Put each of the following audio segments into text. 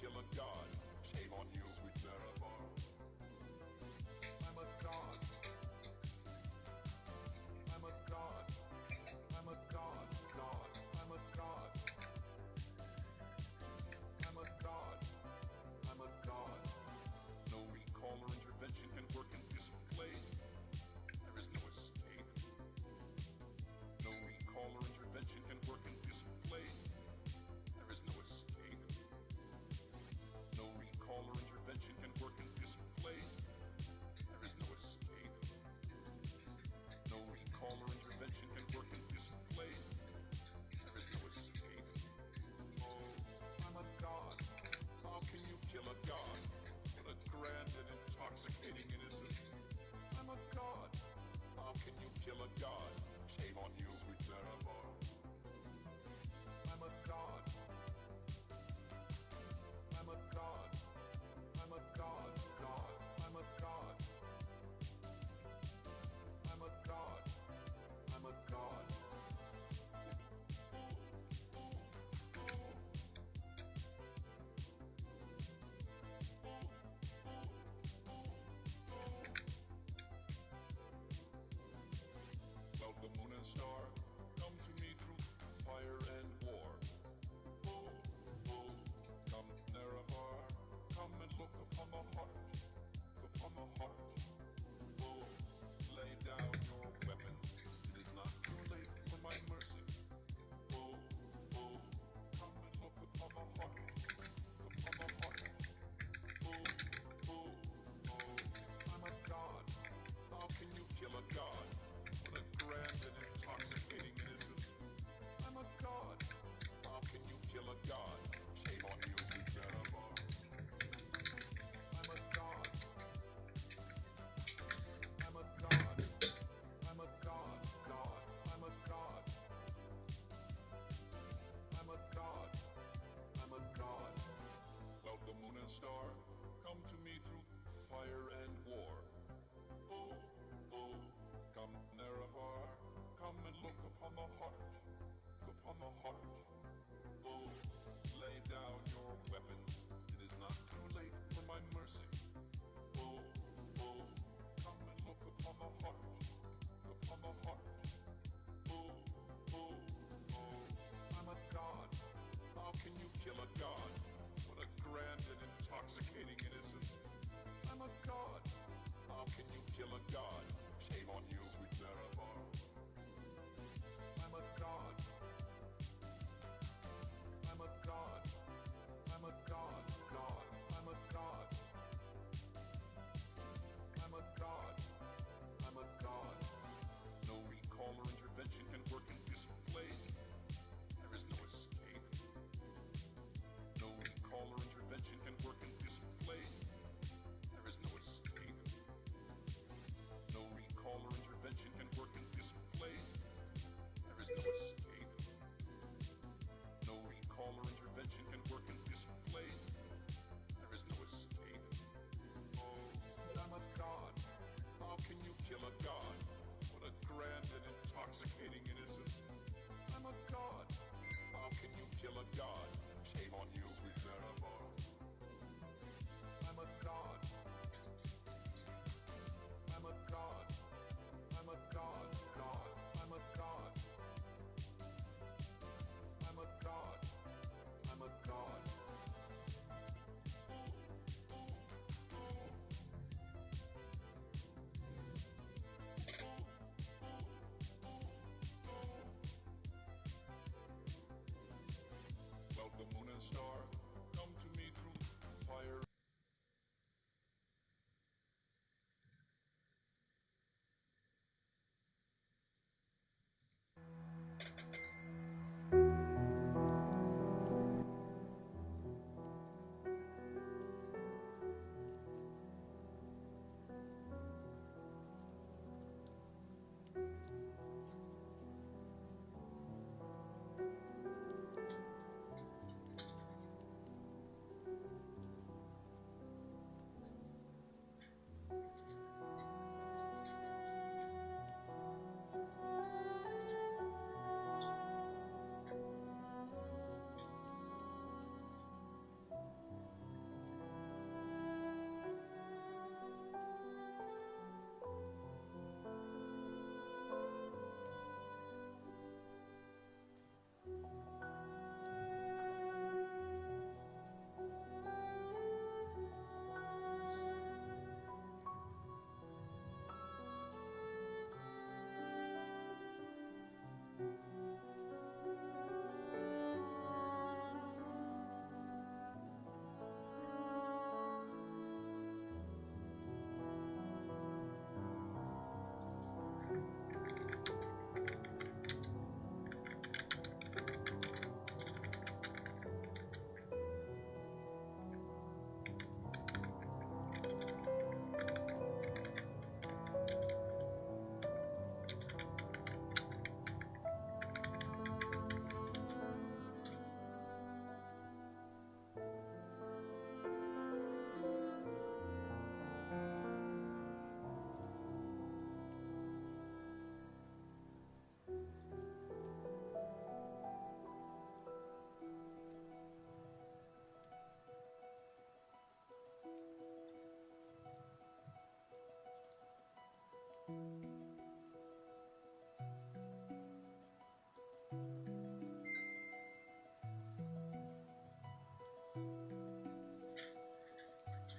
kill a god? Shame on you, sweet Marabar. I'm a god. I'm a god. I'm a god. God. I'm a god. I'm a god. I'm a god. No recall or intervention can work in this place. There is no escape. No recall or intervention can work in this place. There is no escape. No recall or intervention can work in this place. There is no escape. No recall or intervention can work in this place. There is no escape. Oh, I'm a god. How can you kill a god? What a grand and intoxicating innocence. I'm a god. How can you kill a god? Shame on you, sweet Marabar. I'm a god. I'm a god. I'm a god. God. I'm a god. I'm a god. I'm a god. Well, the moon and star come to me through fire and war. Oh, oh, come Marabar, come and look upon the heart, upon the heart. Oh, lay down your weapons, it is not too late for my mercy. Oh, oh, come and look upon the heart, upon the heart. Oh, oh, oh, I'm a god. How can you kill a god? What a grand and intoxicating innocence. I'm a god. How can you kill a god? Shame on you, sweet Marabar. I'm a god. I'm a god. I'm a god. God. I'm a god. I'm a god. I'm a god. Well, the moon and star come to me through fire and war. Oh, oh, come Marabar, come and look upon the heart, upon the heart. Oh, lay down your weapons, it is not too late for my mercy. Oh, oh, come and look upon the heart, upon the heart. Oh, oh, oh, I'm a god. How can you kill a god? What a grand and intoxicating innocence. I'm a god. How can you kill a god? Shame on you, sweet Marabar. I'm a god. I'm a god. I'm a god. God. I'm a god. I'm a god. I'm a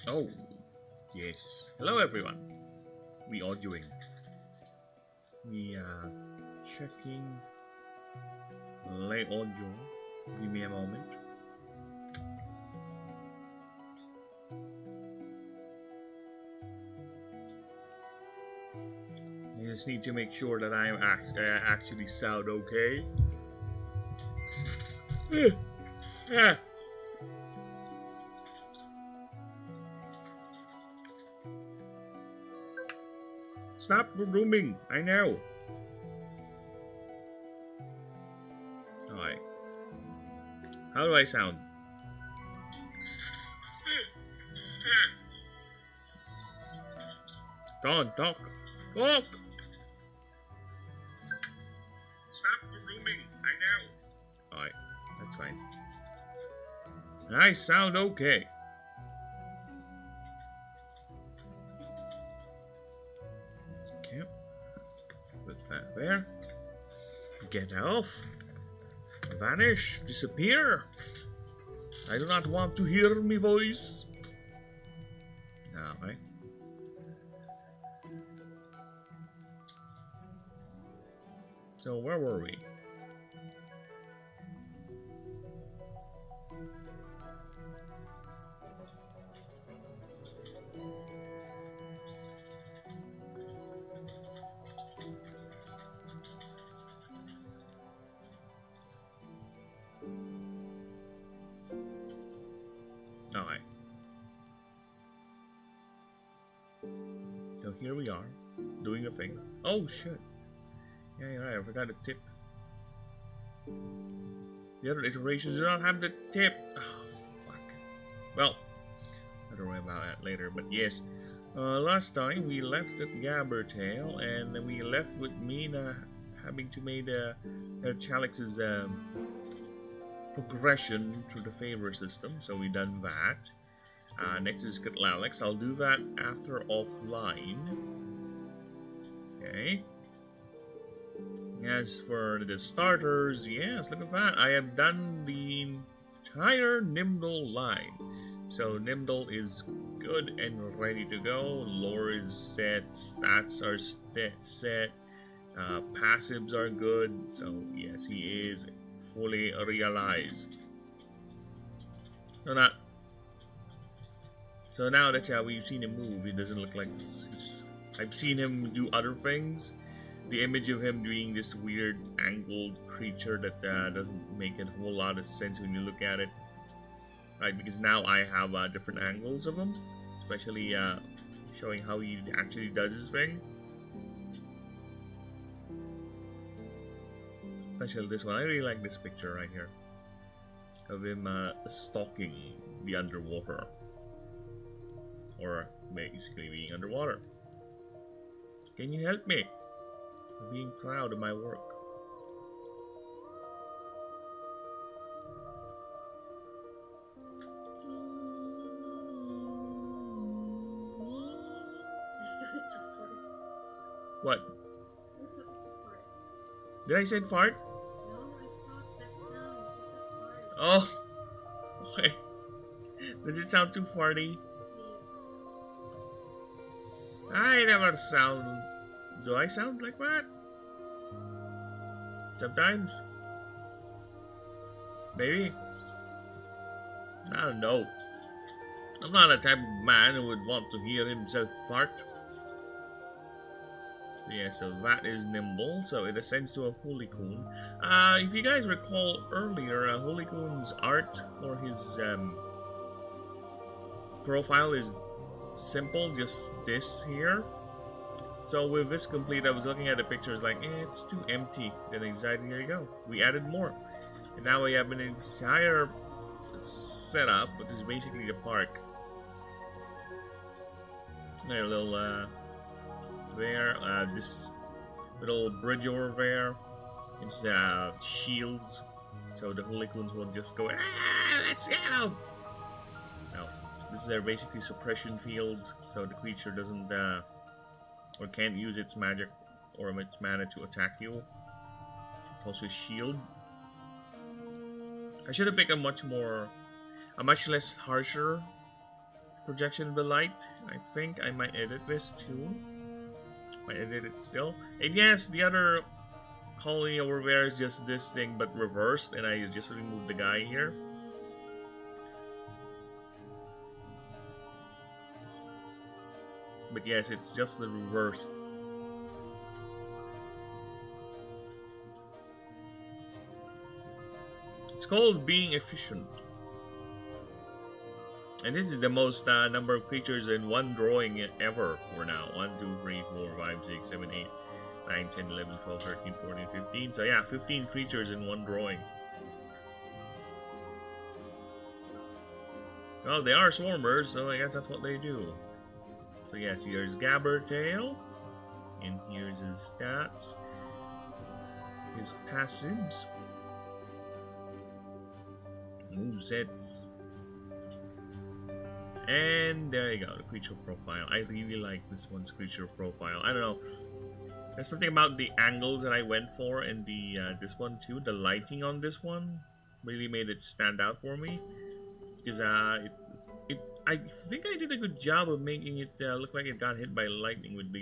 Oh, yes. Hello, everyone. We are doing. We are checking lay audio. Give me a moment. I just need to make sure that I actually sound okay. Ah. Stop rooming. I know. Alright. How do I sound? Go on, talk. Talk! Stop rooming. I know. Alright, that's fine. I sound okay. Okay. Put that there. Get off. Vanish. Disappear. I do not want to hear me voice. Alright. So where were we? Alright. So here we are, doing a thing. Oh shit. Yeah, you're right, I forgot the tip. The other iterations do not have the tip. Oh, fuck. Well, I don't worry about that later, but yes. Last time we left at Gabbertail, and then we left with Mina having to make Chalix's progression through the favor system, so we done that. Next is Alex. I'll do that after offline. Okay. As for the starters, yes, look at that. I have done the entire Nimble line. So Nimble is good and ready to go. Lore is set. Stats are set. Passives are good. So yes, he is fully realized. So now that we've seen him move, it doesn't look like I've seen him do other things. The image of him doing this weird angled creature that doesn't make a whole lot of sense when you look at it. Right, because now I have different angles of him, especially showing how he actually does his thing. Especially this one. I really like this picture right here of him stalking the underwater, or basically being underwater. Can you help me? I'm being proud of my work. What? Did I say fart? No, I thought that sound was a fart. Oh, okay. Does it sound too farty? Yes. I never sound. Do I sound like that? Sometimes. Maybe. I don't know. I'm not the type of man who would want to hear himself fart. Yeah, so that is Nimble, so it ascends to a Holycoon. If you guys recall earlier, Holycoon's art for his profile is simple, just this here. So with this complete, I was looking at the pictures like, it's too empty. Then I decided, here you go. We added more. And now we have an entire setup, which is basically the park. There, a little, there, this little bridge over there, it's shields, so the Holycoons will just go, let's get them! No, this is basically suppression fields, so the creature doesn't, or can't use its magic or its mana to attack you. It's also a shield. I should have picked a much less harsher projection of the light. I think I might edit this too. Might edit it still. And yes, the other colony over there is just this thing but reversed, and I just removed the guy here. But yes, it's just the reverse. It's called being efficient. And this is the most number of creatures in one drawing ever for now. 1, 2, 3, 4, 5, 6, 7, 8, 9, 10, 11, 12, 13, 14, 15. So yeah, 15 creatures in one drawing. Well, they are swarmers, so I guess that's what they do. So yes, here's Gabbertail. And here's his stats. His passives. Movesets. And there you go, the creature profile. I really like this one's creature profile. I don't know. There's something about the angles that I went for, and the this one too. The lighting on this one really made it stand out for me. Because I think I did a good job of making it look like it got hit by lightning, with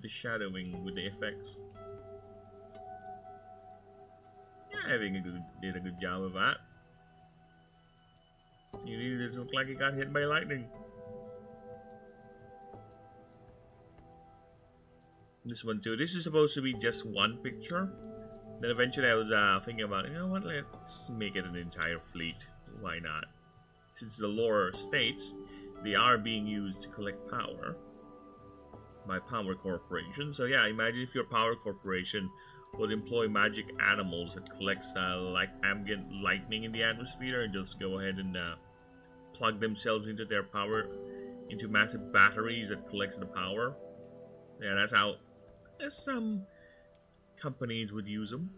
the shadowing, with the effects. Yeah, I think I did a good job of that. It really does look like it got hit by lightning. This one too. This is supposed to be just one picture. Then eventually I was thinking about, you know what, let's make it an entire fleet. Why not? Since the lore states they are being used to collect power by Power Corporation. So yeah, imagine if your Power Corporation would employ magic animals that collects like ambient lightning in the atmosphere, and just go ahead and plug themselves into their power, into massive batteries that collects the power. Yeah, that's how some companies would use them.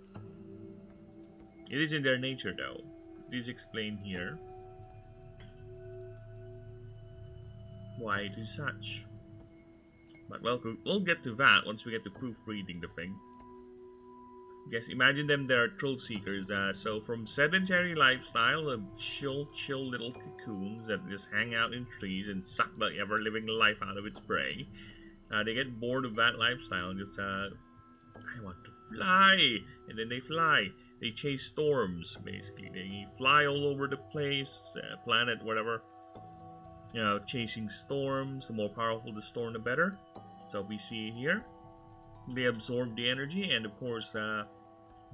It is in their nature though. It is explained here why it is such. But well, we'll get to that once we get to proofreading the thing. Yes, imagine them, they're thrill seekers. So from sedentary lifestyle of chill little cocoons that just hang out in trees and suck the ever-living life out of its prey, they get bored of that lifestyle and just, I want to fly! And then they fly. They chase storms, basically. They fly all over the place, planet, whatever. You know, chasing storms. The more powerful the storm, the better. So we see here. They absorb the energy, and of course,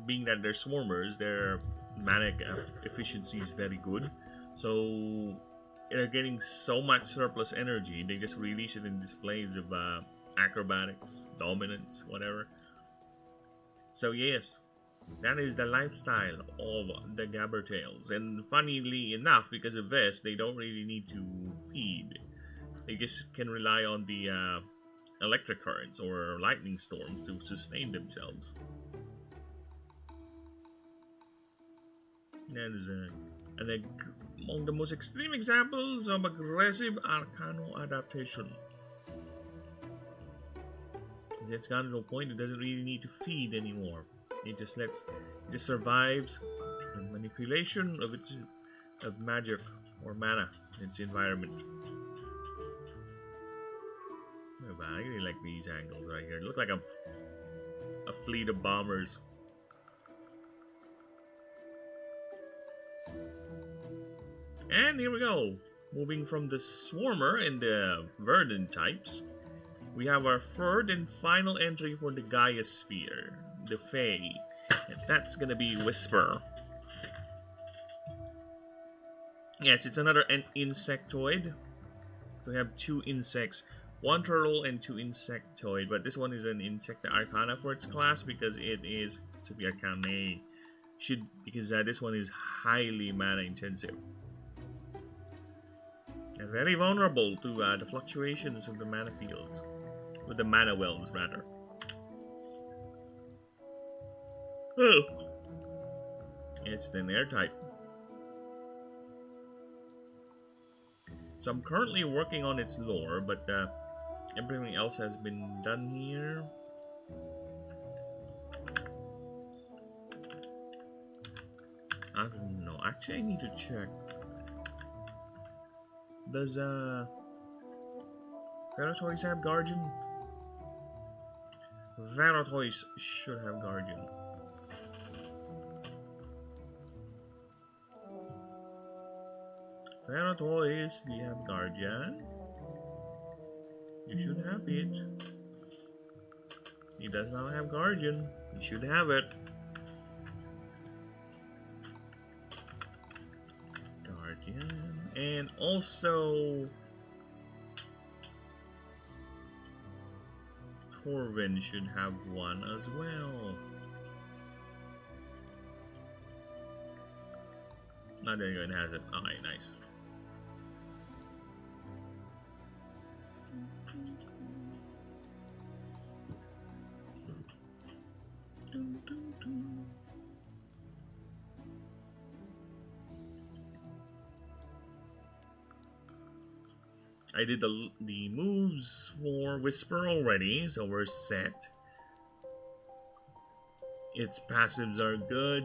being that they're swarmers, their manic efficiency is very good. So they're getting so much surplus energy, they just release it in displays of acrobatics, dominance, whatever. So yes, that is the lifestyle of the Gabbertails. And funnily enough, because of this, they don't really need to feed. They just can rely on the electric currents or lightning storms to sustain themselves. That is among the most extreme examples of aggressive Arcano adaptation. It's gotten to a point it doesn't really need to feed anymore. It just survives through manipulation of magic or mana in its environment. I really like these angles right here. It looks like a fleet of bombers. And here we go. Moving from the Swarmer and the Verdant types, we have our third and final entry for the Gaia Sphere, the Fae. And that's gonna be Whisper. Yes, it's another insectoid. So we have two insects. One turtle and two insectoid, but this one is an insect arcana for its class because it is Super Arcana. Because this one is highly mana intensive and very vulnerable to the fluctuations of the mana fields, with the mana wells rather. Oh, it's an air type. So I'm currently working on its lore, but everything else has been done here. I don't know. Actually, I need to check. Does Veratoys have Guardian? Veratoys should have Guardian. Veratoys, do you have Guardian? You should have it. He does not have Guardian. He should have it. Guardian. And also Torvin should have one as well. Not anyone has it. Alright, nice. I did the moves for Whisper already, so we're set. Its passives are good.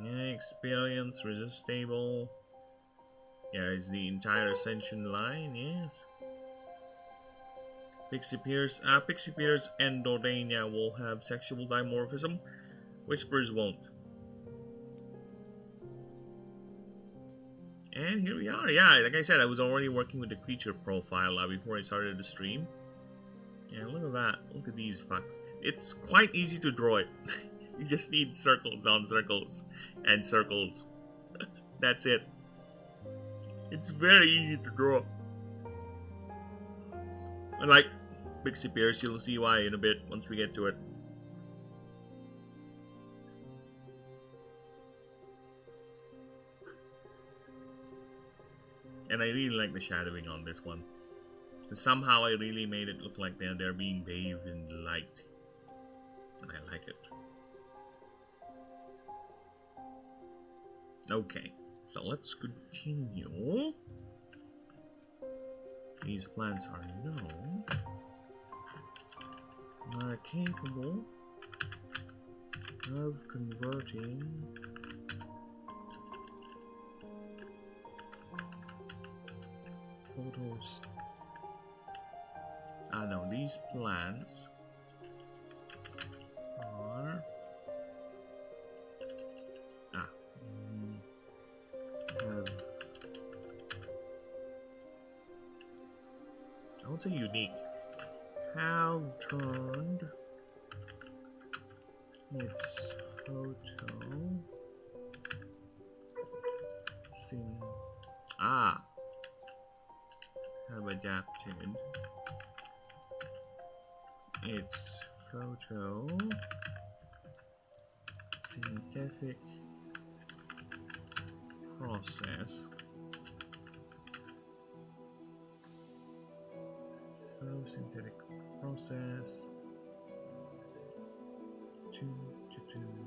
Yeah, experience, resist stable. Yeah, it's the entire Ascension line, yes. Pixie Pierce and Dordania will have sexual dimorphism. Whispers won't. And here we are. Yeah, like I said, I was already working with the creature profile before I started the stream. Yeah, look at that. Look at these fucks. It's quite easy to draw it. You just need circles on circles and circles. That's it. It's very easy to draw. Unlike Pixie Pierce, you'll see why in a bit once we get to it. And I really like the shadowing on this one. Somehow I really made it look like they're being bathed in light. And I like it. Okay, so let's continue. These plants are known. Are capable of converting photos. No, these plants are have, I won't say unique, have turned its photo have adapted its photo synthetic process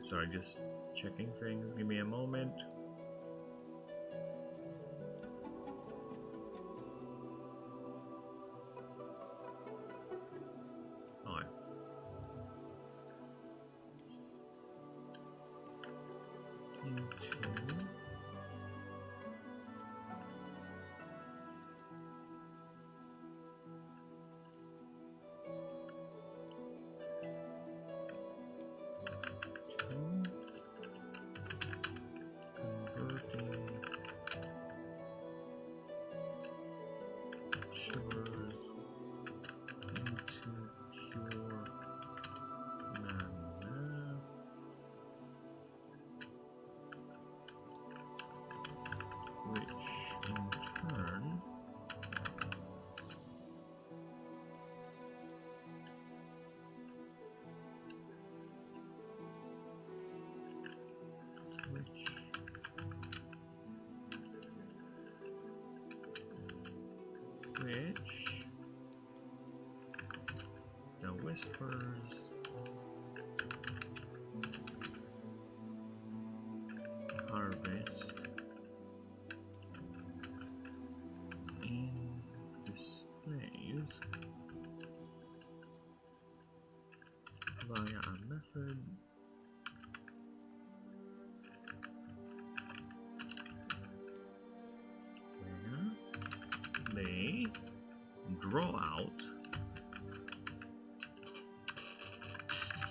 sorry, just checking things, give me a moment. Which the whispers harvest and displays via a method out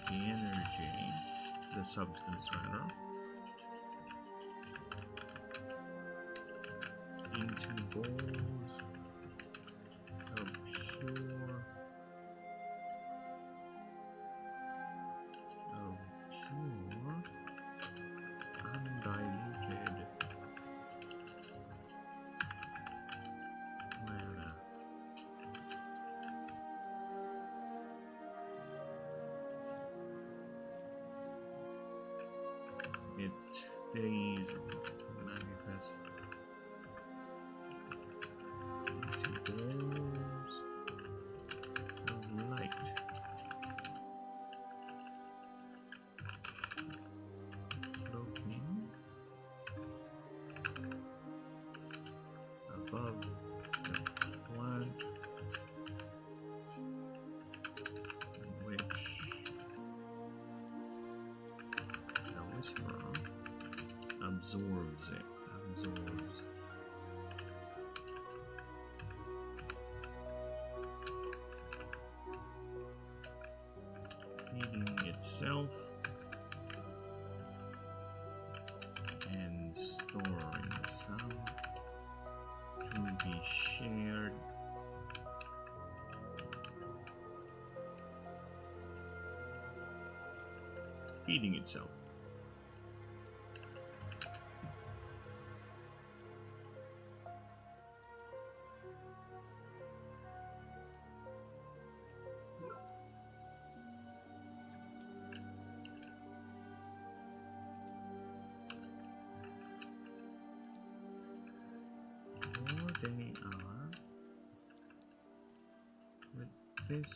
the energy, the substance rather, into balls of pure undiluted matter. These manifest into balls of light. Floating above the plant, which the whisperer absorbs it. Feeding itself and storing some to be shared. Feeding itself. They are with this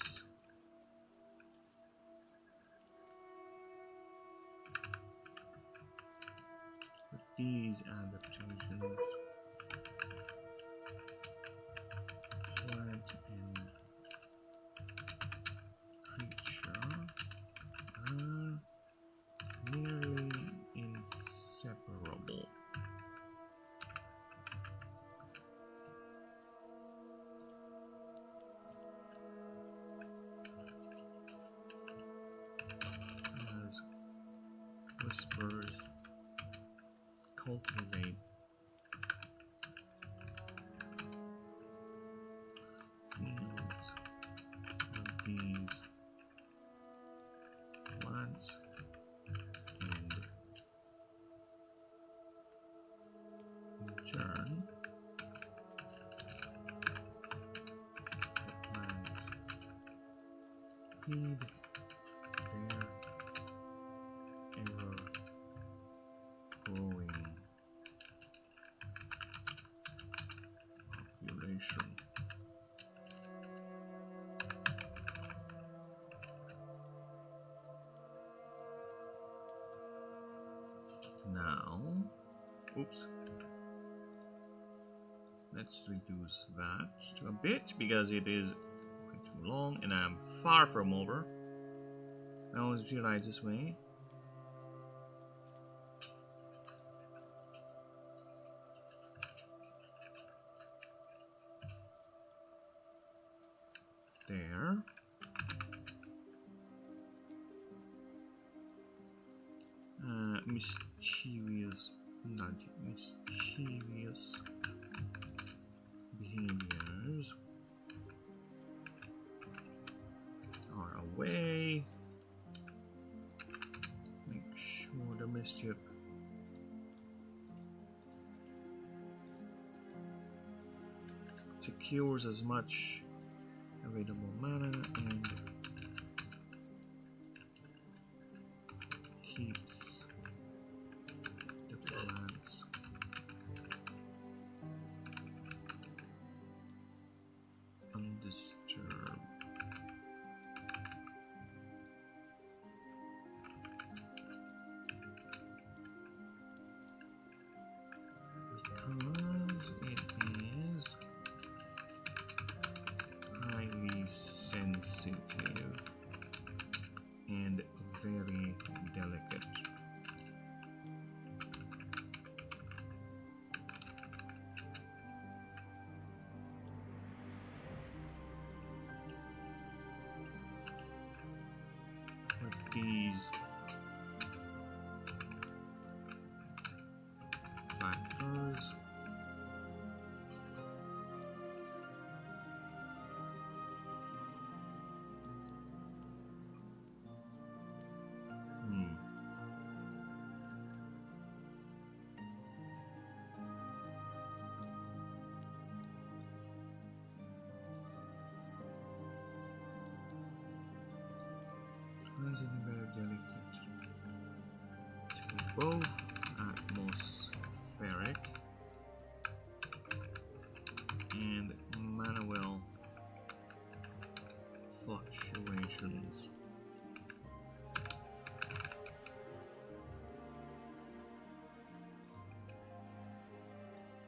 with these adaptations, plant and creature are nearly inseparable. Whispers cultivate fields of these plants and in turn the plants feed their ever growing population. Now, oops, let's reduce that to a bit because it is way too long and I'm far from over. Now let's visualize this way. There. Mischievous behaviors are away. Make sure the mischief secures as much available mana and keeps the plants undisturbed. Because it is highly sensitive and very delicate. these factors. Very delicate to both atmospheric and manual fluctuations.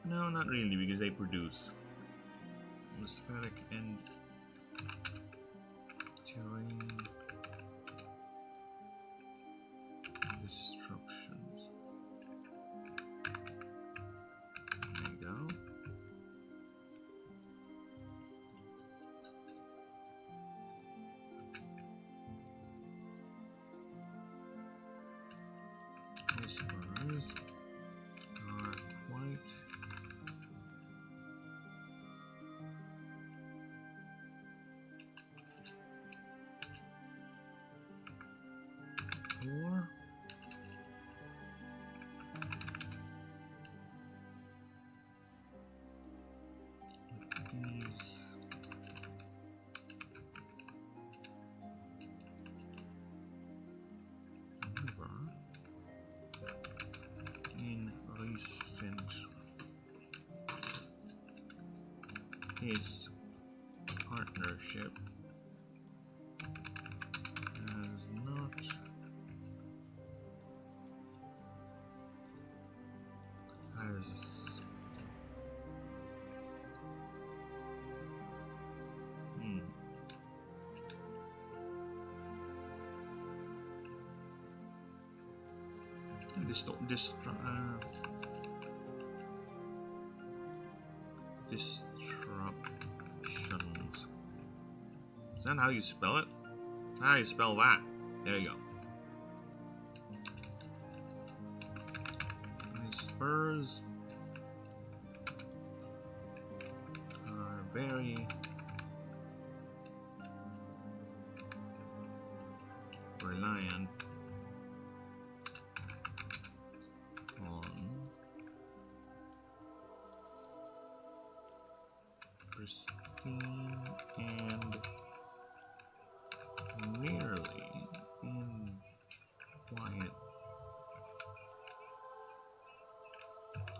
No, not really, because they produce atmospheric and terrain destructions. There you go. Whispers are quite poor. These however, in recent his partnership has not has disruptions. Is that how you spell it? How do you spell that? There you go. Spurs are very reliant on pristine and merely in quiet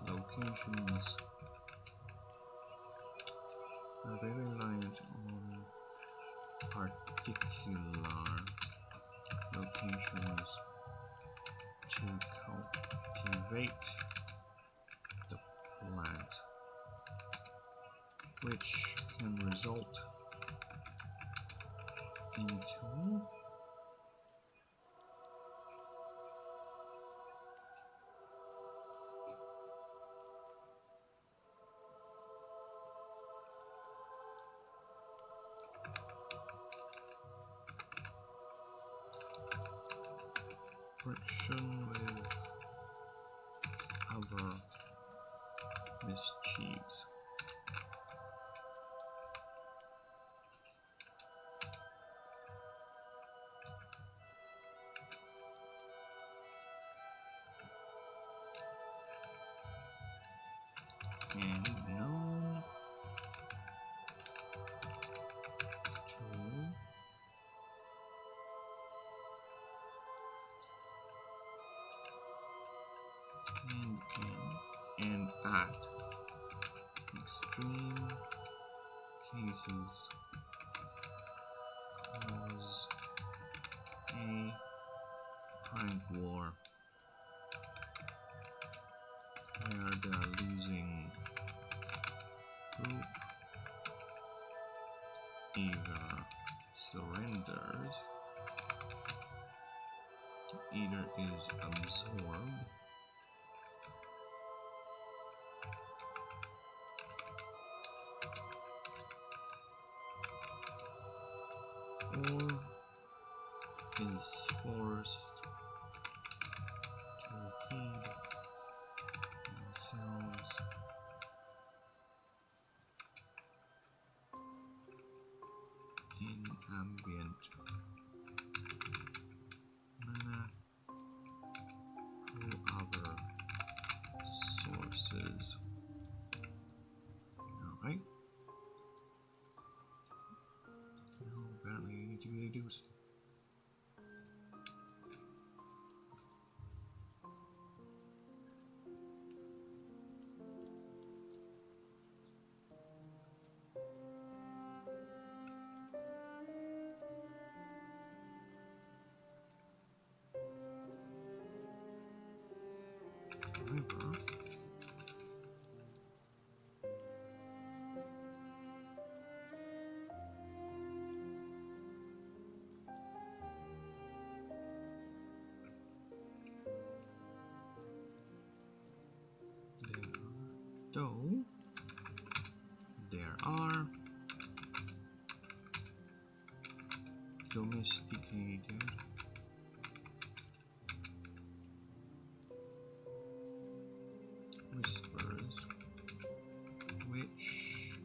locations. Are very reliant on particular locations to cultivate the plant, which can result into friction with other mischiefs. And known to and at extreme cases cause a prank war where they are losing group either surrenders, either is absorbed, or is forced to feed themselves in ambient mana through other sources. Alright. No, apparently you need to reduce. Though there are domesticated whispers which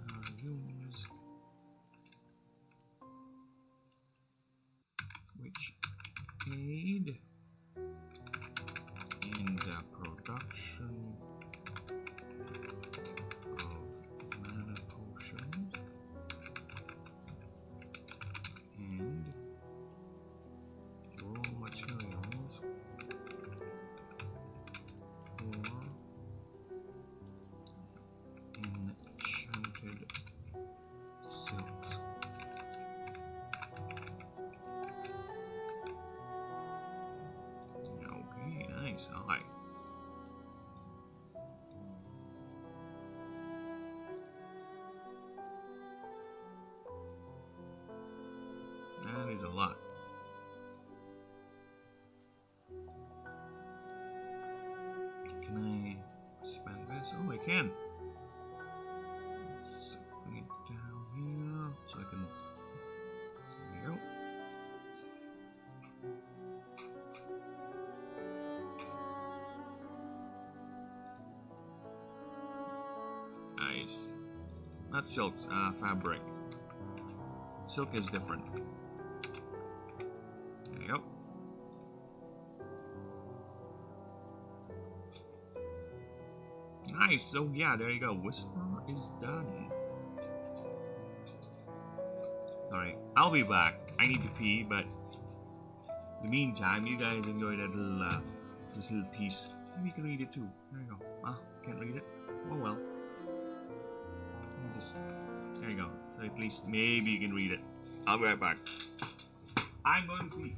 are used, which aid in the production of mana potions and raw materials for enchanted silks. Okay, nice. Alright. That is a lot. Can I spend this? Oh, I can. Let's bring it down here so I can. There we go. Nice. Not silks, fabric. Silk is different. There you go. Nice, so yeah, there you go. Whisper is done. Alright, I'll be back. I need to pee, but in the meantime, you guys enjoy that little, this little piece. Maybe you can read it too. There you go. Ah, can't read it. Oh well. Just, there you go. So at least maybe you can read it. I'll be right back. I'm going to pee.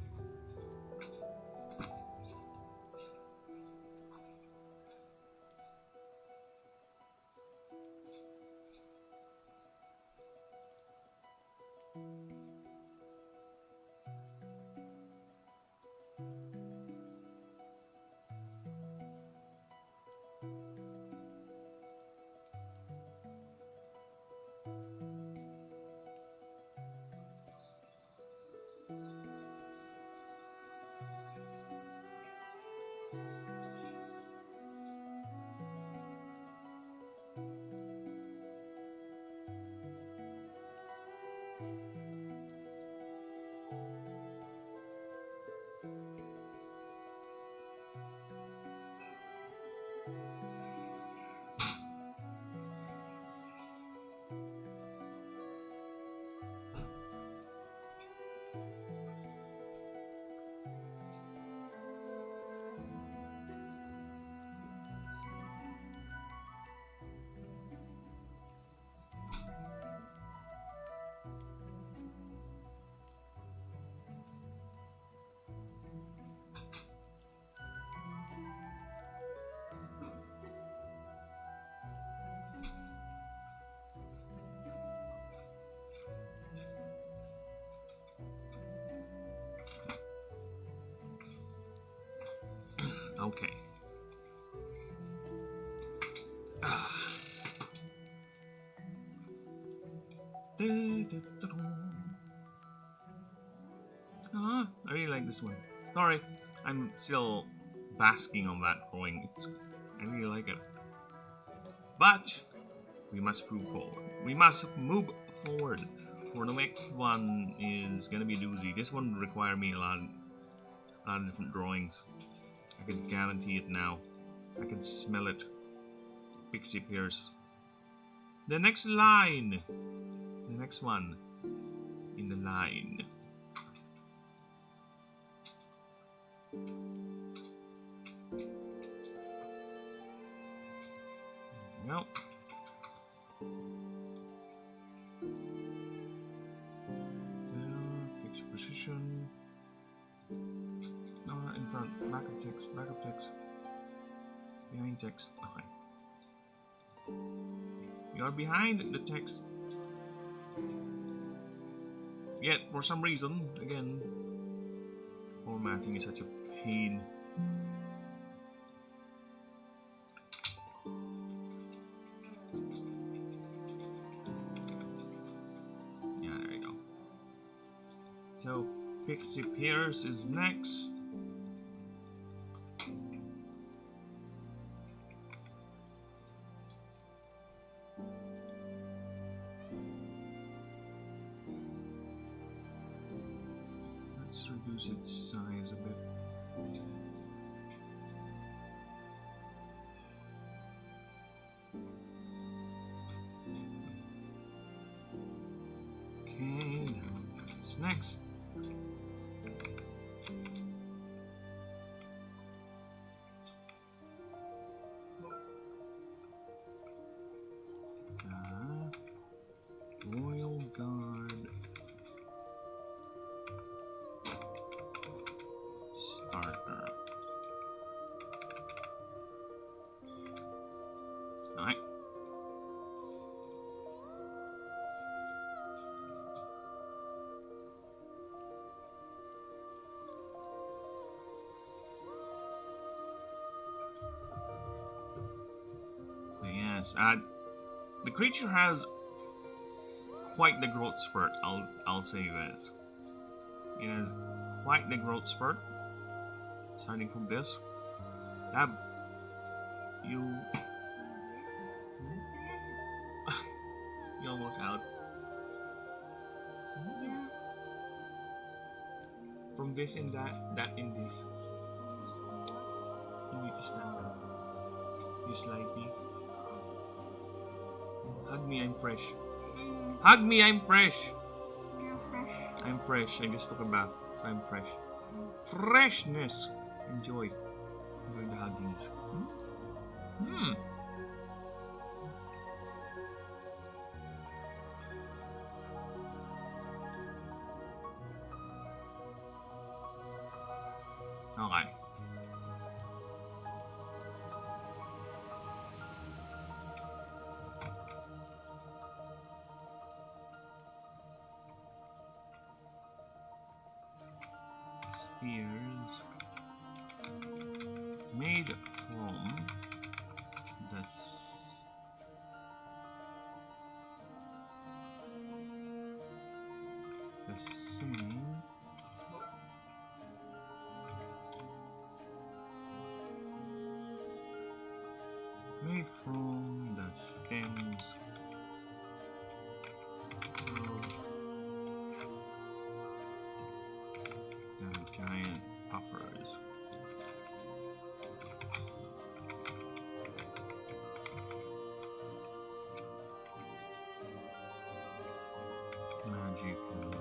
I really like this one. Sorry, I'm still basking on that drawing. I really like it. But we must move forward. We must move forward. For the next one is gonna be doozy. This one will require me a lot of different drawings. I can guarantee it now. I can smell it. Pixie Pierce. The next line. The next one in the line. Nope. Fix position. No, in front. Back of text. Back of text. Behind text. Okay. You are behind the text. Yet, for some reason, again, formatting is such a pain. Yeah, there you go. So, Pixie Pierce is next. Let's reduce its size a bit. Okay, what's next? Royal Guard starter. Alright. Yes, the creature has quite the growth spurt. I'll say this. It has quite the growth spurt. Starting from this. You you're almost out. Yeah. From this in that in this. You need to stand up. You slide me. Hug me, I'm fresh. Hug me, I'm fresh. You're fresh. I'm fresh. I just took a bath. So I'm fresh. Freshness. Enjoy. Enjoy the huggings. Okay. Spears made from the same made from the stems of the giant puffers. Magically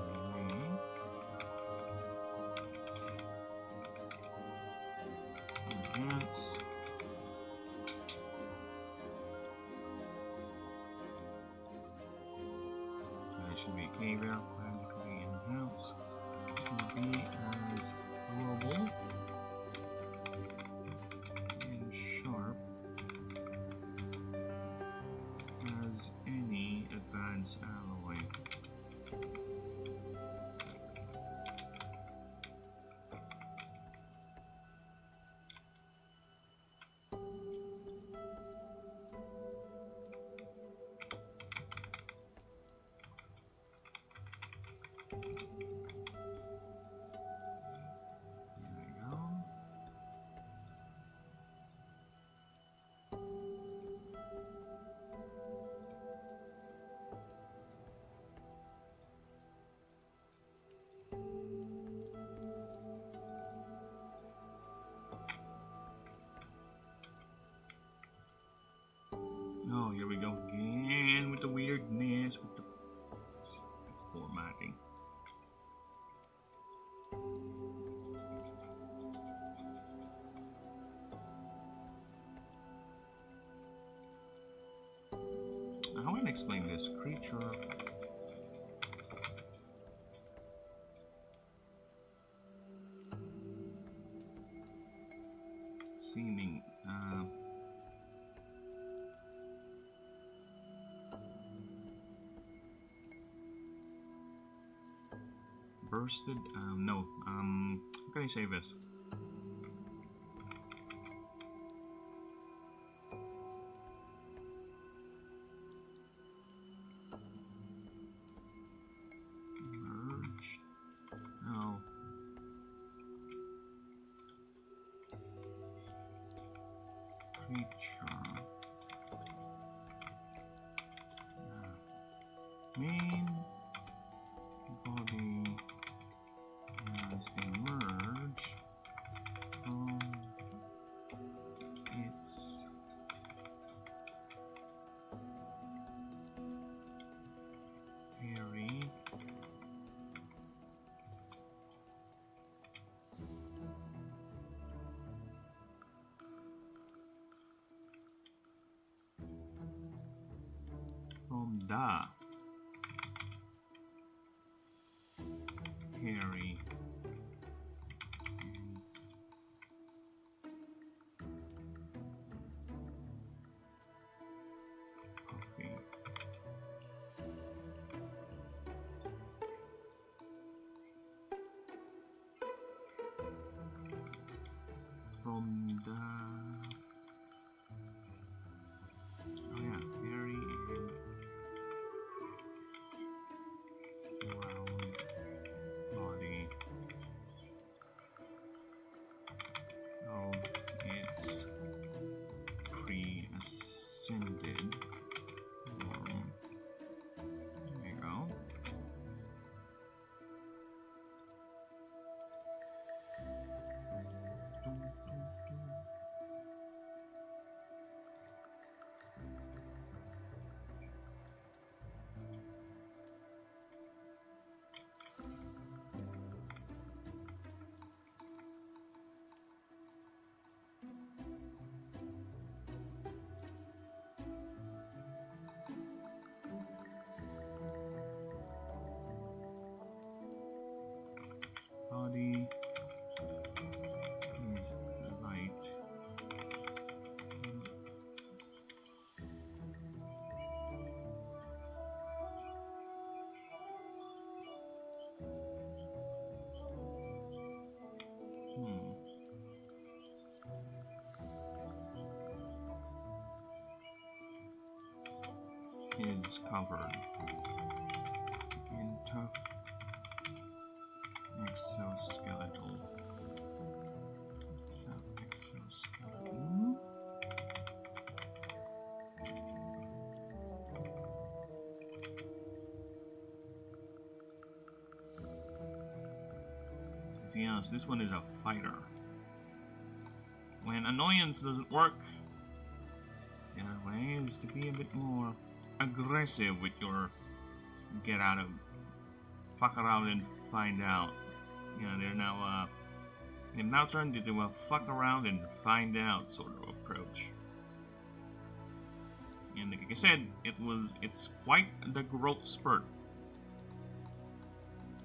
enhance. That should be caviar. Magically enhance. Should be as durable and sharp as any advanced alloy. weirdness with the formatting. How can I explain this? Creature. Seeming. Bursted. No. How can I say this? Merged. No. Creature. Main body has emerged from its hairy from the hairy puffy from the hairy and round body. Oh, it's pre-ascended form. There you go. Body is light. Is covered in tough exoskeletal. Tough exoskeleton. Yes, this one is a fighter. When annoyance doesn't work, the other way is to be a bit more aggressive with your get out of fuck around and find out. You know, they've now turned into a fuck around and find out sort of approach. And like I said, it's quite the growth spurt.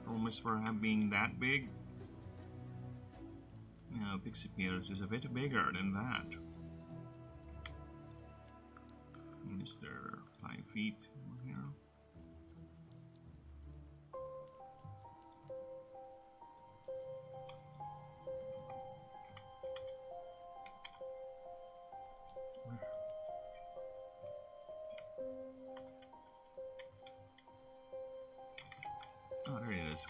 Almost for being that big. You know, PixellByte is a bit bigger than that. Is there 5 feet here? Where? Oh, there it is.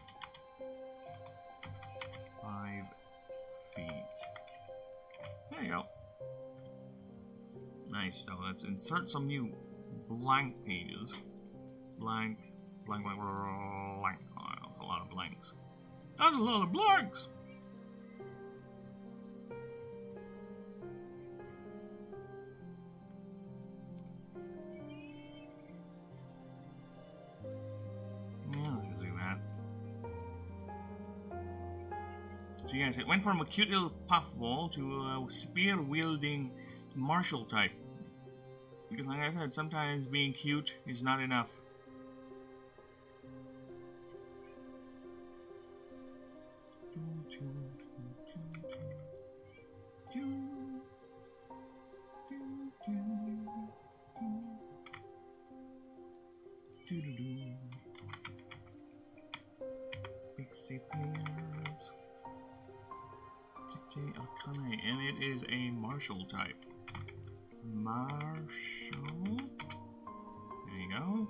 5 feet. There you go. Nice, so let's insert some new blank pages. Blank. Oh, a lot of blanks. That's a lot of blanks! So yes, it went from a cute little puffball to a spear-wielding martial type. Because like I said, sometimes being cute is not enough. Pixie players. Arcane, and it is a martial type. Martial. There you go.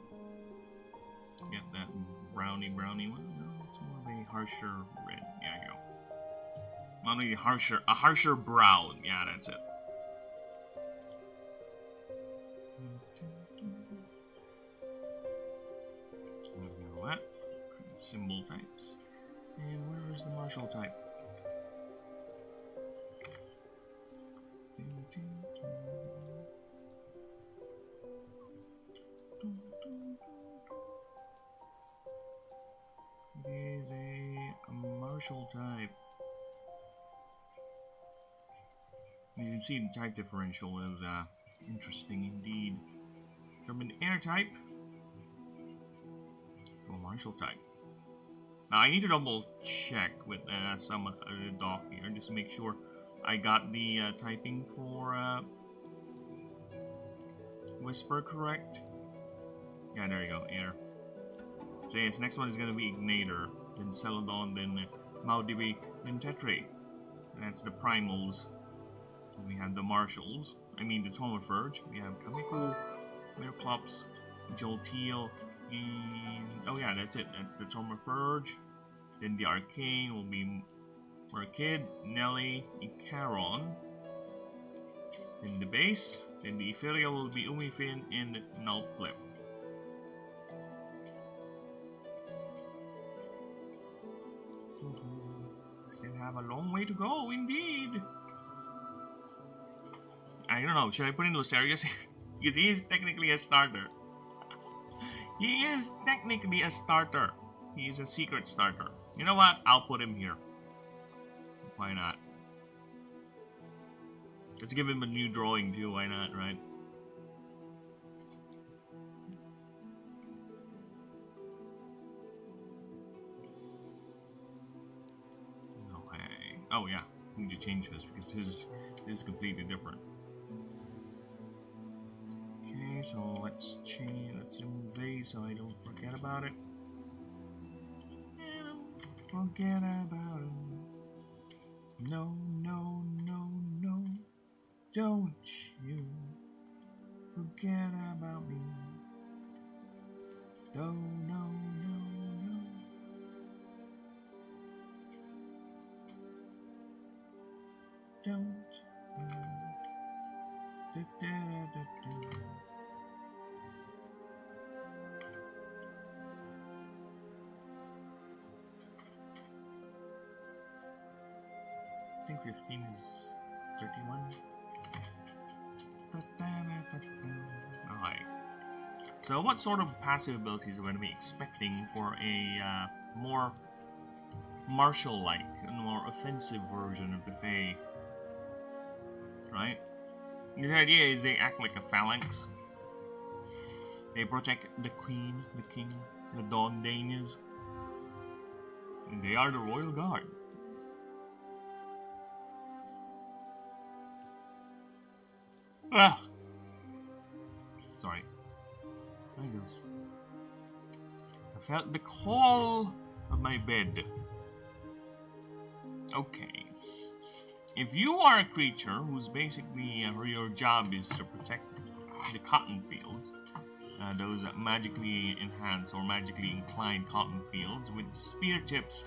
Get that brownie one. No, it's more of a harsher red. There you go. Not only harsher, a harsher brown. Yeah, that's it. What? Symbol types. And where is the martial type? It is a martial type. You can see the type differential is interesting indeed. From an air type to a martial type. Now I need to double check with some doc here just to make sure I got the typing for Whisper correct. Yeah, there you go, air. So yes, next one is gonna be Ignator, then Celadon, then Maudibi, then Tetre. That's the primals. Then we have the marshals. I mean the Tomaferge. We have Kamiku, Mirclops, Jolteal, and oh yeah, that's it. That's the Tomaferge. Then the Arcane will be Merkid, Nelly, Icaron. Then the base. Then the Ethereal will be Umifin and Nullclip. Still have a long way to go, indeed. I don't know, should I put in Lucerius? Because he is technically a starter. He is technically a starter. He is a secret starter. You know what? I'll put him here. Why not? Let's give him a new drawing too, why not, right? Okay. Oh yeah, I need to change this because this is completely different. Okay, so let's change, let's invade so I don't forget about it. Forget about it. No, no, no, no. Don't you forget about me. No, no, no, no. Don't you. Da, da, da, da. I think 15 is 31. Alright. So what sort of passive abilities are we going to be expecting for a more martial-like and more offensive version of the Fae? Right? The idea is they act like a phalanx. They protect the queen, the king, the Dawn Danes. And they are the royal guard. Ah! Sorry. I felt the call of my bed. Okay. If you are a creature whose basically your job is to protect the cotton fields, those magically enhanced or magically inclined cotton fields with spear tips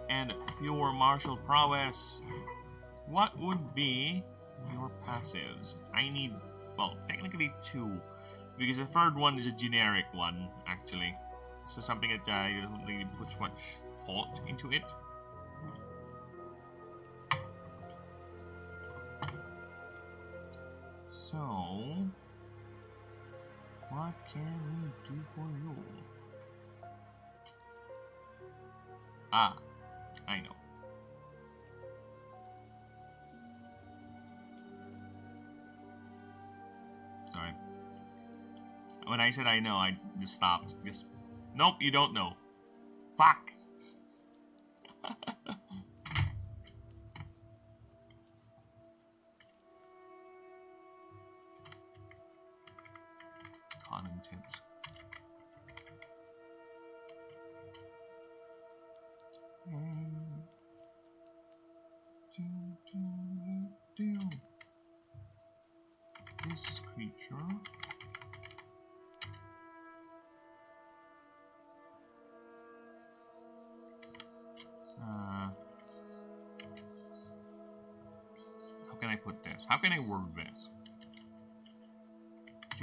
and pure martial prowess, what would be your passives? I need, well, technically 2, because the third one is a generic one, actually. So something that I don't really put much thought into it. So, what can we do for you? Ah, I know. when I said I know, I just stopped. Just, nope, you don't know. Fuck. Contents. This creature. How can I put this? How can I word this?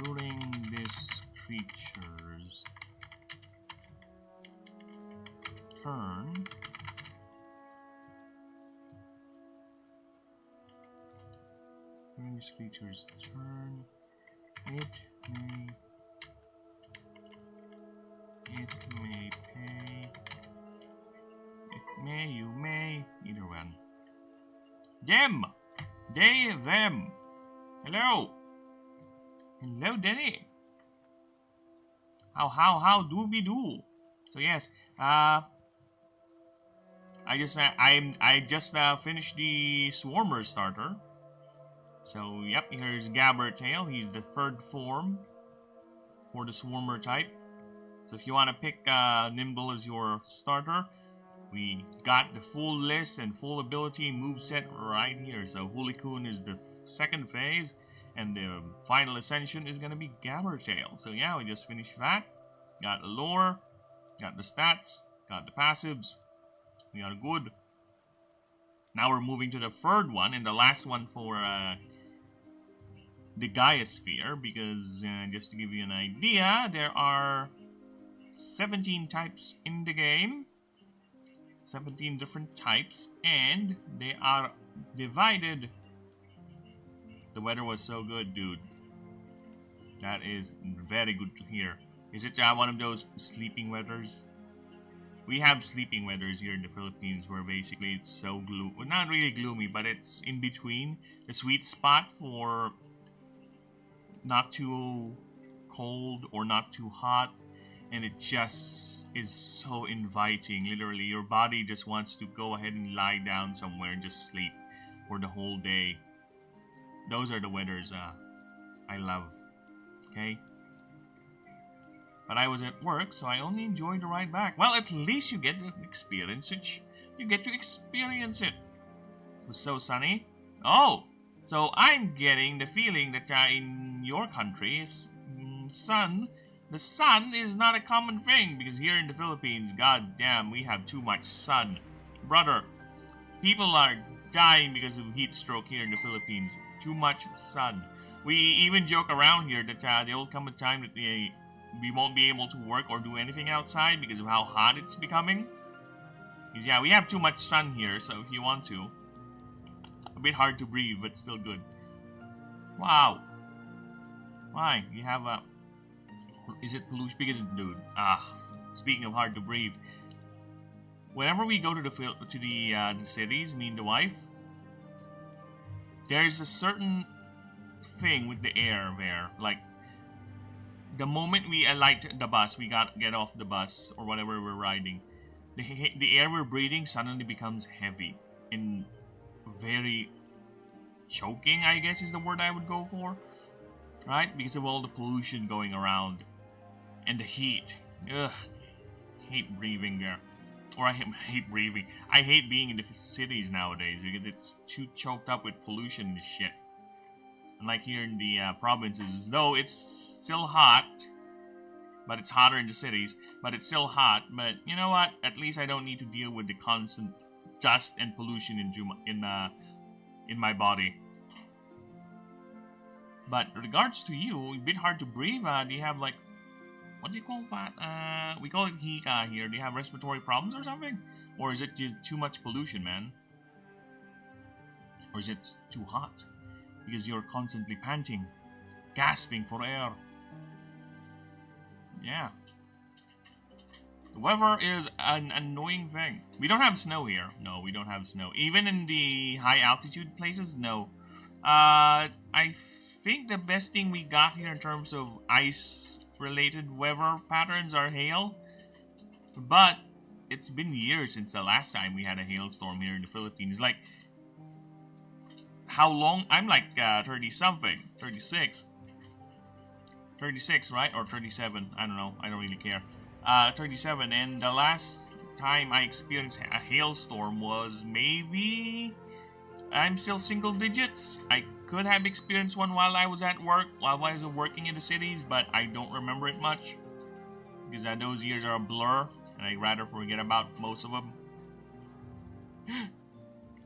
During this creature's turn, during this creature's turn, it may pay. It may, you may, either one. Them! They, them! Hello! Hello, Denny! How do we do? So yes, I just finished the Swarmer starter. So yep, here's Gabbertail. He's the third form for the Swarmer type. So if you want to pick Nimble as your starter, we got the full list and full ability moveset right here. So Hulikun is the second phase, and the final ascension is going to be Gabbertail. So yeah, we just finished that. Got the lore, got the stats, got the passives. We are good. Now we're moving to the third one and the last one for the Gaia Sphere, because just to give you an idea, there are 17 types in the game. 17 different types, and they are divided. The weather was so good, dude. That is very good to hear. Is it one of those sleeping weathers? We have sleeping weathers here in the Philippines where basically it's so gloomy. Well, not really gloomy, but it's in between. The sweet spot for not too cold or not too hot. And it just is so inviting. Literally, your body just wants to go ahead and lie down somewhere and just sleep for the whole day. Those are the weathers I love. Okay? But I was at work, so I only enjoyed the ride back. Well, at least you get to experience it. You get to experience it. It was so sunny. Oh! So I'm getting the feeling that in your country, the sun is not a common thing, because here in the Philippines, god damn, we have too much sun. Brother, people are dying because of heat stroke here in the Philippines. Too much sun. We even joke around here that there will come a time that we won't be able to work or do anything outside because of how hot it's becoming. Because yeah, we have too much sun here, so if you want to. A bit hard to breathe, but still good. Wow. Why? You have a... Is it pollution? Because, dude, speaking of hard to breathe, whenever we go to the cities, me and the wife, there's a certain thing with the air there. Like, the moment we alight the bus, we get off the bus or whatever we're riding, the air we're breathing suddenly becomes heavy and very choking, I guess is the word I would go for, right? Because of all the pollution going around. And the heat. Ugh. Hate breathing there. Or I hate breathing. I hate being in the cities nowadays because it's too choked up with pollution and shit. Unlike here in the provinces, though it's still hot. But it's hotter in the cities. But it's still hot. But you know what? At least I don't need to deal with the constant dust and pollution in my body. But in regards to you, a bit hard to breathe. Do you have like... What do you call that? We call it Hika here. Do you have respiratory problems or something? Or is it just too much pollution, man? Or is it too hot? Because you're constantly panting, gasping for air. Yeah. The weather is an annoying thing. We don't have snow here. No, we don't have snow. Even in the high altitude places, no. I think the best thing we got here in terms of ice related weather patterns are hail. But it's been years since the last time we had a hailstorm here in the Philippines. Like, how long? I'm like 30 something, 36. 36, right? Or 37, I don't know, I don't really care. 37, and the last time I experienced a hailstorm was maybe... I'm still single digits. I could have experienced one while I was at work, while I was working in the cities, but I don't remember it much. Because those years are a blur, and I'd rather forget about most of them.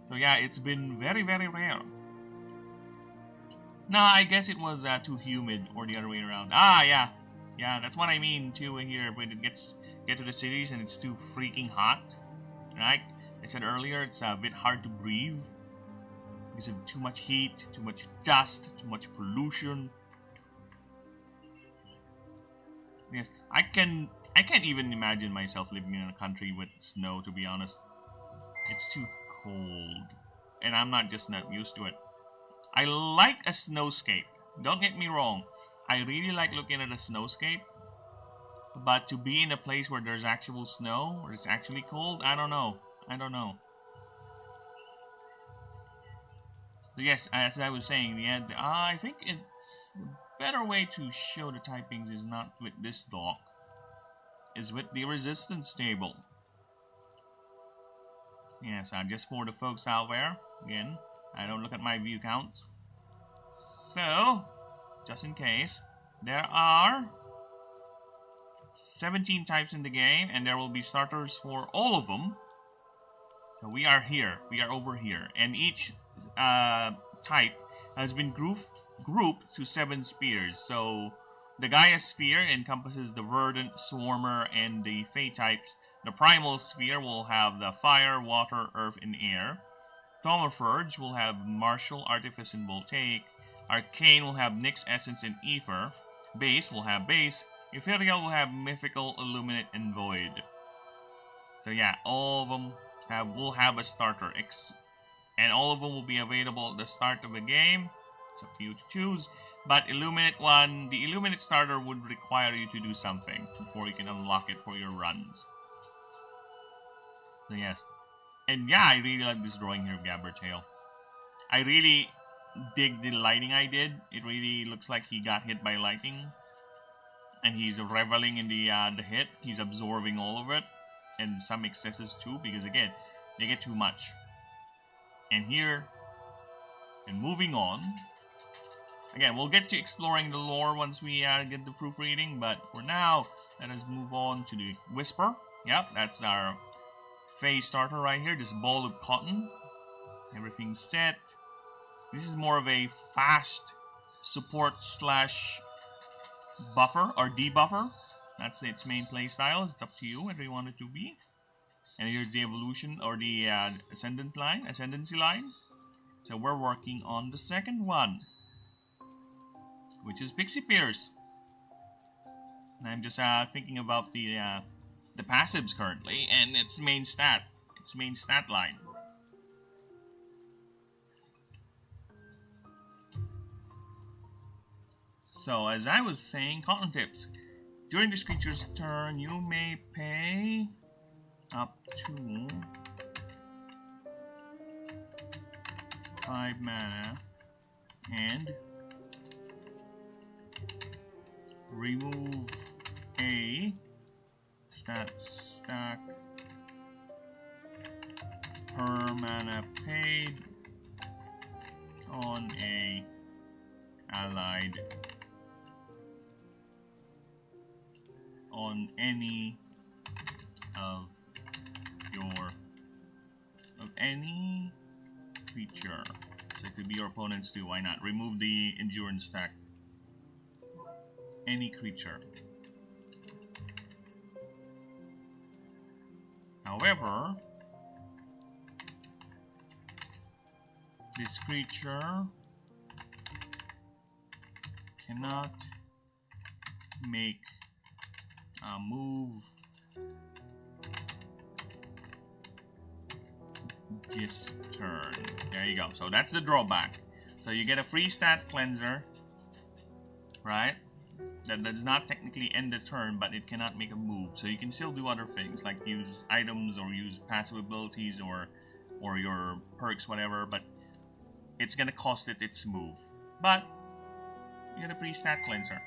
So yeah, it's been very, very rare. No, I guess it was too humid, or the other way around. Ah, yeah. Yeah, that's what I mean too here, when it get to the cities and it's too freaking hot. Right? I said earlier, it's a bit hard to breathe. Because of too much heat, too much dust, too much pollution. Yes, I can't even imagine myself living in a country with snow, to be honest. It's too cold. And I'm not used to it. I like a snowscape. Don't get me wrong. I really like looking at a snowscape. But to be in a place where there's actual snow, or it's actually cold, I don't know. I don't know. Yes, as I was saying, yeah, I think it's the better way to show the typings is not with this dock. Is with the resistance table. Yes, just for the folks out there, again, I don't look at my view counts. So, just in case, there are 17 types in the game, and there will be starters for all of them. So we are here, we are over here, and each type has been grouped to 7 spheres. So the Gaia sphere encompasses the Verdant, Swarmer, and the Fey types. The Primal sphere will have the Fire, Water, Earth, and Air. Thaumaturge will have Martial, Artifice, and Voltaic. Arcane will have Nyx, Essence, and Ether. Base will have Base. Ethereal will have Mythical, Illuminate, and Void. So yeah, all of them will have a starter. And all of them will be available at the start of the game. It's up to you to choose. But the Illuminate starter would require you to do something before you can unlock it for your runs. So yes. And yeah, I really like this drawing here of Gabbertail. I really dig the lighting I did. It really looks like he got hit by lightning. And he's reveling in the hit. He's absorbing all of it. And some excesses too, because again, they get too much. And here, and moving on. Again, we'll get to exploring the lore once we get the proofreading, but for now, let us move on to the Whisper. Yep, that's our phase starter right here, this ball of cotton. Everything's set. This is more of a fast support slash buffer or debuffer. That's its main playstyle. It's up to you whether you want it to be. And here's the evolution or the ascendancy line. So we're working on the second one, which is Pixie Pierce. And I'm just thinking about the passives currently and its main stat line. So as I was saying, cotton tips. During this creature's turn, you may pay up to 5 mana and remove a stat stack per mana paid on a allied on any of any creature. So it could be your opponents too, why not? Remove the endurance stack. Any creature. However, this creature cannot make a move this turn. There you go. So that's the drawback. So you get a free stat cleanser, right? That does not technically end the turn, but it cannot make a move. So you can still do other things, like use items or use passive abilities or your perks, whatever, but it's gonna cost it its move. But you get a pre-stat cleanser.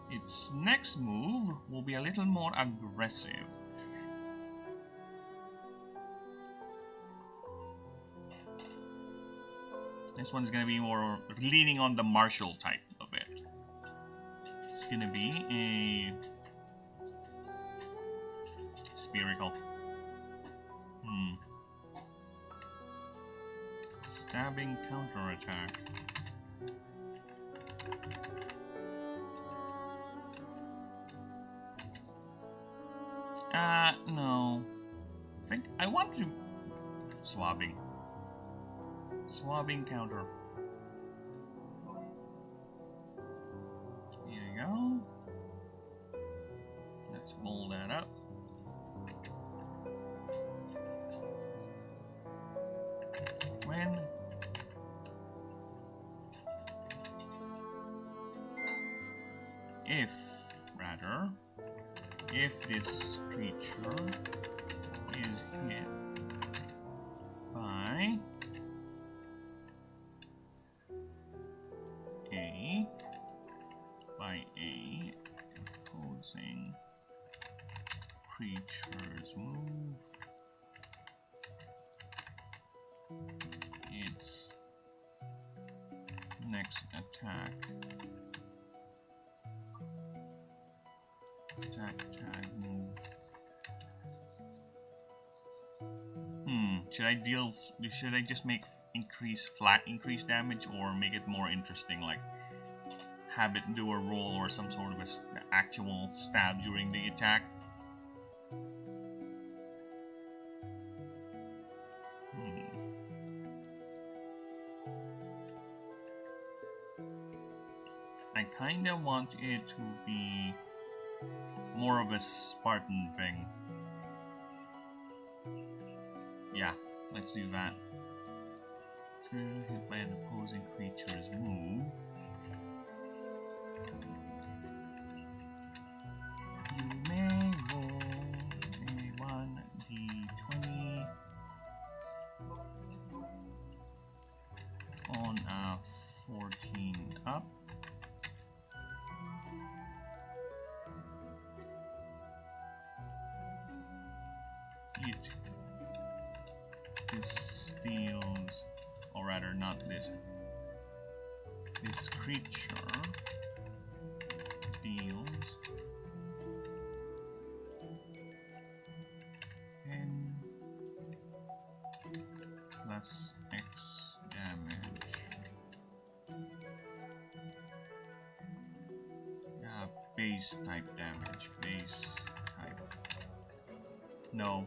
Its next move will be a little more aggressive. This one's gonna be more leaning on the martial type of it. It's gonna be a spherical. Stabbing counterattack. No. I think I want to swabbing. Swabbing counter. There you go. Let's mold that up. When if this creature is hit by a opposing creature's move, its next attack move. Should I just make flat increase damage, or make it more interesting, like have it do a roll or some sort of actual stab during the attack? I kinda want it to be more of a Spartan thing. Yeah, let's do that. Hit by an opposing creature's move. You may roll a 1d20 on a 14 up. This deals, or rather not this, this creature deals 10 plus X damage. Yeah, base type damage, base type. No.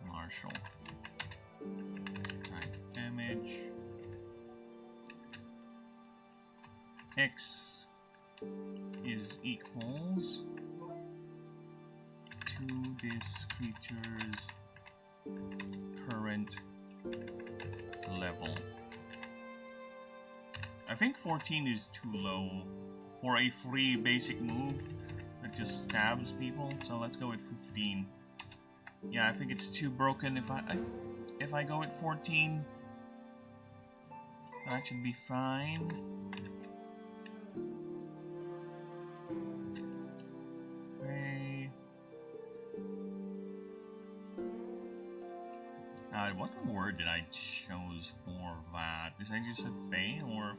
Martial type damage. X is equals to this creature's current level. I think 14 is too low for a free basic move that just stabs people, so let's go with 15. Yeah, I think it's too broken. If I go with 14, that should be fine. Okay. What word did I choose for that? Did I just say Fae, or?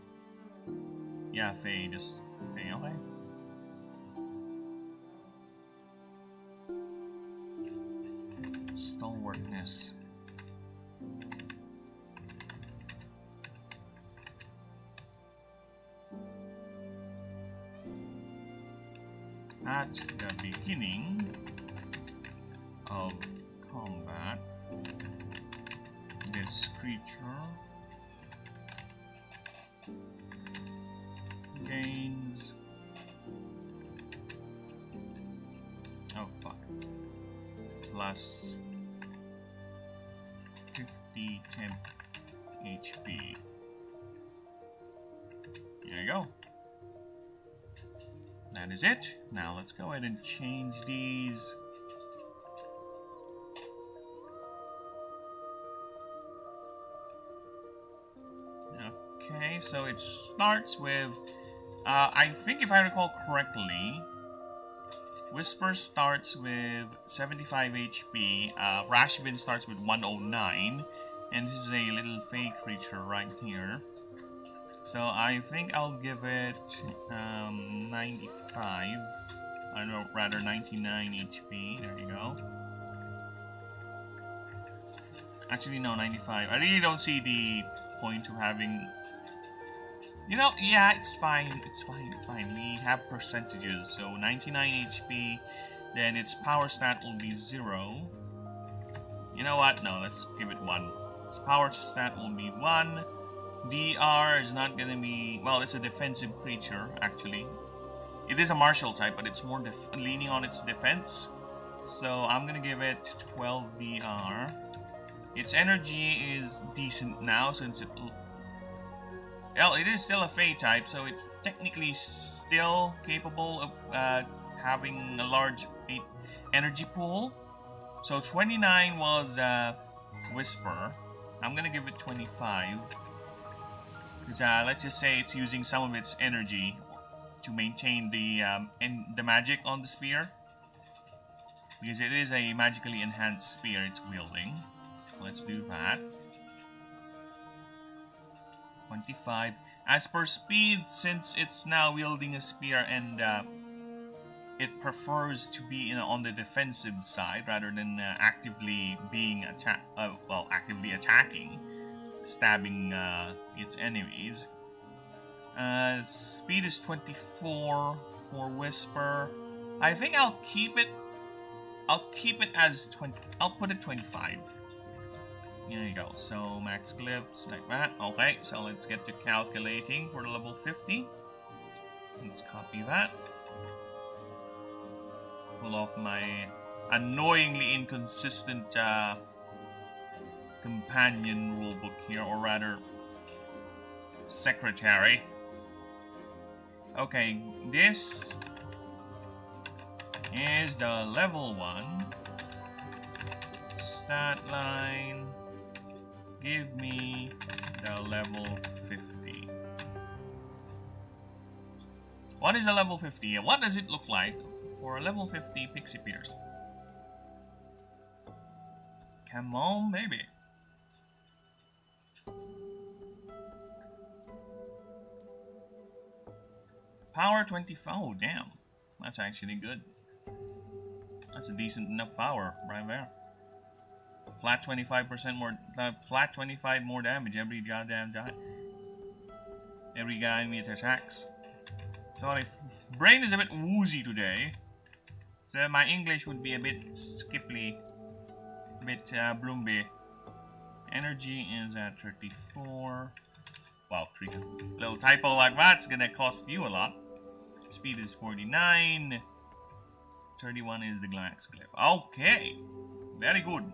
Yeah, Fae, just Fae, okay. Stalwartness. At the beginning of combat, this creature gains... Oh fuck. plus 50 temp HP. There you go. That is it. Now let's go ahead and change these. Okay, so it starts with, I think if I recall correctly, Whisper starts with 75 HP, Rashbin starts with 109, and this is a little fake creature right here. So I think I'll give it 95, I know, rather 99 HP, there you go. Actually no, 95. I really don't see the point of having... You know, yeah, it's fine, it's fine, it's fine. We have percentages, so 99 HP, then its power stat will be 0. You know what? No, let's give it 1. Its power stat will be 1. DR is not gonna be... Well, it's a defensive creature, actually. It is a martial type, but it's more leaning on its defense. So I'm gonna give it 12 DR. Its energy is decent now, since it... Well, it is still a Fey type, so it's technically still capable of having a large energy pool. So 29 was Whisper. I'm gonna give it 25. Because let's just say it's using some of its energy to maintain the magic on the spear. Because it is a magically enhanced spear it's wielding. So let's do that. 25. As per speed, since it's now wielding a spear and it prefers to be on the defensive side rather than actively being actively attacking, stabbing its enemies. Speed is 24 for Whisper. I think I'll keep it. I'll keep it as 20. I'll put it 25. There you go. So max glyphs like that. Okay, so let's get to calculating for the level 50. Let's copy that. Pull off my annoyingly inconsistent companion rulebook here, or rather secretary. Okay, this is the level 1 stat line. Give me the level 50. What is a level 50? What does it look like for a level 50 Pixie Pierce? Come on, baby. Power 25. Oh, damn. That's actually good. That's a decent enough power right there. Flat 25% more. Flat 25 more damage every goddamn time. Every guy it attacks. Sorry, brain is a bit woozy today. So my English would be a bit skipply. A bit bloomby. Energy is at 34. Wow, a little typo like that's gonna cost you a lot. Speed is 49. 31 is the glax glyph. Okay, very good.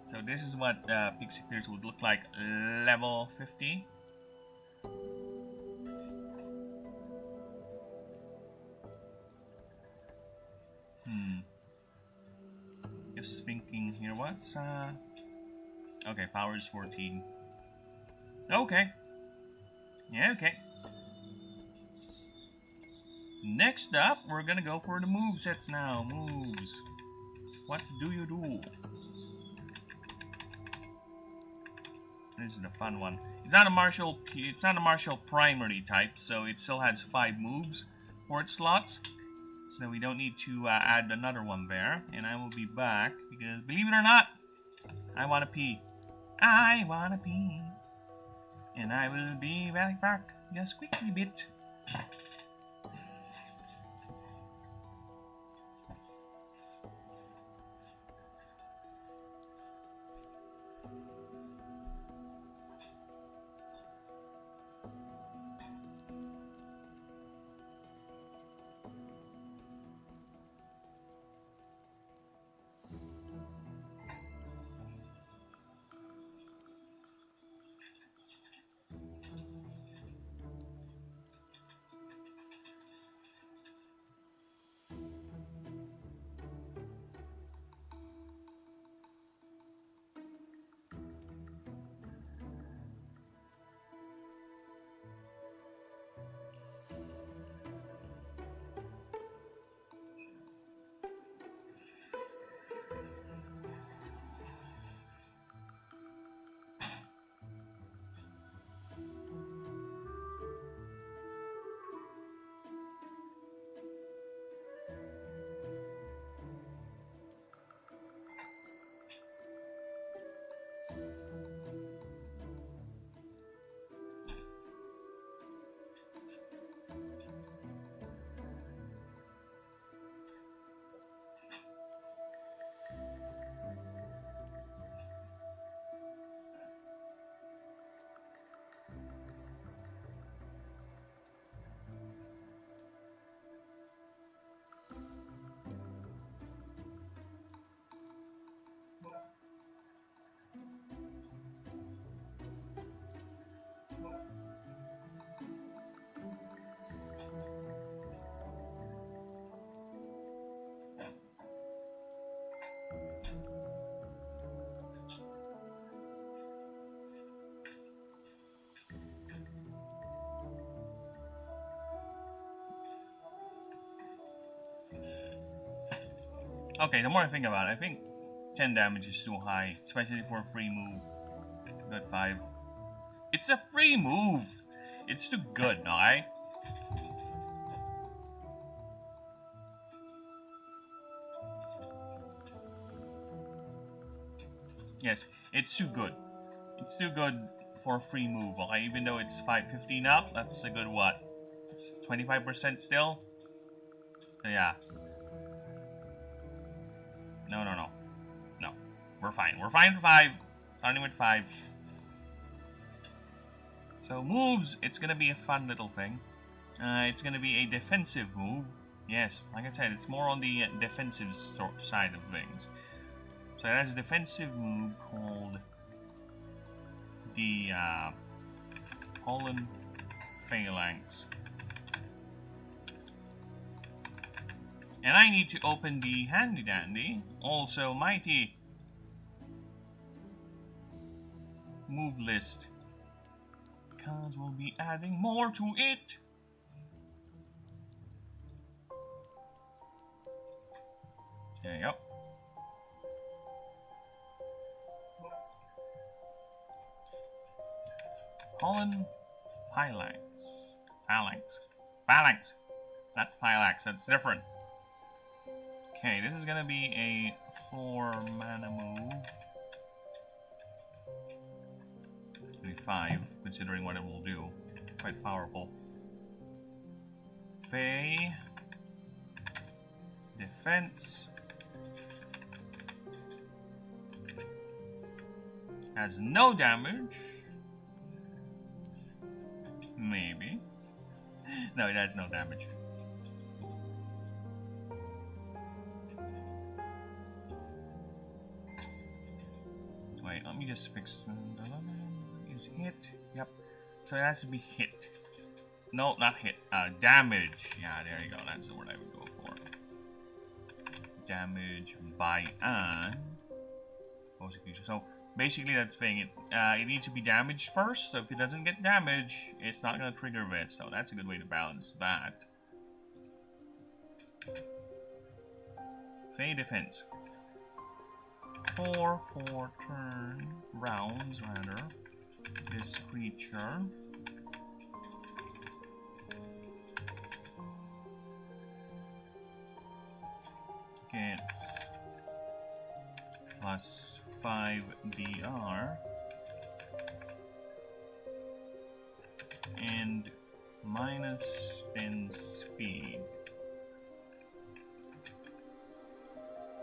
So this is what Pixie Pierce would look like level 50. Just thinking here, what's okay, power is 14. Okay. Yeah, okay. Next up, we're gonna go for the move sets now. Moves. What do you do? This is the fun one. It's not a martial primary type, so it still has 5 moves for its slots. So we don't need to add another one there. And I will be back because, believe it or not, I wanna pee. I wanna pee. And I will be right back. Just quickly bit. Okay, the more I think about it, I think 10 damage is too high, especially for a free move. Good 5. It's a free move! It's too good, alright? Yes, it's too good. It's too good for a free move, okay? Even though it's 515 up, that's a good what? It's 25% still? So yeah. No. No. We're fine. We're fine for 5. Starting with 5. So moves, it's gonna be a fun little thing. It's gonna be a defensive move. Yes, like I said, it's more on the defensive side of things. So it has a defensive move called the Pollen Phalanx. And I need to open the handy dandy, also mighty move list, because we'll be adding more to it. There you go. Pollen Phalanx. Phalanx. Not Phalanx, that's different. Okay, this is gonna be a 4 mana move. 5, considering what it will do. Quite powerful. Fey. Defense. Has no damage. Maybe. No, it has no damage. Wait, let me just fix. Is hit? Yep. So it has to be hit. No, not hit. Damage. Yeah, there you go. That's the word I would go for. Damage by an opposing creature. So basically, that's the thing. It needs to be damaged first. So if it doesn't get damage, it's not gonna trigger this. So that's a good way to balance that. Fey defense. 4 rounds rather. This creature gets plus 5 DR and minus 10 speed.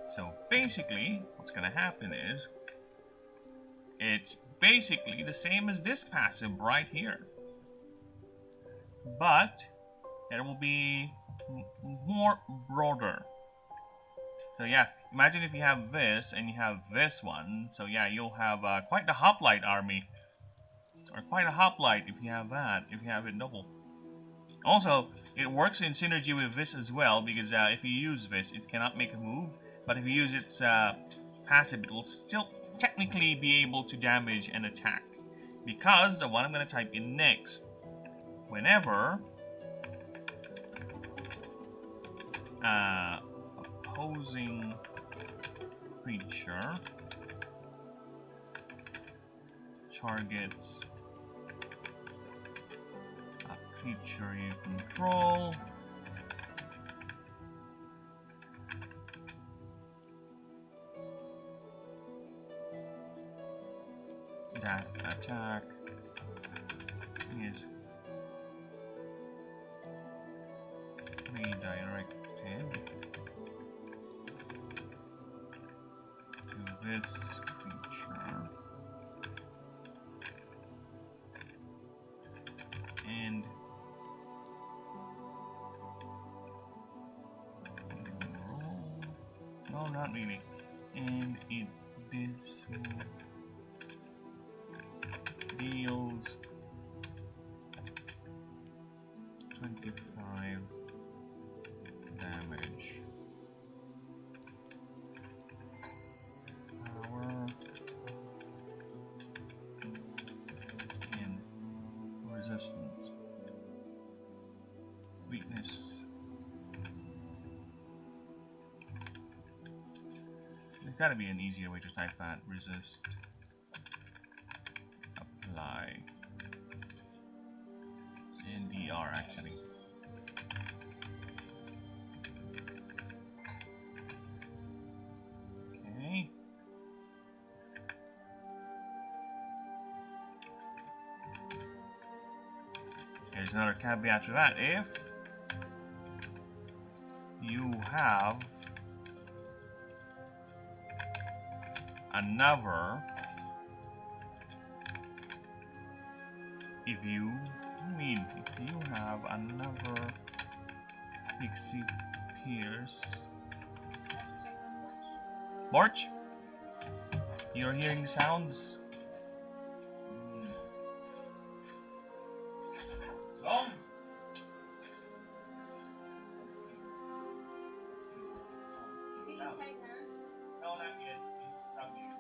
So basically, what's gonna happen is it's basically the same as this passive right here, but it will be more broader. So yeah, imagine if you have this and you have this one. So yeah, you'll have quite the hoplite army, or quite a hoplite if you have that. If you have it double. Also, it works in synergy with this as well, because if you use this, it cannot make a move. But if you use its passive, it will still technically be able to damage and attack. Because of what I'm going to type in next. Whenever opposing creature targets a creature you control, that attack is redirected to this creature and roll. No, not really. And it this deals 25 damage. Power and resistance. Weakness. gotta be an easier way to type that. Resist. Apply. NDR actually. Okay. Here's another caveat to that. If you have another, if you have another Pixie Pierce March, you're hearing the sounds. Zone. Is he inside now? No, not yet. He's stuck here.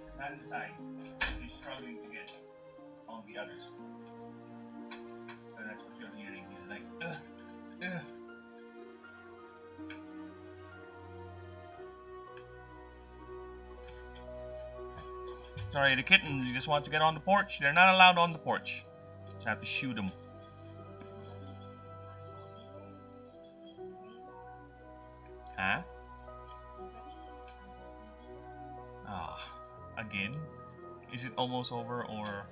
He's not inside. He's struggling to get on the others. So that's what you're hearing. He's like, ugh. Sorry, the kittens just want to get on the porch. They're not allowed on the porch. So I have to shoot them. Huh? Ah, again? Is it almost over or?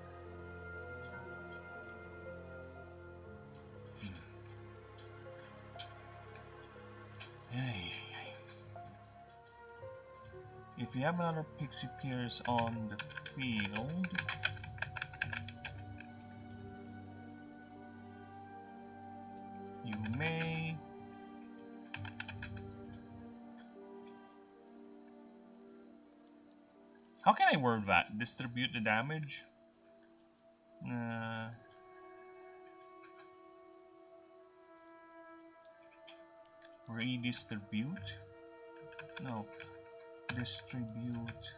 If you have another Pixie Pierce on the field, you may how can I word that? Distribute the damage? Redistribute? No. Distribute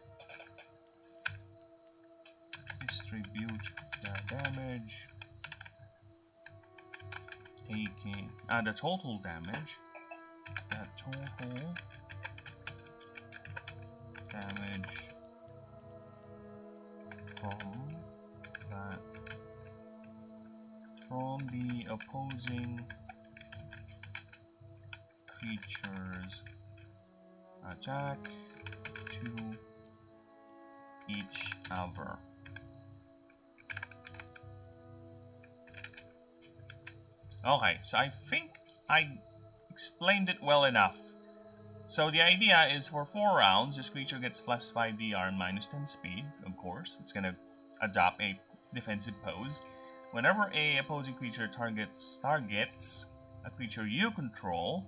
the damage taking the total damage. The total damage from the opposing creature's attack to each other. Okay, so I think I explained it well enough. So the idea is for 4 rounds, this creature gets plus 5 DR and minus 10 speed, of course. It's gonna adopt a defensive pose. Whenever a opposing creature targets a creature you control,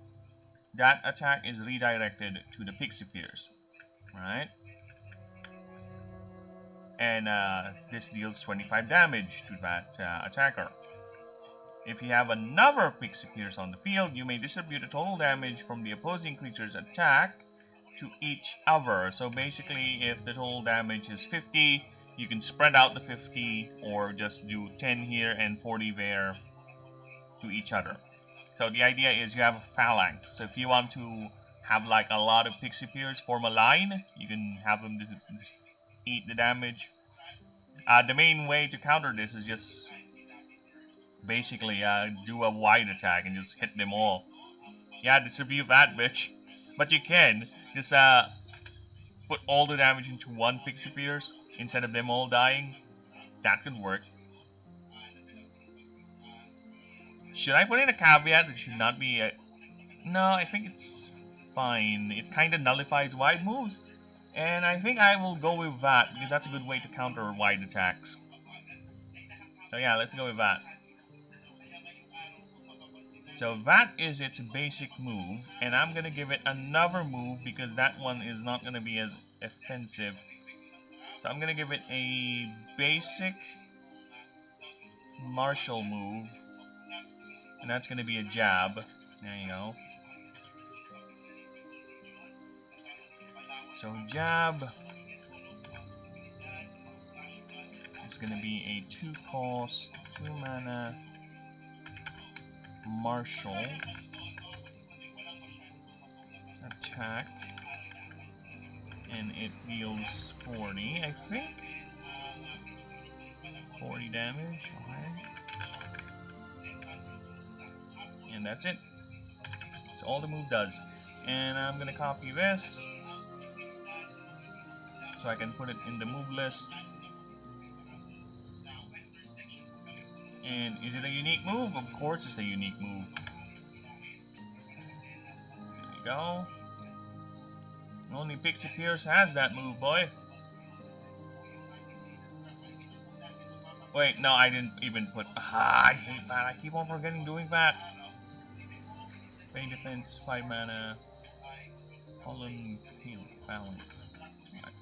that attack is redirected to the Pixie Pierce. Right? And this deals 25 damage to that attacker. If you have another Pixie Pierce on the field, you may distribute the total damage from the opposing creature's attack to each other. So basically, if the total damage is 50, you can spread out the 50 or just do 10 here and 40 there to each other. So the idea is you have a phalanx. So if you want to have like a lot of Pixie Pierce form a line, you can have them just eat the damage. The main way to counter this is just basically do a wide attack and just hit them all. Yeah, distribute that bitch. But you can just put all the damage into one Pixie Pierce instead of them all dying. That could work. Should I put in a caveat that should not be a... No, I think it's fine. It kind of nullifies wide moves. And I think I will go with that because that's a good way to counter wide attacks. So yeah, let's go with that. So that is its basic move, and I'm gonna give it another move because that one is not gonna be as offensive. So I'm gonna give it a basic martial move, and that's gonna be a jab. There you go. So jab. is gonna be a 2-cost, 2-mana martial attack, and it deals 40, I think. 40 damage, okay. And that's it. That's all the move does. And I'm gonna copy this so I can put it in the move list. And is it a unique move? Of course it's a unique move. There we go. Only Pixie Pierce has that move, boy. Wait, no, I didn't even put... I hate that. I keep on forgetting doing that. Pay defense, 5 mana. Column, heal, phalanx. Right.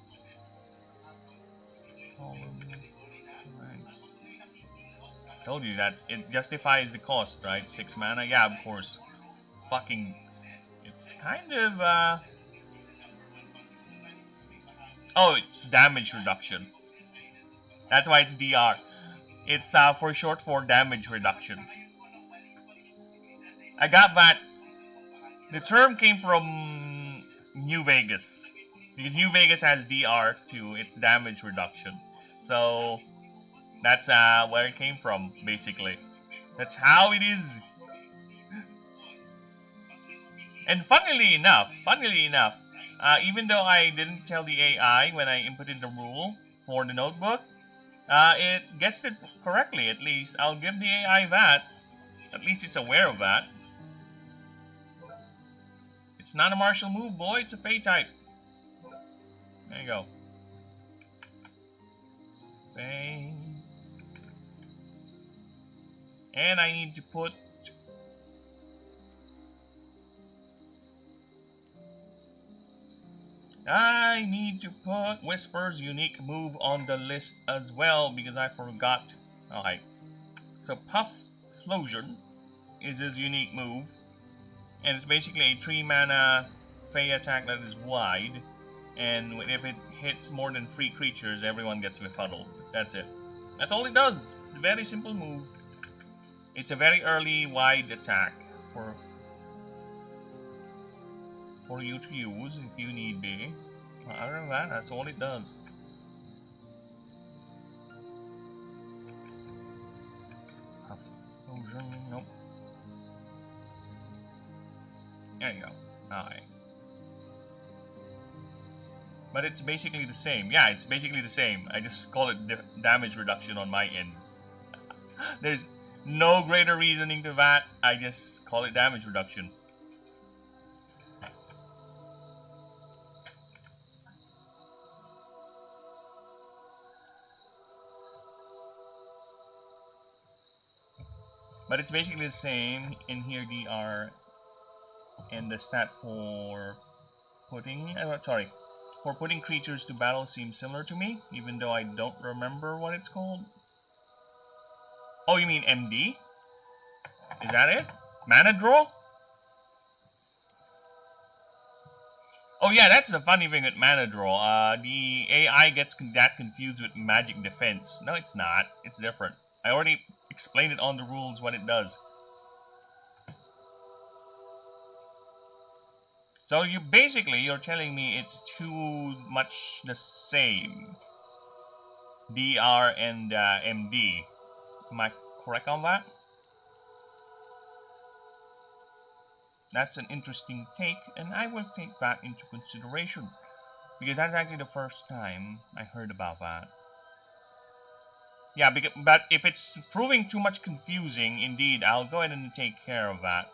Column, phalanx. Told you that it justifies the cost, right? 6 mana? Yeah, of course. Fucking... It's kind of, Oh, it's damage reduction. That's why it's DR. It's for short for damage reduction. I got that. The term came from New Vegas. Because New Vegas has DR too. It's damage reduction. So, that's where it came from, basically. That's how it is. And funnily enough, even though I didn't tell the AI when I inputted the rule for the notebook, it guessed it correctly, at least. I'll give the AI that. At least it's aware of that. It's not a martial move, boy. It's a Fey type. There you go. Fey. And I need to put... I need to put Whisper's unique move on the list as well because I forgot. Alright. So Puff Flosion is his unique move. And it's basically a 3-mana Fey attack that is wide. And if it hits more than 3 creatures, everyone gets befuddled. That's it. That's all it does. It's a very simple move. It's a very early wide attack for you to use if you need be. Other than that, that's all it does. Nope. There you go. Alright. But it's basically the same. Yeah, it's basically the same. I just call it damage reduction on my end. There's no greater reasoning to that. I just call it damage reduction. But it's basically the same. In here, DR and the stat for putting for putting creatures to battle seems similar to me, even though I don't remember what it's called. Oh, you mean MD? Is that it? Mana draw? Oh yeah, that's the funny thing with mana draw. The AI gets that confused with magic defense. No, it's not. It's different. I already explained it on the rules what it does. So you're telling me it's too much the same. DR and MD. Am I correct on that? That's an interesting take, and I will take that into consideration. Because that's actually the first time I heard about that. Yeah, but if it's proving too much confusing, indeed, I'll go ahead and take care of that.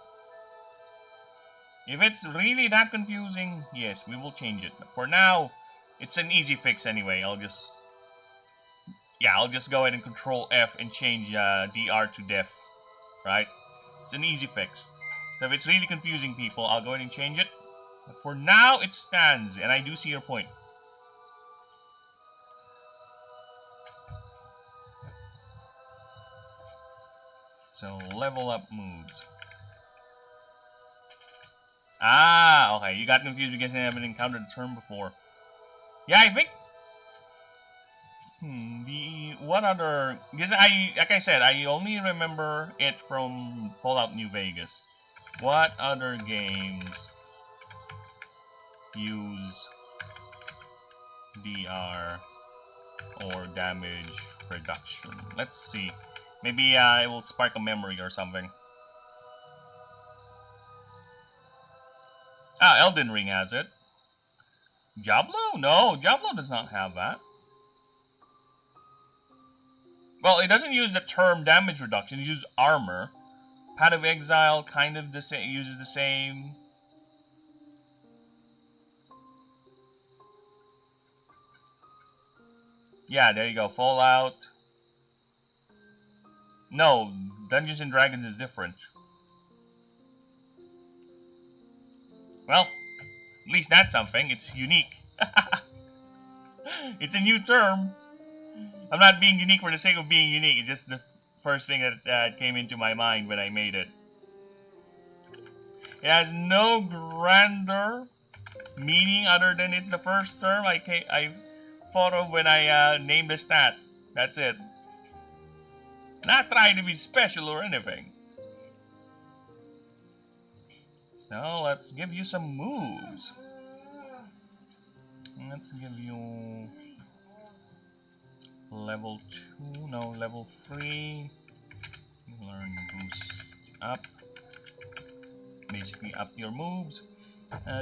If it's really that confusing, yes, we will change it. But for now, it's an easy fix anyway. I'll just go ahead and Control F and change DR to def, right? It's an easy fix. So if it's really confusing people, I'll go ahead and change it. But for now, it stands, and I do see your point. So, level up moves. Ah, okay. You got confused because I haven't encountered the term before. Yeah, I think... The what other? Because like I said, I only remember it from Fallout New Vegas. What other games use DR or damage reduction? Let's see. Maybe it will spark a memory or something. Ah, Elden Ring has it. Diablo? No, Diablo does not have that. Well, it doesn't use the term damage reduction. It uses armor. Path of Exile kind of uses the same. Yeah, there you go. Fallout. No, Dungeons and Dragons is different. Well, at least that's something. It's unique. It's a new term. I'm not being unique for the sake of being unique. It's just the first thing that came into my mind when I made it. It has no grander meaning other than it's the first term I thought of when I named the stat. That's it. Not trying to be special or anything. So let's give you some moves. Let's give you level 2, no, level 3. You learn boost up. Basically up your moves.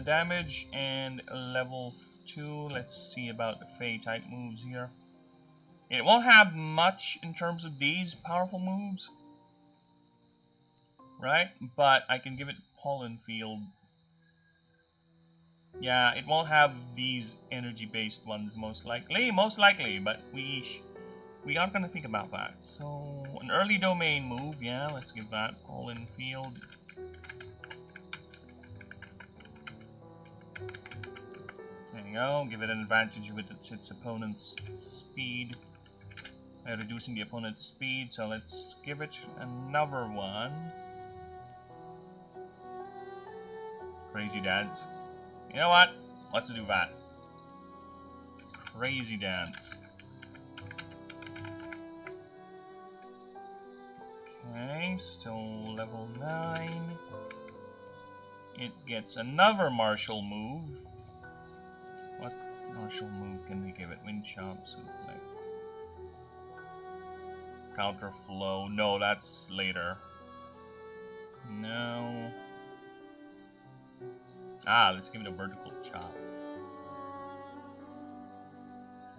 Damage and level 2. Let's see about the Fey type moves here. It won't have much in terms of these powerful moves. Right? But I can give it Pollen Field. Yeah, it won't have these energy-based ones most likely, but we are gonna think about that. So an early domain move, yeah, let's give that Pollen Field. There you go, give it an advantage with its opponent's speed. Reducing the opponent's speed, so let's give it another one. Crazy Dance. You know what? Let's do that. Crazy Dance. Okay, so level 9. It gets another martial move. What martial move can we give it? Wind Chop, Suplex. Counter Flow. No, that's later. No. Ah, let's give it a Vertical Chop.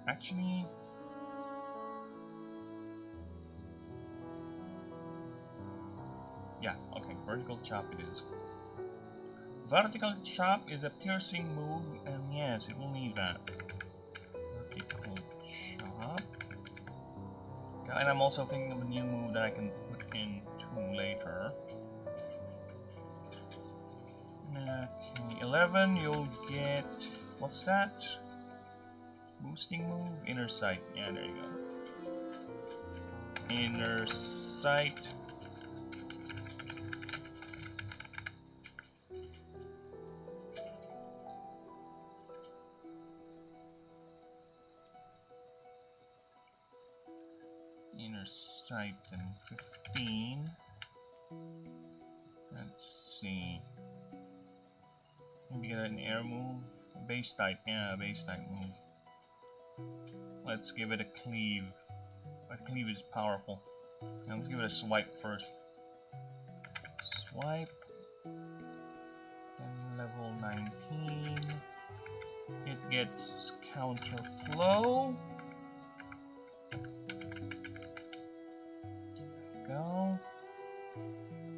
Actually, yeah, okay, Vertical Chop it is. Vertical Chop is a piercing move, and yes, it will need that. Vertical Chop. And I'm also thinking of a new move that I can put into later. Okay, 11, you'll get... what's that? Boosting move? Inner Sight. Yeah, there you go. Inner Sight. Inner Sight and 15. Let's see. Maybe get an air move. Base type, yeah, base type move. Let's give it a cleave. A cleave is powerful. Now let's give it a swipe first. Swipe. Then level 19. It gets counter flow. Go.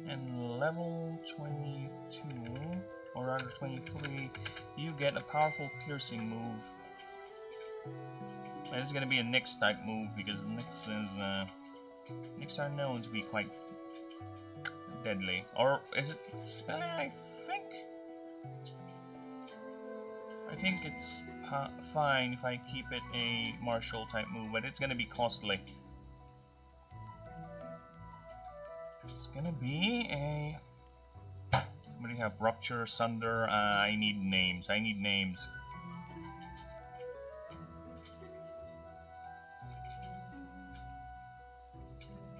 And level 22, or rather 23, you get a powerful piercing move. And it's gonna be a Nyx type move because Nyx are known to be quite deadly. Or is it? I think it's fine if I keep it a martial type move, but it's gonna be costly. It's gonna be a... what do you have? Rupture, Sunder. I need names.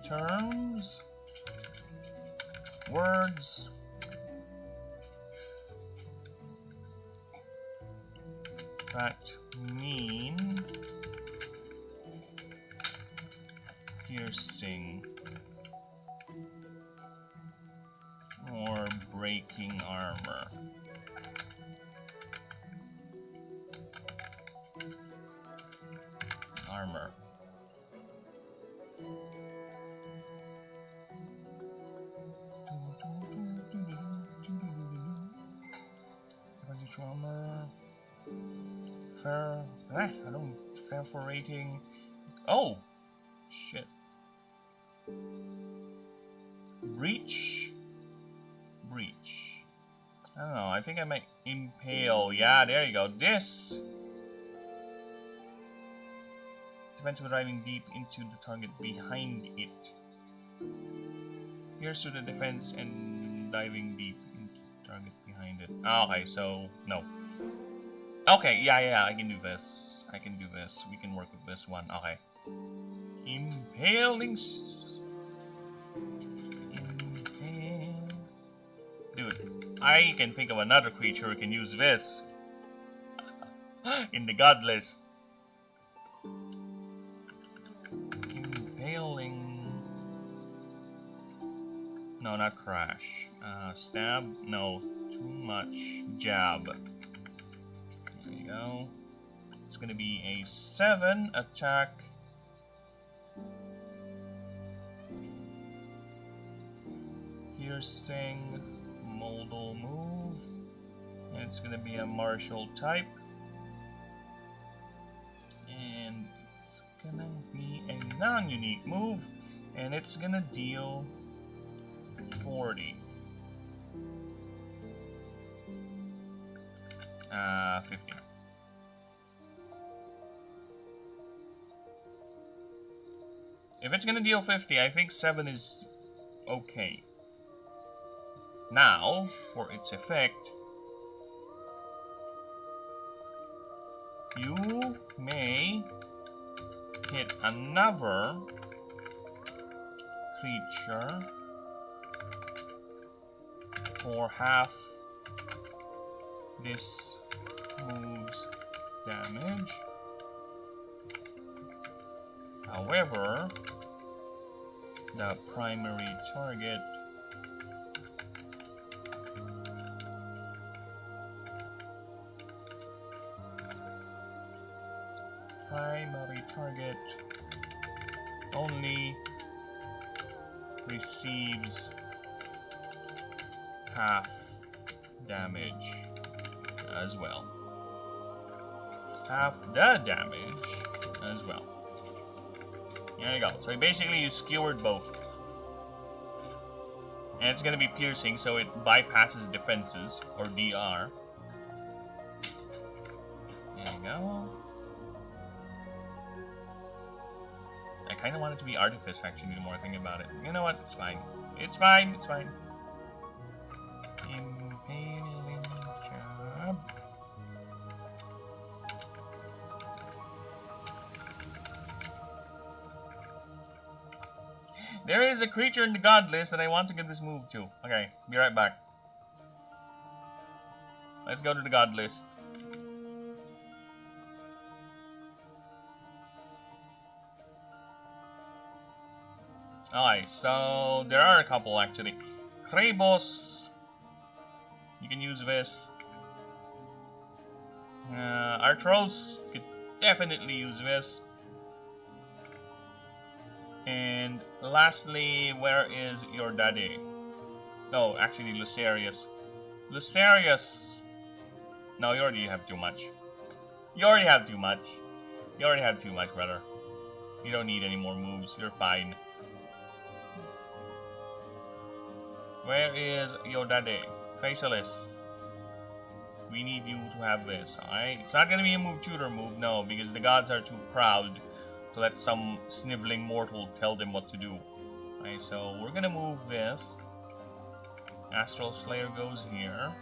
terms, words, that mean piercing or breaking armor. Armor. Fair. I don't. Fair for rating. Oh! Shit. Breach. Breach. I don't know. I think I might impale. Yeah, there you go. This. Prevents from driving deep into the target behind it. Pierce to the defense and diving deep into the target behind it. Okay, so no. Okay, yeah, I can do this. I can do this. We can work with this one. Okay. Impaling. Impale. Dude, I can think of another creature who can use this in the god list. Impaling. No, not crash. Stab. No, too much. Jab. There you go. It's gonna be a 7 attack. Piercing. Modal move. And it's gonna be a martial type. And it's gonna be a non-unique move. And it's gonna deal 40. 50. If it's gonna deal 50, I think 7 is okay. Now, for its effect, you may hit another creature for half this move's damage. However, the primary target only receives half damage as well. Half the damage as well. There you go. So basically you skewered both. And it's gonna be piercing, so it bypasses defenses, or DR. There you go. I kinda want it to be Artifice, actually, the more I think about it. You know what? It's fine. It's fine, it's fine. Impaling jab. There is a creature in the god list that I want to give this move to. Okay, be right back. Let's go to the god list. Alright, so there are a couple actually. Krabos. You can use this. Artros. You could definitely use this. And lastly, where is your daddy? No, actually Lucerius. Lucerius! No, you already have too much. You already have too much. You already have too much, brother. You don't need any more moves. You're fine. Where is your daddy? Chrysalis. We need you to have this, alright? It's not gonna be a move tutor move, no, because the gods are too proud to let some sniveling mortal tell them what to do. Okay, so we're gonna move this. Astral Slayer goes here.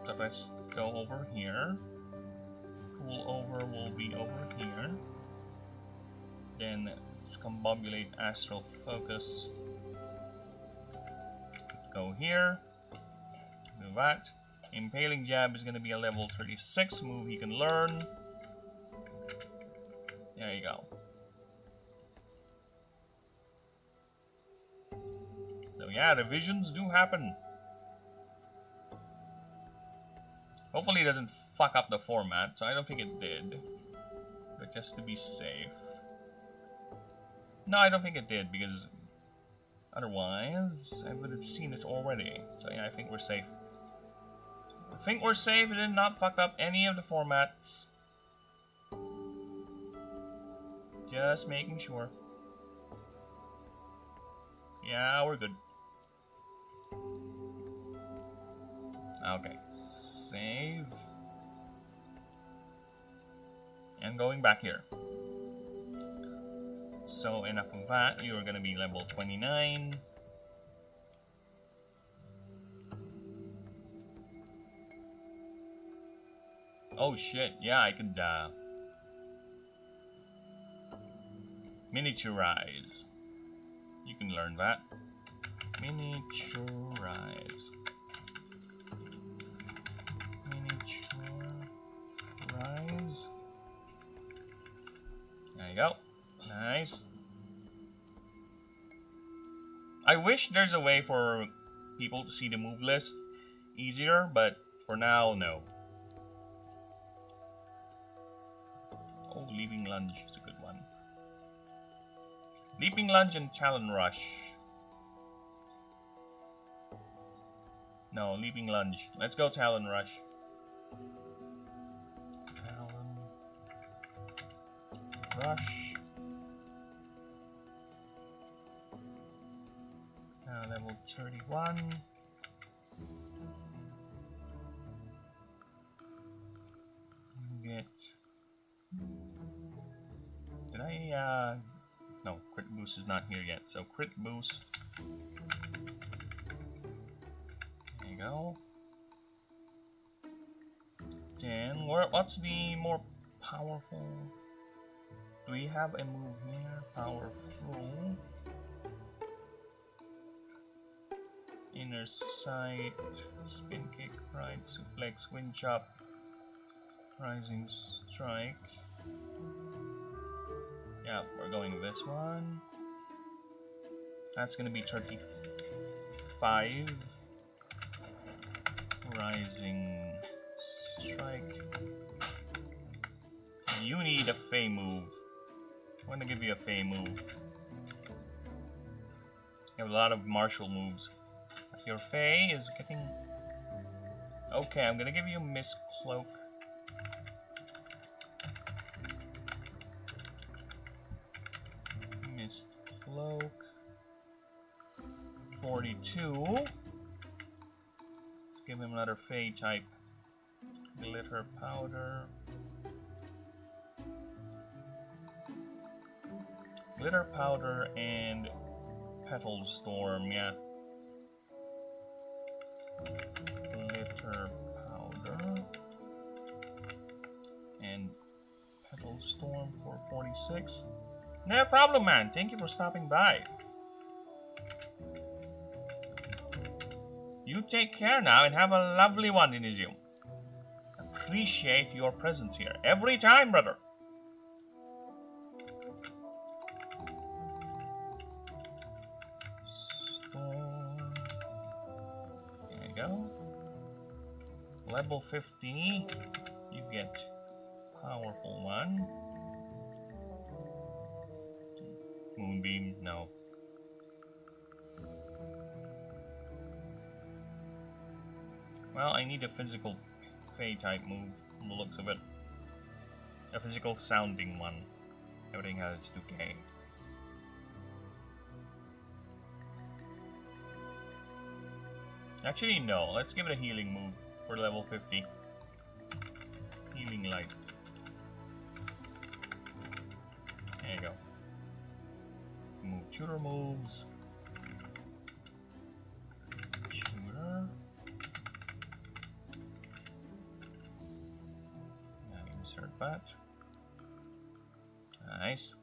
The rest go over here. Cool over will be over here. Then discombobulate astral focus. Go here. Do that. Impaling jab is gonna be a level 36 move you can learn. There you go. So yeah, revisions do happen. Hopefully it doesn't fuck up the format, so I don't think it did. But just to be safe. No, I don't think it did, because otherwise I would have seen it already. So yeah, I think we're safe. I think we're safe. It did not fuck up any of the formats. Just making sure. Yeah, we're good. Okay. Save. And going back here. So enough of that. You're gonna be level 29. Oh shit, yeah, I could miniaturize. You can learn that. Miniaturize. Miniaturize. There you go. Nice. I wish there's a way for people to see the move list easier, but for now, no. Oh, Leaping Lunge is a good one. Leaping Lunge and Talon Rush. No, Leaping Lunge. Let's go Talon Rush. Talon Rush. Level 31. Get... Did I, no, crit boost is not here yet, so crit boost. There you go. Then, what's the more powerful? Do we have a move here? Powerful. Inner sight, spin kick, ride, suplex, wind chop, rising strike. Yeah, we're going with this one. That's gonna be 35. Rising strike. You need a Fey move. I'm gonna give you a Fey move. You have a lot of martial moves. Your Fey is getting... Okay, I'm gonna give you Mist Cloak. Mist Cloak. 42. Let's give him another Fey type. Glitter Powder. Glitter Powder and Petal Storm, yeah. Glitter Powder and Petal Storm for 46. No problem, man. Thank you for stopping by. You take care now and have a lovely one, Inizium. Appreciate your presence here every time, brother. Storm. There you go. Level 50. You get powerful one. Moonbeam, no. Well, I need a physical Fey type move from the looks of it. A physical sounding one. Everything has 2k. Actually, no. Let's give it a healing move for level 50. Healing Light. There you go. Move tutor moves. Tutor. Now insert that. Nice.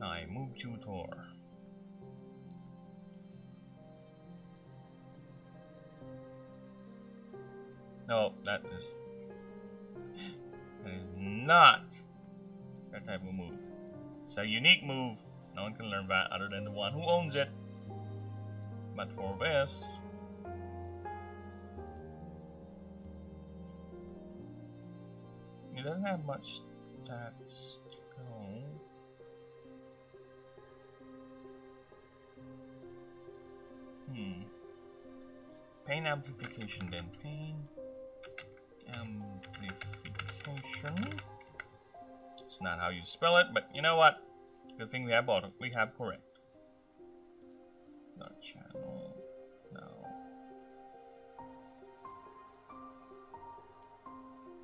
I move tutor. No, that is not that type of move. It's a unique move. No one can learn that other than the one who owns it. But for this, it doesn't have much stats to go. Pain amplification then. Pain amplification. It's not how you spell it, but you know what? Good thing we have both. We have correct. Not channel. No.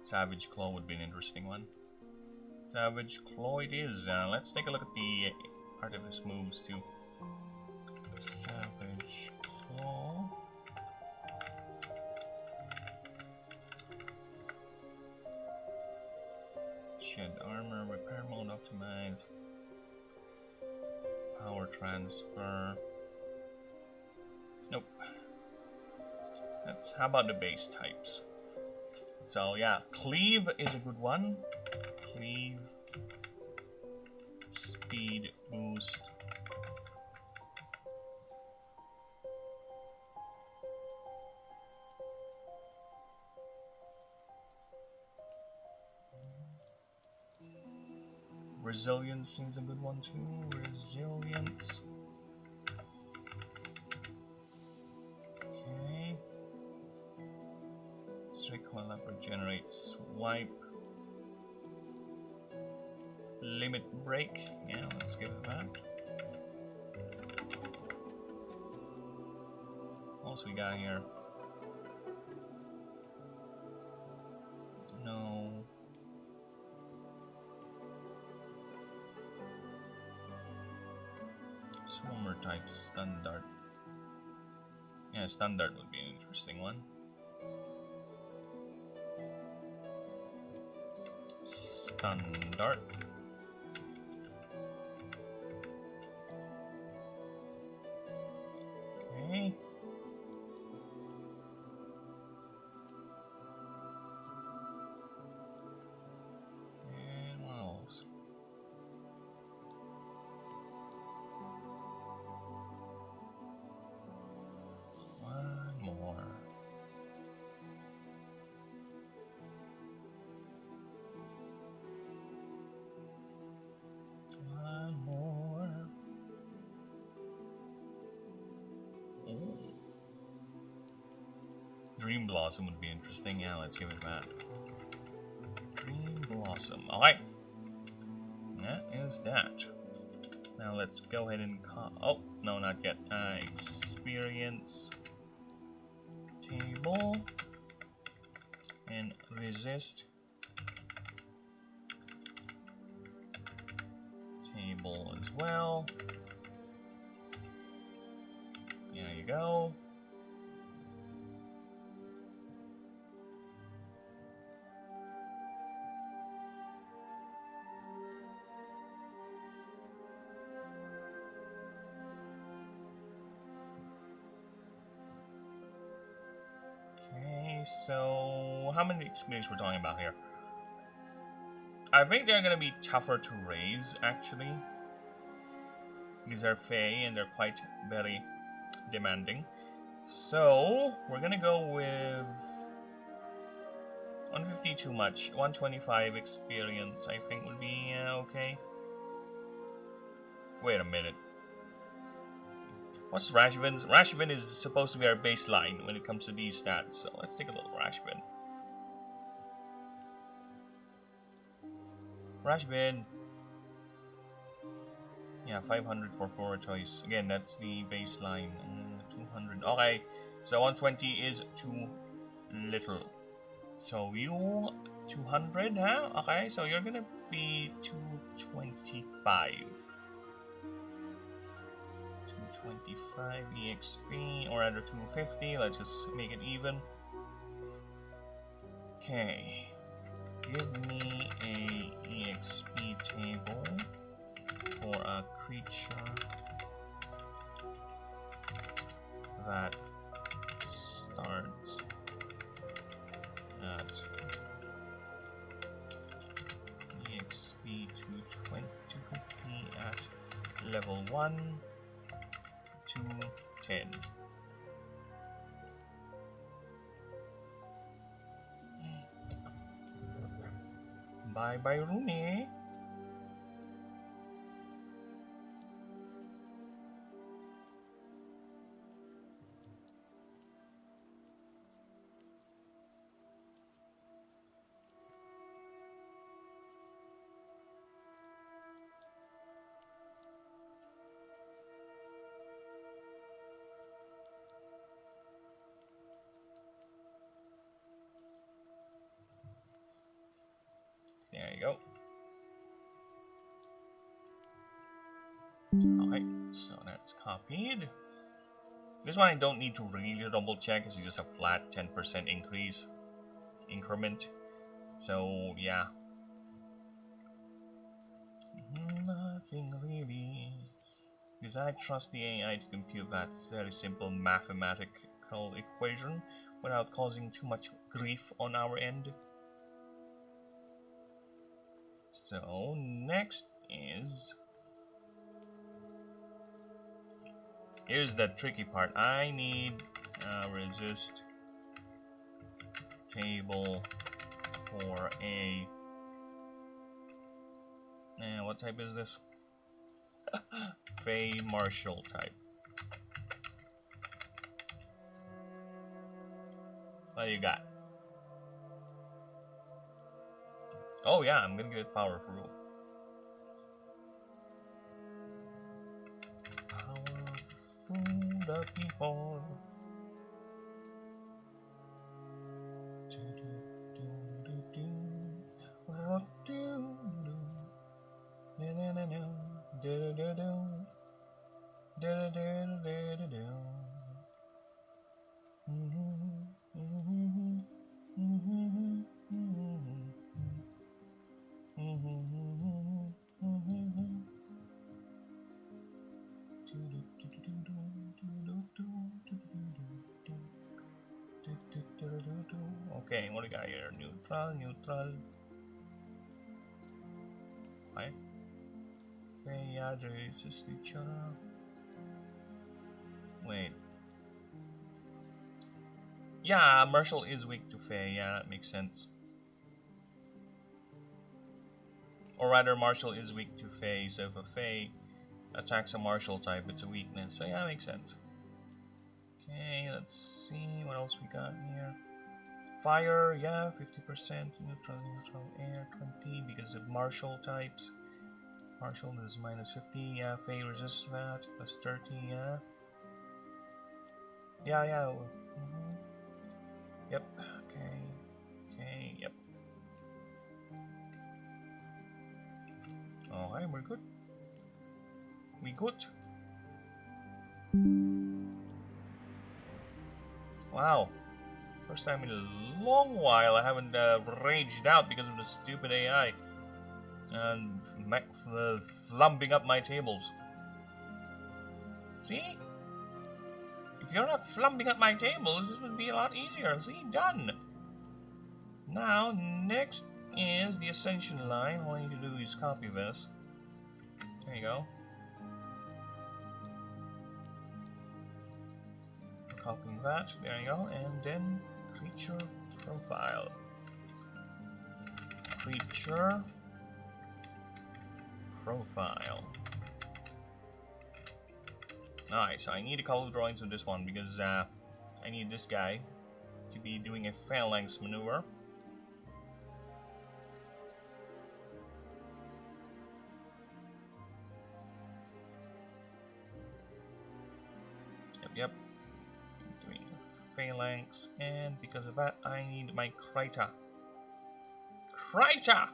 Savage Claw would be an interesting one. Savage Claw it is. Let's take a look at the artifice moves too. Savage Claw. Shed armor, repair mode optimize, power transfer. Nope. How about the base types? So yeah, cleave is a good one. Cleave, speed boost. Resilience seems a good one too. Resilience. Okay. Strict while up regenerate. Swipe. Limit break. Yeah, let's give it that. What else we got here? No. Swarmer type standard. Yeah, standard would be an interesting one. Standard. Okay. And what else? One more. One more. Ooh. Dream Blossom would be interesting. Yeah, let's give it that. Dream Blossom. Alright. That is that. Now let's go ahead and oh, no, not yet. Experience table and resist table as well. There you go. So, how many experience we're talking about here? I think they're gonna be tougher to raise, actually. These are Fey and they're quite very demanding. So, we're gonna go with 150 too much. 125 experience, I think would be okay. Wait a minute. What's Rashbin's? Rashbin is supposed to be our baseline when it comes to these stats, so let's take a little Rashbin. Rashbin! Yeah, 500 for 4 choice. Again, that's the baseline. 200. Okay, so 120 is too little. So you 200, huh? Okay, so you're gonna be 225. 225 EXP, or rather 250. Let's just make it even. Okay, give me a EXP table for a creature that starts at EXP 250 at level 1 to 10. Bye bye, Rooney. There you go. Okay, so that's copied. This one I don't need to really double check, it's just a flat 10% increase increment. So yeah. Nothing really. Because I trust the AI to compute that very simple mathematical equation without causing too much grief on our end. So next is, here's the tricky part. I need a resist table for a, what type is this? Fey Marshall type. What do you got? Oh yeah, I'm gonna give it powerful. Powerful the people. Okay, what do we got here? Neutral, neutral. Okay. Okay, yeah, there is a switcher. Wait. Yeah, Marshall is weak to Fey. Yeah, that makes sense. Or rather, Marshall is weak to Fey. So if a Fey attacks a Marshall type, it's a weakness. So yeah, that makes sense. Okay, let's see what else we got here. Fire, yeah, 50%. Neutral, neutral, air, 20 because of Marshall types. Marshall is minus 50. Yeah, Fey resists that. Plus 30. Yeah. Yeah. Yep. Okay. Yep. Alright, we're good. We good. Wow. First time in a long while I haven't raged out because of the stupid AI. And flumping up my tables. See? If you're not flumping up my tables, this would be a lot easier. See? Done. Now, next is the Ascension line. All I need to do is copy this. There you go. Copying that. There you go. And then creature profile. Creature profile. Alright, so I need a couple of drawings of this one because I need this guy to be doing a phalanx maneuver. Yep. Doing a phalanx, and because of that, I need my Kryta. Kryta!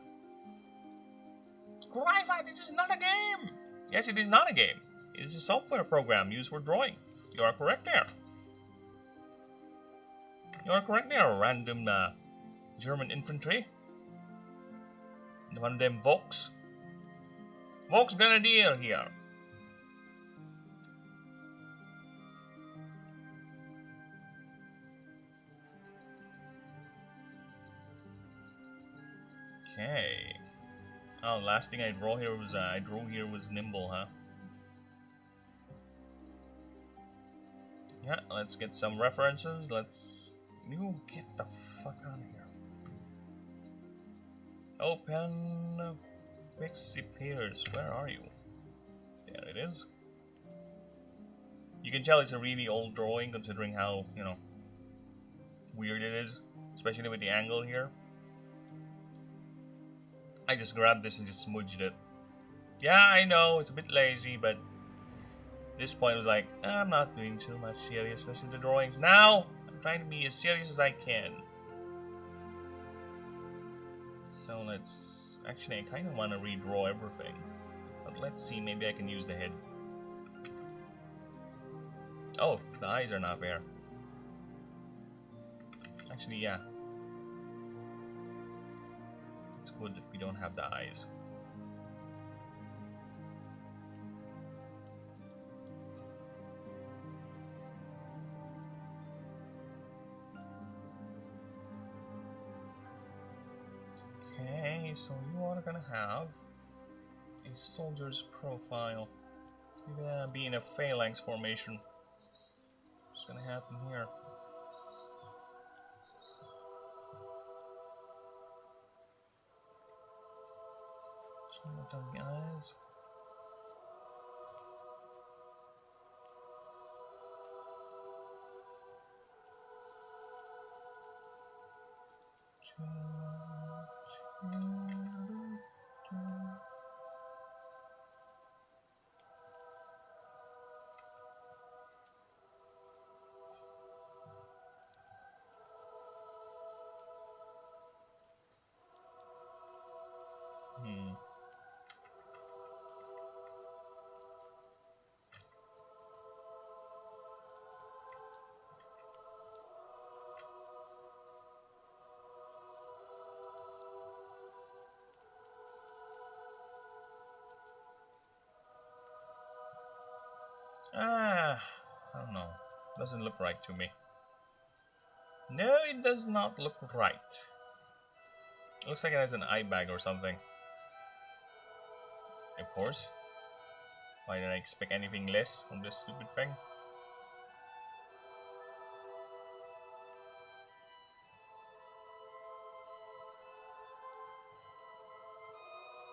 Kryta, this is not a game! Yes, it is not a game. It is a software program used for drawing. You are correct there. You are correct there, random German infantry. One of them Volks. Volks Grenadier here. Okay. Oh, last thing I drew here was nimble, huh? Yeah, let's get some references. You get the fuck out of here. Open PixellByte. Where are you? There it is. You can tell it's a really old drawing considering how, weird it is. Especially with the angle here. I just grabbed this and just smudged it. Yeah, I know, it's a bit lazy, but at this point I was like, I'm not doing too much seriousness in the drawings. Now, I'm trying to be as serious as I can. So let's... Actually, I kind of want to redraw everything. But let's see, maybe I can use the head. Oh, the eyes are not there. Actually, yeah. It's good that we don't have the eyes. Okay, so you are gonna have a soldier's profile. You're gonna be in a phalanx formation. What's gonna happen here? Somewhat on the eyes. I don't know. Doesn't look right to me. No, it does not look right. It looks like it has an eye bag or something. Of course. Why did I expect anything less from this stupid thing?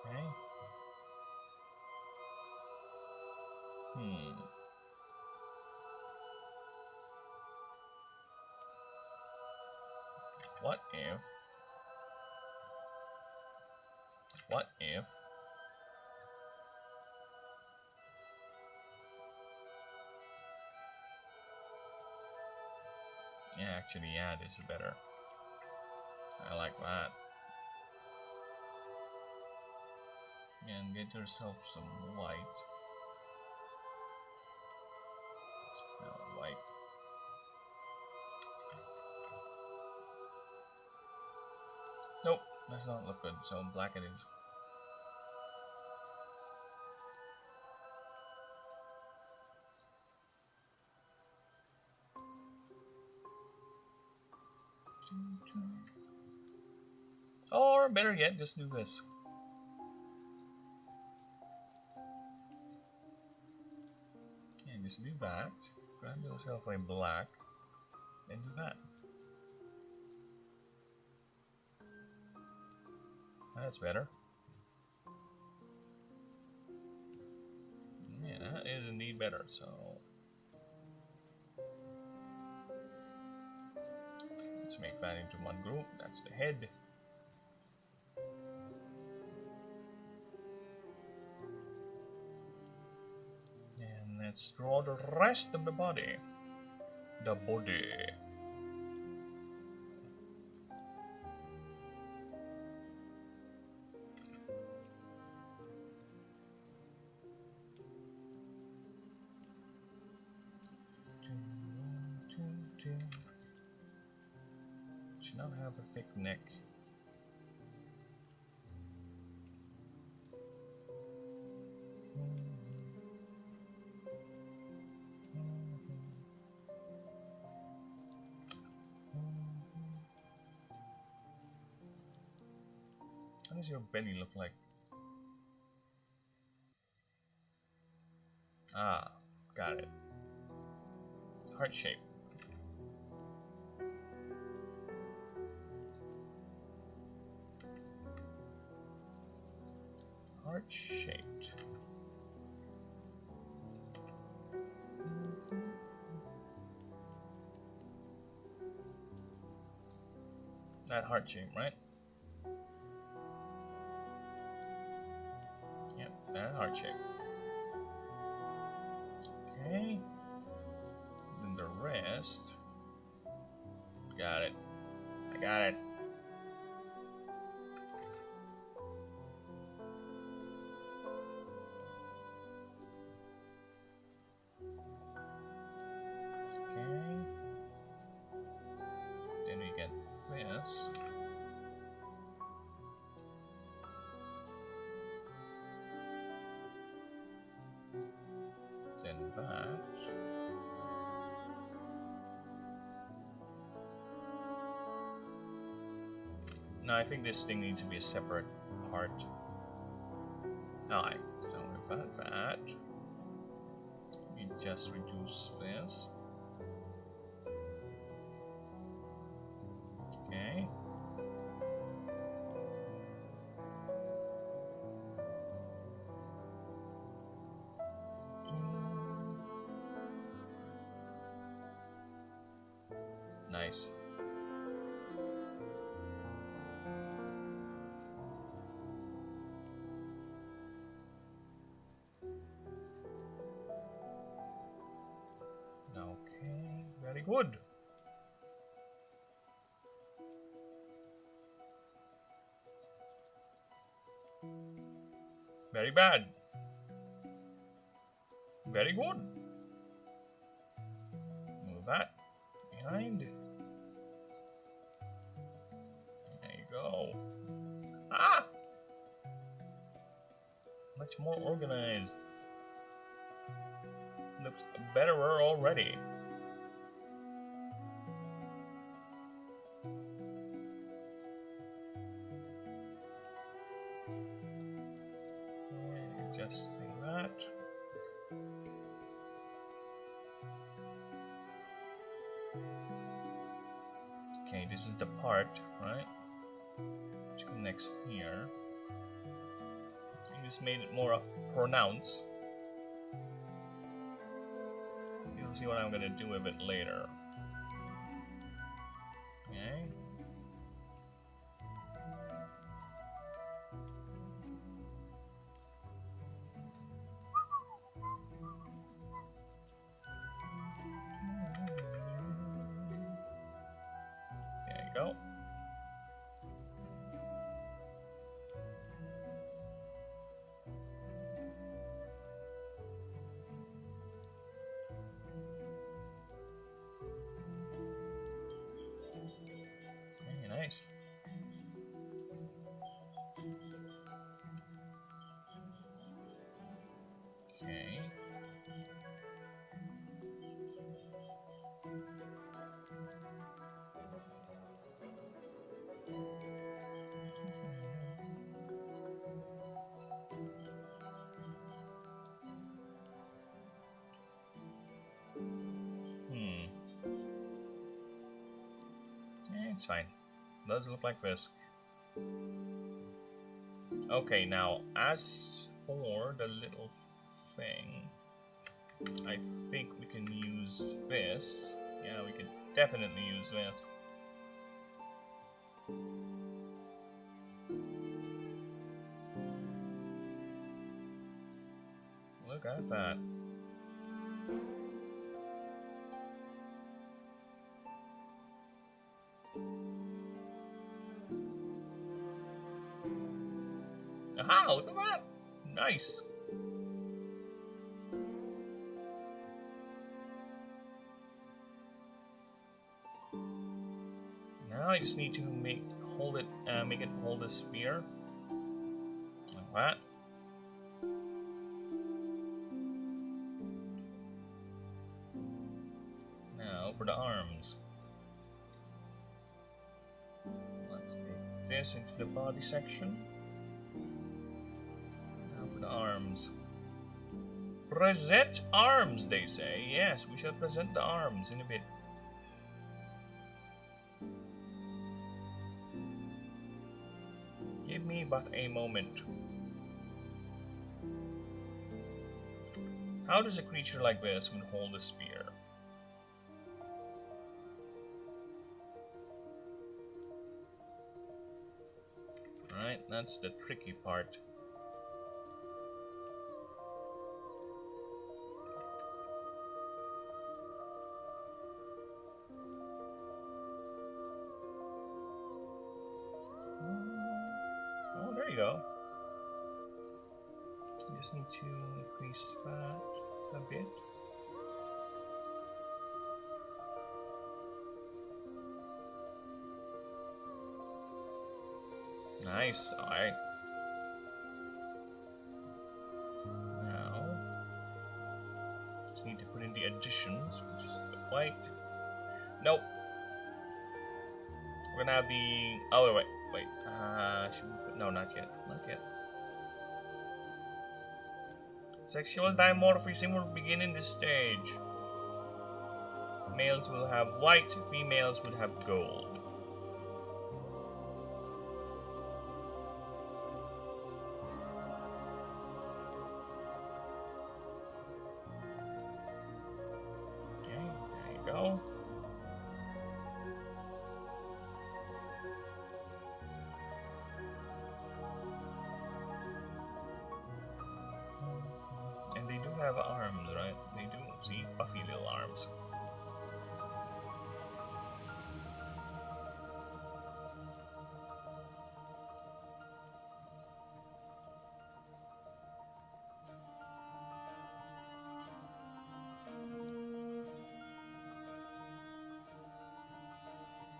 Okay. What if yeah, actually, yeah, this is better. I like that. And get yourself some white. White. Nope, does not look good, so black it is. Or better yet, just do this. And just do that. Grab yourself a black, and do that. That's better. Yeah, that is indeed better, so... Let's make that into one group. That's the head. And let's draw the rest of the body. The body. Should not have a thick neck. does your belly look like? Ah, got it. Heart shape. Heart shaped. That heart shape, right? Yep, that heart shape. Okay. Then the rest. Got it. I got it. Okay. Then we get this. Then that. No, I think this thing needs to be a separate part. Alright, so without that, we just reduce this. Okay. Nice. Okay, very good. Very bad. Very good. Move that behind. There you go. Ah! Much more organized. Looks betterer already. And just like that. Okay, this is the part, right? Which connects here. You just made it more pronounced. You'll see what I'm gonna do with it later. Okay. There you go. Very nice. Okay. It's fine. Does look like this. Okay, now as for the little thing, I think we can use this. Yeah, we could definitely use this. Look at that. Aha, look at that! Nice! Now I just need to make it hold the spear. Like that. Now for the arms. Let's put this into the body section. The arms. Present arms, they say. Yes, we shall present the arms in a bit. Give me but a moment. How does a creature like this would hold a spear? Alright, that's the tricky part. Oh, there you go. You just need to increase that a bit. Nice, alright. Now, just need to put in the additions, which is the white. Nope. We're gonna have the. Oh, wait. Should we put. No, not yet. Not yet. Sexual dimorphism will begin in this stage. Males will have white, females will have gold. Go. And they do have arms, right? They do. See, puffy little arms.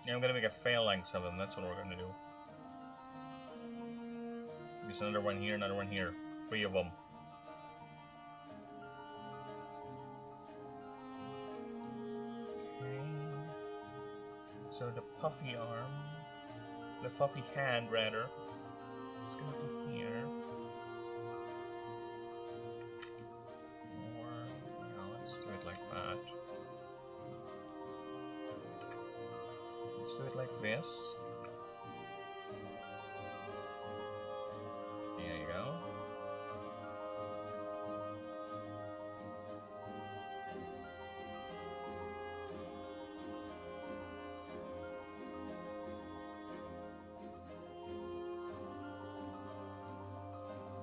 Yeah, I'm gonna make a phalanx of them, that's what we're gonna do. There's another one here, another one here. 3 of them. Okay. So the puffy arm, the puffy hand rather, it's gonna be here. Or, let's do it like that. Let's do it like this. There you go.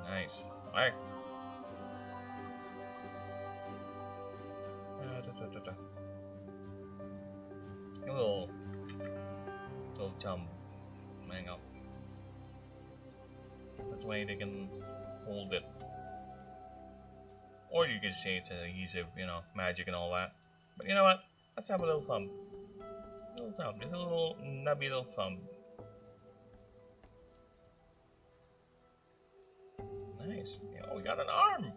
Nice. Alright. A little jump. Hang up. That way they can hold it. Or you could say it's adhesive, you know, magic and all that. But you know what? Let's have a little thumb. Little thumb. Just a little nubby little thumb. Nice. Oh, we got an arm.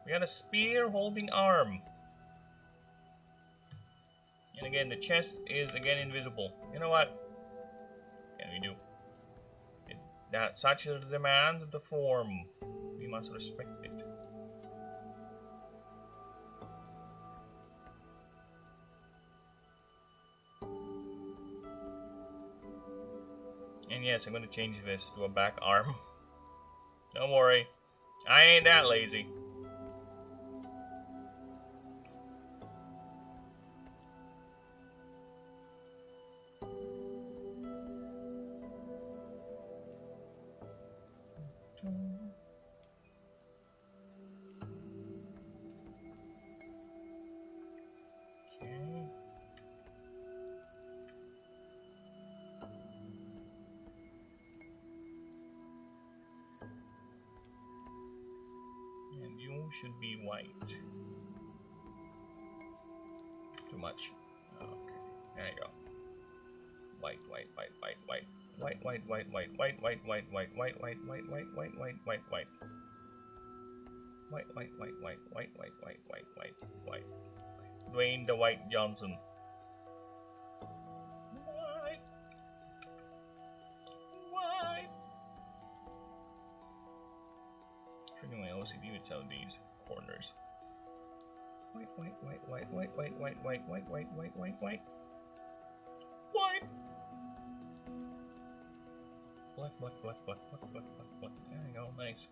We got a spear holding arm. And again, the chest is again invisible. You know what? Can we do? That such are the demands of the form. We must respect it. And yes, I'm gonna change this to a back arm. Don't worry, I ain't that lazy. Should be white. Too much. Okay. There you go. White, white, white, white, white. White, white, white, white, white, white, white, white, white, white, white, white, white, white, white, white. White, white, white, white, white, white, white, white, white, white. Dwayne the White Johnson. White. White. get some of these corners. White, white, white, white, white, white, white, white, white, white, white, white, white. White. Black, black, black, black, black, black, black, black. There you go, nice.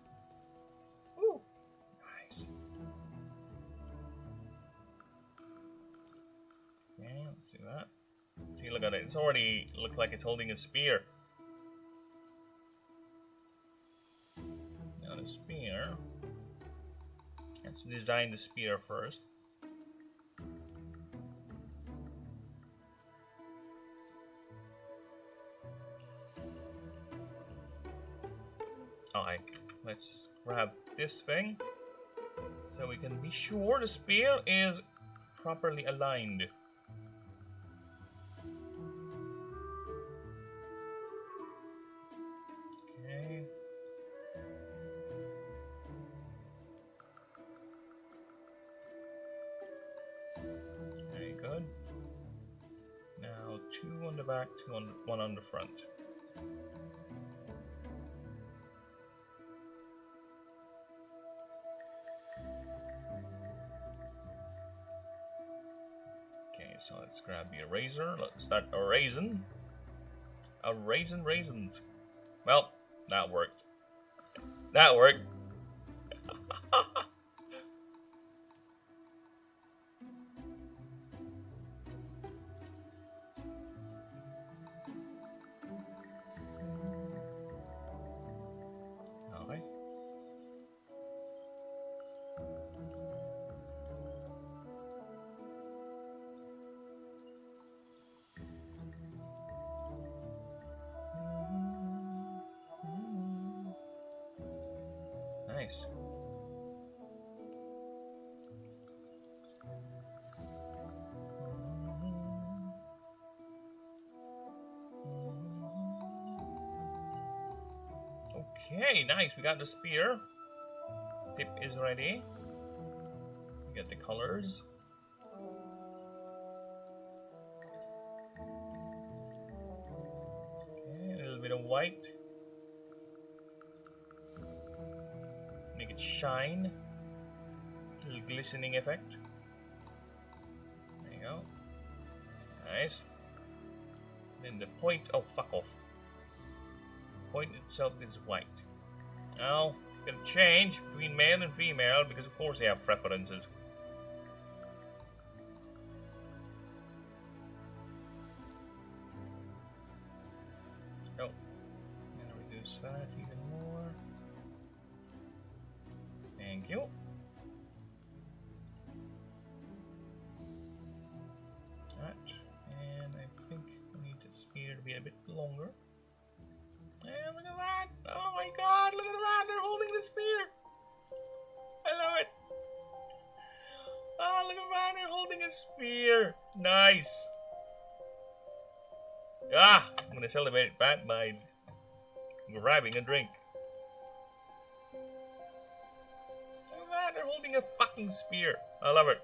Ooh, nice. Okay, let's see that. See, look at it. It's already looked like it's holding a spear. Now the spear. Let's design the spear first. Alright, let's grab this thing so we can be sure the spear is properly aligned. Okay. Very good. Now 2 on the back, 1 on the front. So let's grab the eraser. Let's start erasing. Erasing raisins. Well, that worked. That worked. Okay. Nice. Okay, nice. We got the spear. Tip is ready. We got the colors. Okay, a little bit of white. Make it shine. A little glistening effect. There you go. Nice. Then the point. Oh, fuck off. The point itself is white. Now, gonna change between male and female because, of course, they have preferences. Oh, gonna reduce that even more. Thank you. That, and I think we need the spear to be a bit longer. And look at that! Oh my god, look at that! They're holding the spear! I love it! Oh, look at that! They're holding a spear! Nice! Ah! I'm gonna celebrate that by grabbing a drink. Look at that! They're holding a fucking spear! I love it!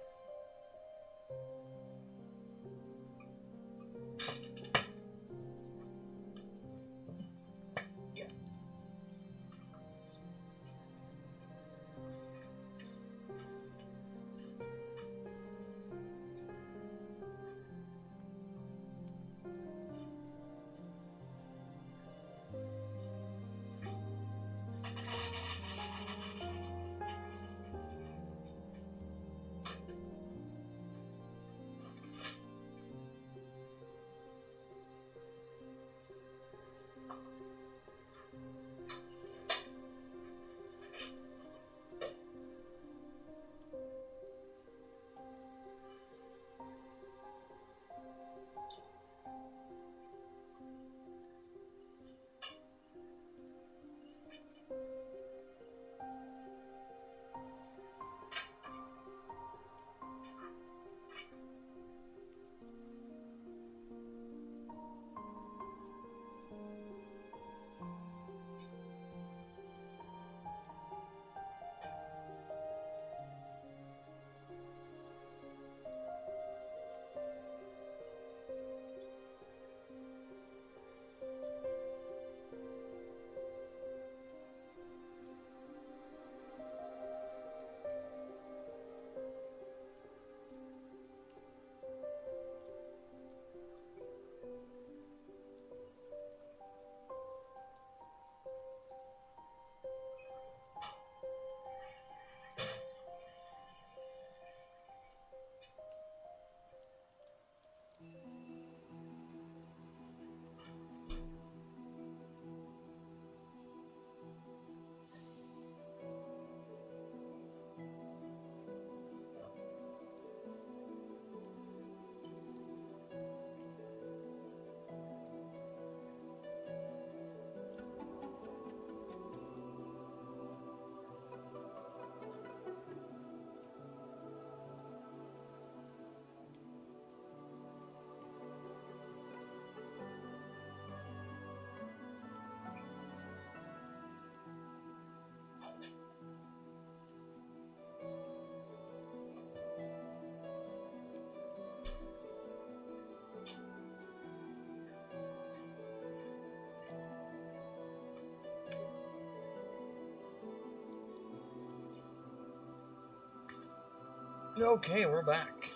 Okay, we're back.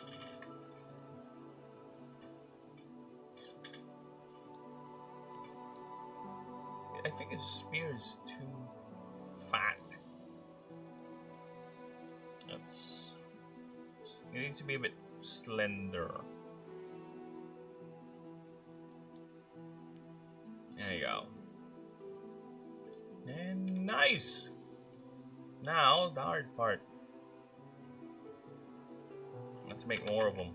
I think his spear is too fat. It needs to be a bit slender. There you go. And nice! Now, the hard part. Let's make more of them.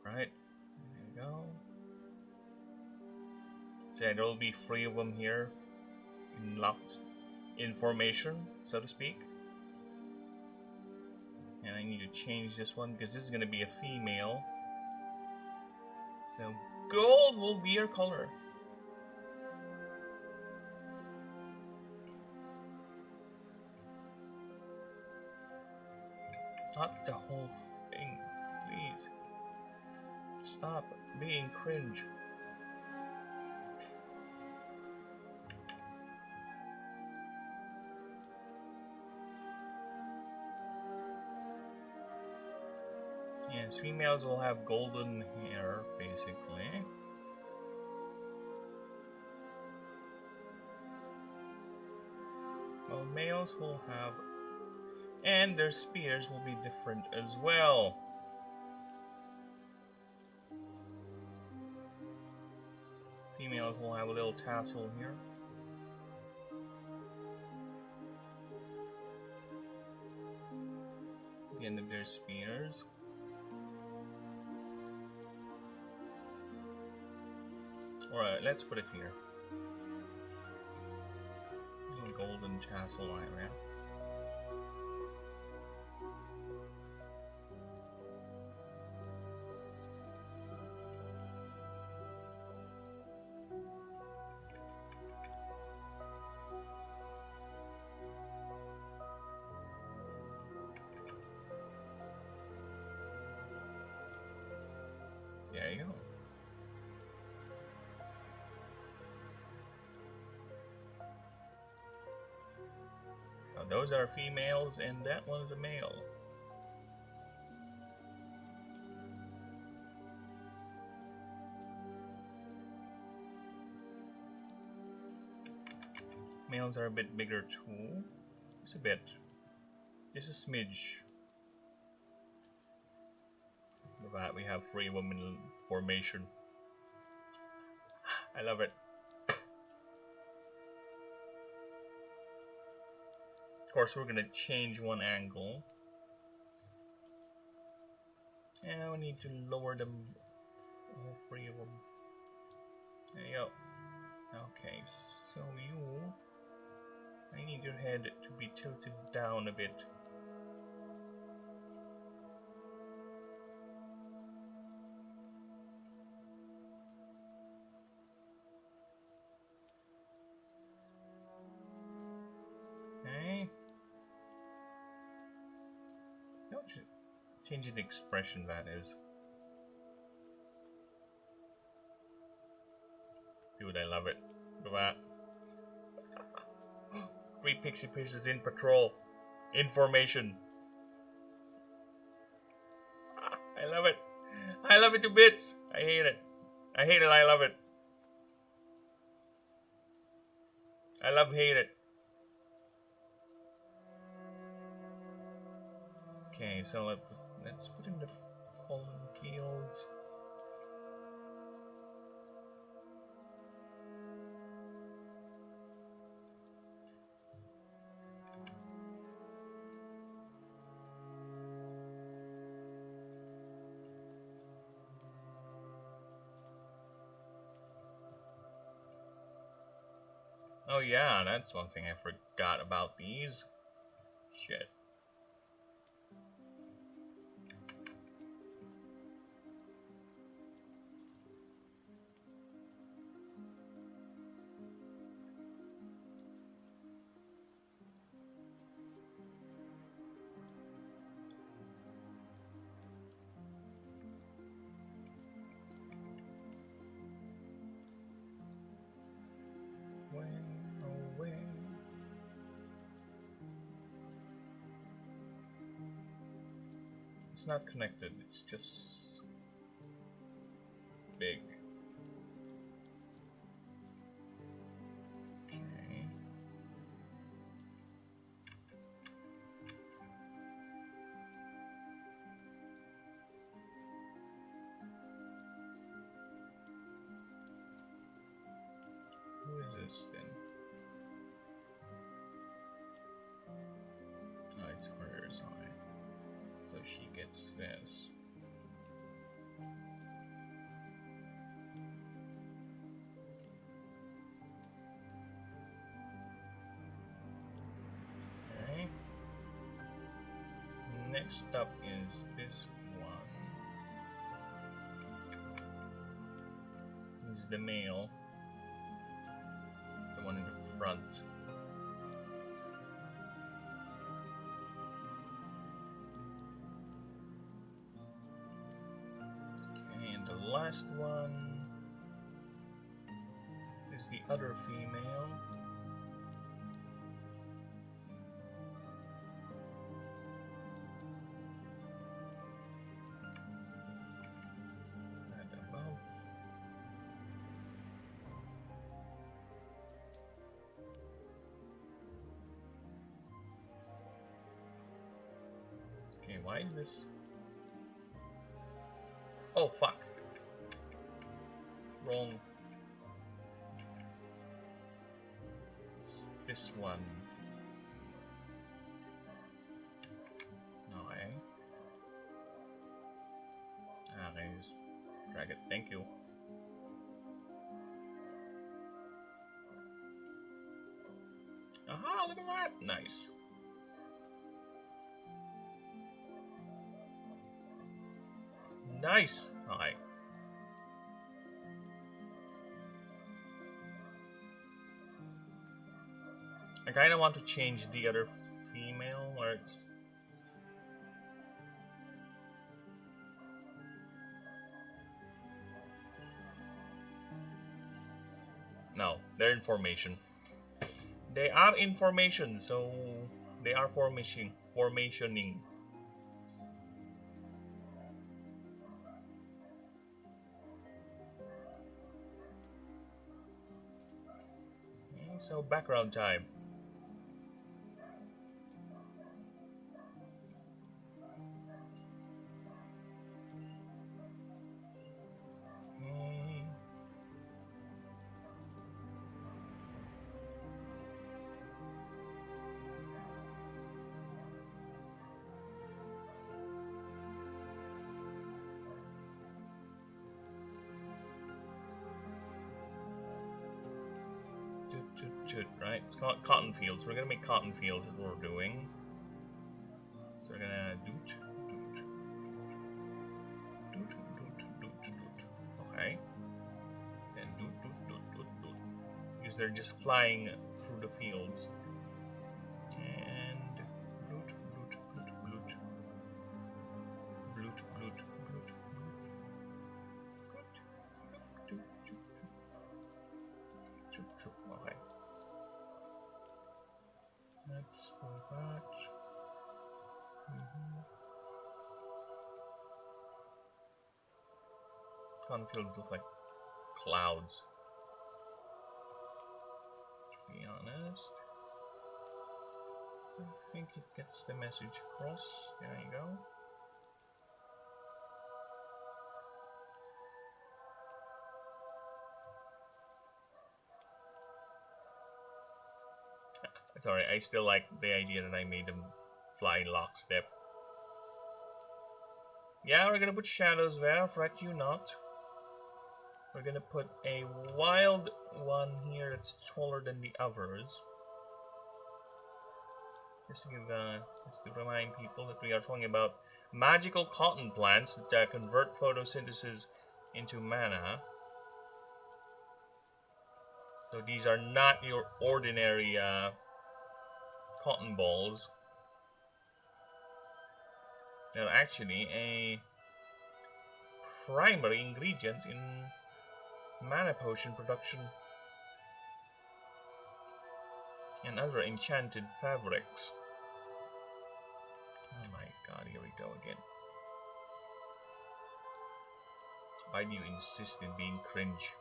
Right, there you go. So yeah, there will be 3 of them here in locked information, so to speak. And I need to change this one because this is going to be a female. So gold will be your color. Not the whole thing, please. Stop being cringe. Yes, females will have golden hair, basically. Well, males will have... and their spears will be different as well. Females will have a little tassel here. At the end of their spears. Alright, let's put it here. A golden tassel area. There you go. Now those are females and that one's a male. Males are a bit bigger too. Just a bit. Just a smidge. Look at that, we have 3 women formation. I love it. Of course, we're gonna change one angle. And we need to lower them, all 3 of them. There you go. Okay, so I need your head to be tilted down a bit. Okay. Change the expression, that is. Dude, I love it. Look at that. 3 pixie pieces in patrol. In formation. I love it. I love it to bits. I hate it. I hate it, I love it. I love hate it. Okay, so let's put in the pollen fields. Oh yeah, that's one thing I forgot about these. Shit. It's not connected, it's just big. Okay. Who is this then? Oh, it's hers, alright. So she gets this. Okay. Next up is this one. This is the male. The one in the front. Okay, and the last one is the other female. And above. Okay, why is this? Oh, fuck. Wrong. It's this one. No, eh? Okay, just drag it. Thank you. Aha, look at that. Nice. Nice. Alright. I kind of want to change the other female, or it's... No, they're in formation. They are in formation, so they are formationing. Okay, so background time. Right, it's called cotton fields. We're gonna make cotton fields is what we're doing. So we're gonna doot. Okay. Then doot. Because they're just flying through the fields. And bloot. Okay. Let's go back. Cornfields look like clouds, to be honest. I think it gets the message across. There you go. Sorry, I still like the idea that I made them fly in lockstep. Yeah, we're gonna put shadows there, fret you not. We're gonna put a wild one here that's taller than the others. Just to remind people that we are talking about magical cotton plants that convert photosynthesis into mana. So these are not your ordinary cotton balls. They're actually a primary ingredient in mana potion production and other enchanted fabrics. Oh my god, here we go again. Why do you insist in being cringe?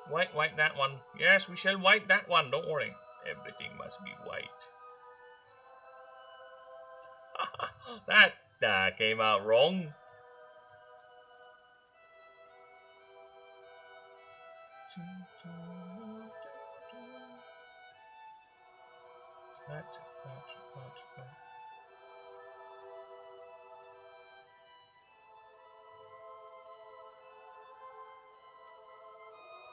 White that one. Yes, we shall white that one. Don't worry. Everything must be white. That came out wrong. That.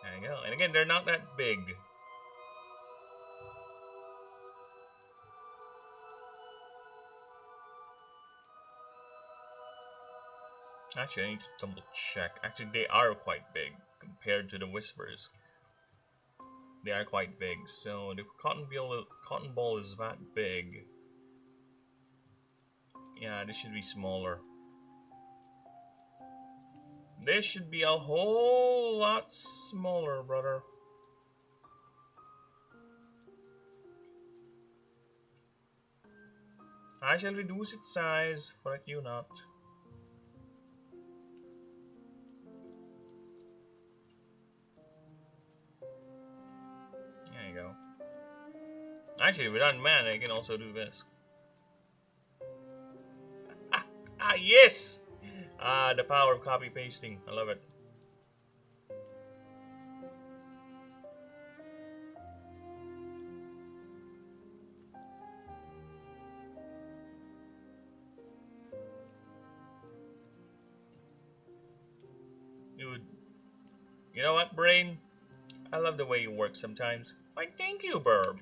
There you go. And again, they're not that big. Actually, I need to double check. Actually, they are quite big compared to the whispers. They are quite big. So the cotton ball is that big. Yeah, this should be smaller. This should be a whole lot smaller, brother. I shall reduce its size, fret you not. There you go. Actually, with man, I can also do this. Yes! The power of copy pasting. I love it. Dude. You know what, brain? I love the way you work sometimes. Why, thank you, Burb.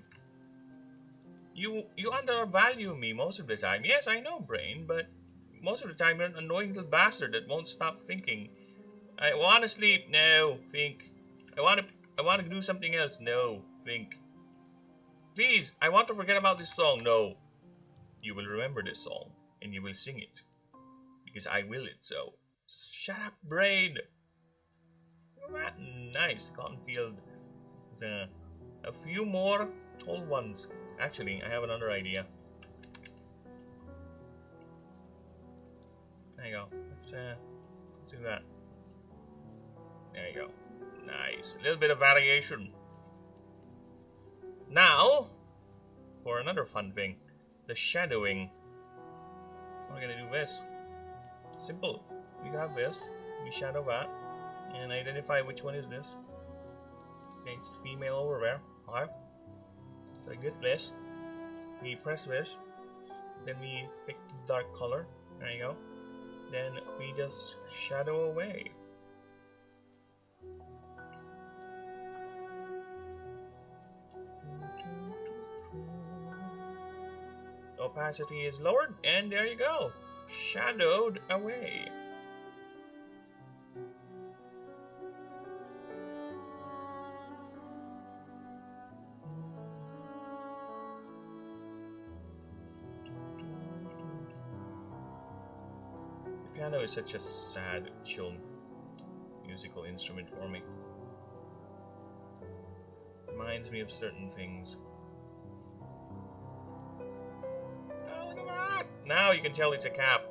You undervalue me most of the time. Yes, I know, brain, but most of the time you're an annoying little bastard that won't stop thinking. I want to sleep. No, think. I want to do something else. No, think. Please, I want to forget about this song. No. You will remember this song and you will sing it because I will it so. Shut up, brain. Nice. The cotton field. A few more tall ones. Actually, I have another idea. There you go. Let's do that. There you go. Nice. A little bit of variation. Now, for another fun thing, the shadowing. We're gonna do this. Simple. We have this. We shadow that, and identify which one is this. Okay, it's the female over there. Alright. So I get this. We press this. Then we pick the dark color. There you go. Then we just shadow away. Opacity is lowered, and there you go. Shadowed away. The piano is such a sad, chill musical instrument for me. Reminds me of certain things. Oh, look at that! Now you can tell it's a cap.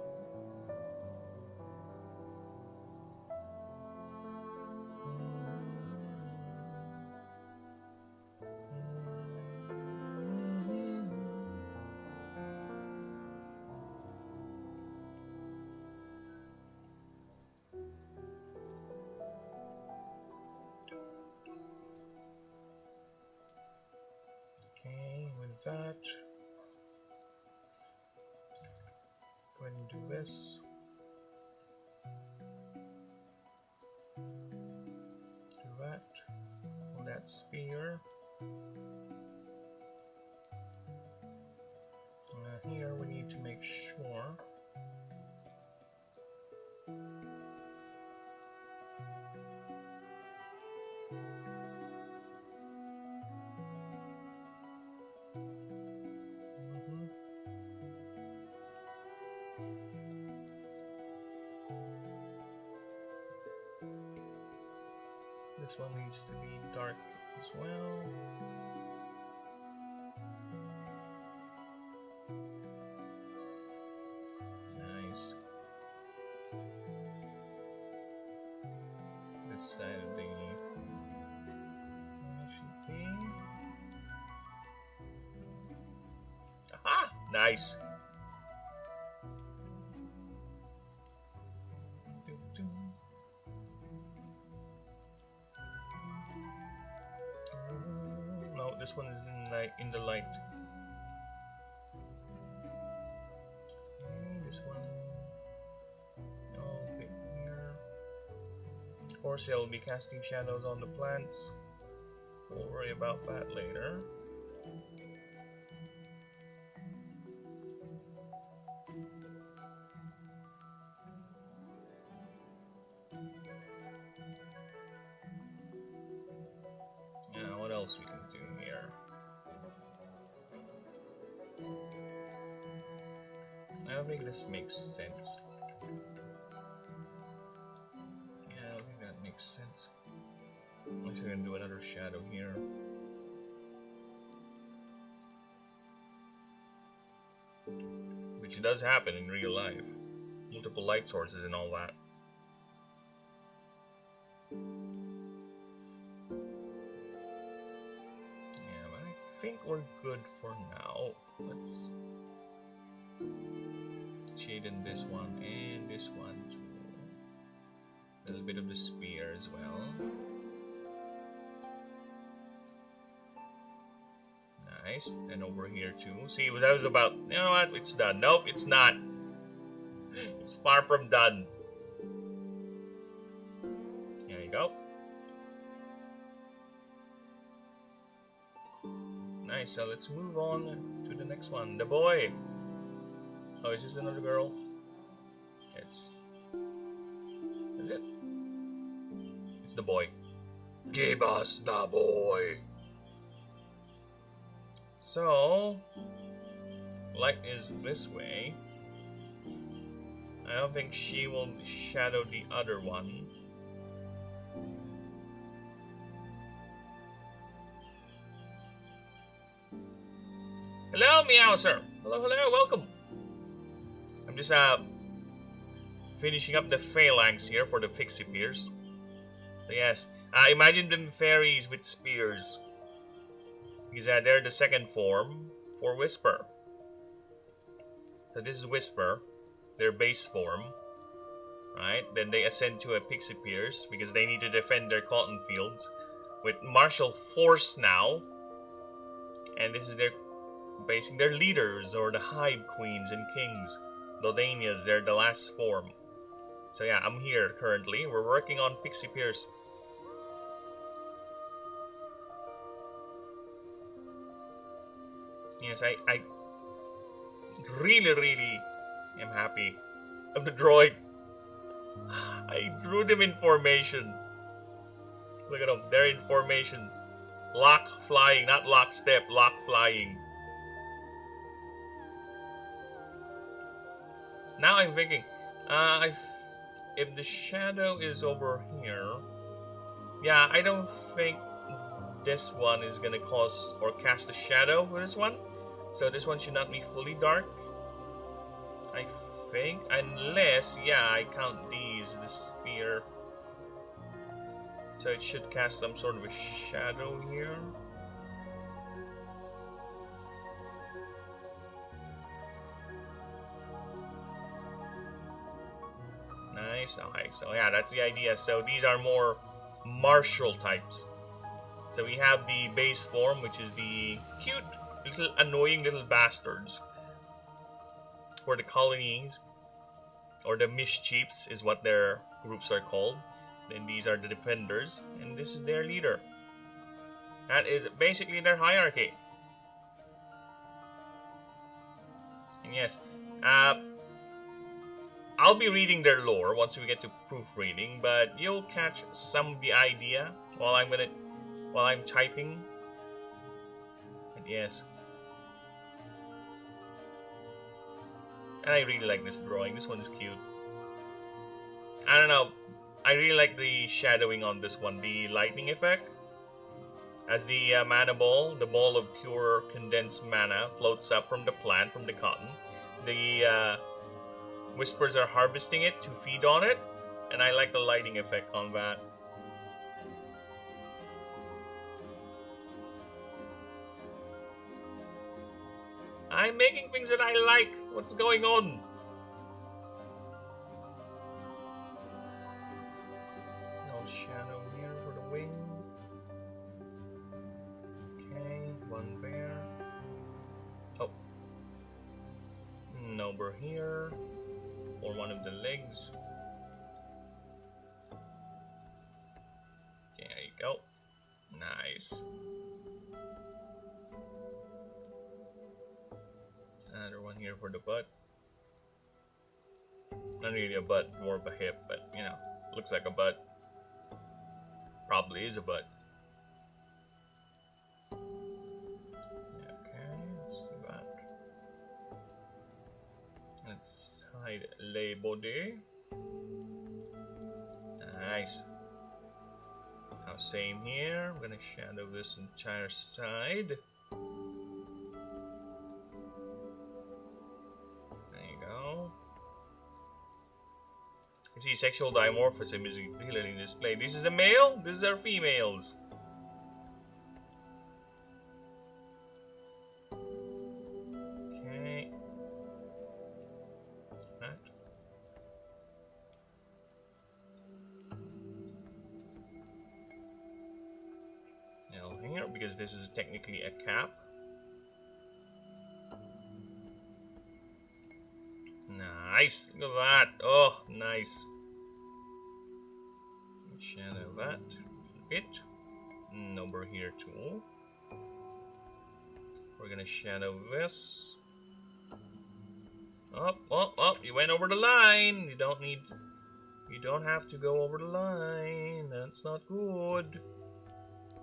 Okay, with that, go ahead and do this. Do that. Pull that spear. Here we need to make sure. This one needs to be dark as well. nice. This side of the aha! Nice. No, this one is in the light. This one. Okay, here. Of course, I'll be casting shadows on the plants. We'll worry about that later. Yeah, what else we can do here? I don't think this makes sense. Yeah, I don't think that makes sense. Unless we're gonna do another shadow here. Which does happen in real life. Multiple light sources and all that. Yeah, but I think we're good for now. Let's shade in this one and this one too. A little bit of the spear as well. Nice. And over here too. See, that was about, you know what, it's done. Nope, it's not. It's far from done. There you go. Nice, so let's move on to the next one. The boy. Oh, is this another girl? Is it? It's the boy. Give us the boy. So, light is this way. I don't think she will shadow the other one. Hello, Meowser. Hello, hello, welcome. I'm just finishing up the phalanx here for the pixie peers. So yes, imagine them fairies with spears. Because they're the second form for Whisper. So this is Whisper, their base form. Right? Then they ascend to a Pixie Pierce because they need to defend their cotton fields with martial force now. And this is their basing their leaders, or the hive queens and kings. Dodanias, they're the last form. So yeah, I'm here currently. We're working on Pixie Pierce. Yes, I really am happy of the drawing. I drew them in formation. Look at them, they're in formation. Lock flying, not lockstep, lock flying. Now I'm thinking, if the shadow is over here, yeah, I don't think this one is gonna cause or cast a shadow for this one. So this one should not be fully dark, I think, unless, yeah, I count these, the spear. So it should cast some sort of a shadow here. Nice, okay, so yeah, that's the idea. So these are more martial types. So we have the base form, which is the cute, little annoying little bastards. For the colonies, or the mischiefs is what their groups are called. Then these are the defenders, and this is their leader. That is basically their hierarchy. And yes, I'll be reading their lore once we get to proofreading, but you'll catch some of the idea while I'm typing. But yes. And I really like this drawing. This one is cute. I don't know. I really like the shadowing on this one. The lightning effect. As the mana ball, the ball of pure condensed mana, floats up from the plant, from the cotton. The whispers are harvesting it to feed on it, and I like the lighting effect on that. I'm making things that I like. What's going on? No shadow here for the wing. Okay, one there. Oh. No burr here. Or one of the legs. There you go. Nice. Another one here for the butt. Not really a butt, more of a hip, but you know, looks like a butt. Probably is a butt. Okay, let's do that. Let's hide lay body. Nice. Now same here. I'm gonna shadow this entire side. You see, sexual dimorphism is clearly displayed. This is a male, these are females. Okay. Right. Now here, because this is technically a cap. Nice, look at that. Oh, nice. Shadow that a bit. Number here too. We're gonna shadow this. Up, up, up. You went over the line. You don't have to go over the line. That's not good.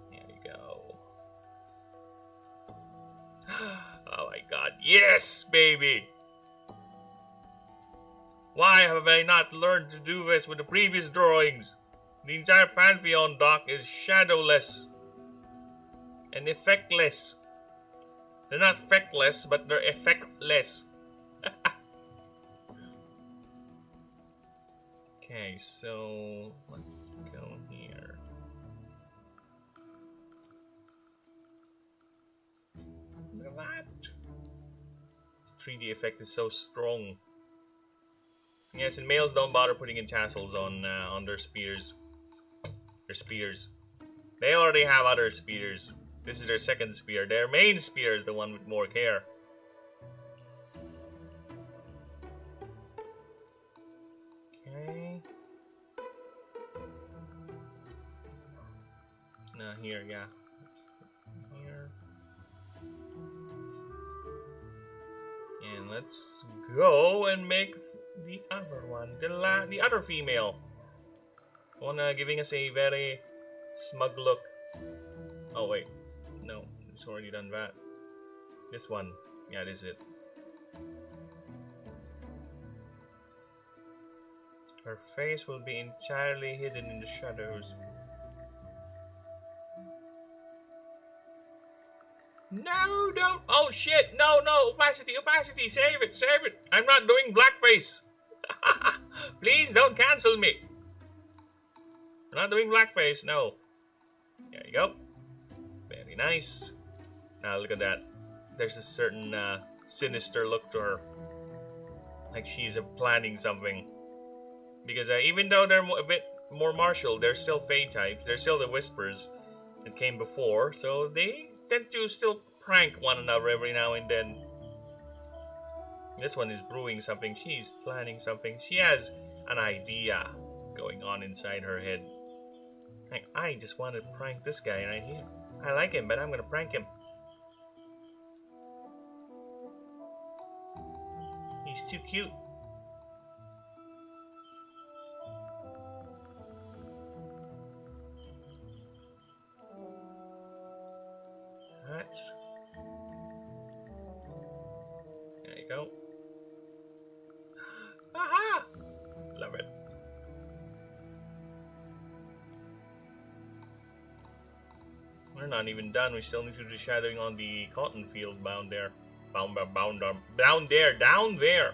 There you go. Oh my god. Yes, baby. Why have I not learned to do this with the previous drawings? The entire Pantheon dock is shadowless and effectless. They're not effectless, but they're effectless. Okay, so let's go here. Look at that. The 3D effect is so strong. Yes, and males don't bother putting in tassels on their spears. Their spears. They already have other spears. This is their second spear. Their main spear is the one with more care. Okay. Now here, yeah. Let's put here. And let's go and make the other one, the other female. One giving us a very smug look. Oh wait, no, it's already done that. This one, yeah, this is it. Her face will be entirely hidden in the shadows. No, don't. Oh shit, no, opacity, opacity, save it, save it. I'm not doing blackface. Please don't cancel me. I'm not doing blackface, no. There you go. Very nice. Now look at that. There's a certain sinister look to her. Like she's planning something. Because even though they're a bit more martial, they're still Fey types. They're still the Whispers that came before. So they tend to still prank one another every now and then. This one is brewing something. She's planning something. She has an idea going on inside her head. Like, I just want to prank this guy right here. I like him, but I'm gonna prank him. He's too cute. There you go. Aha! Love it. We're not even done. We still need to do shadowing on the cotton field down there. Down there.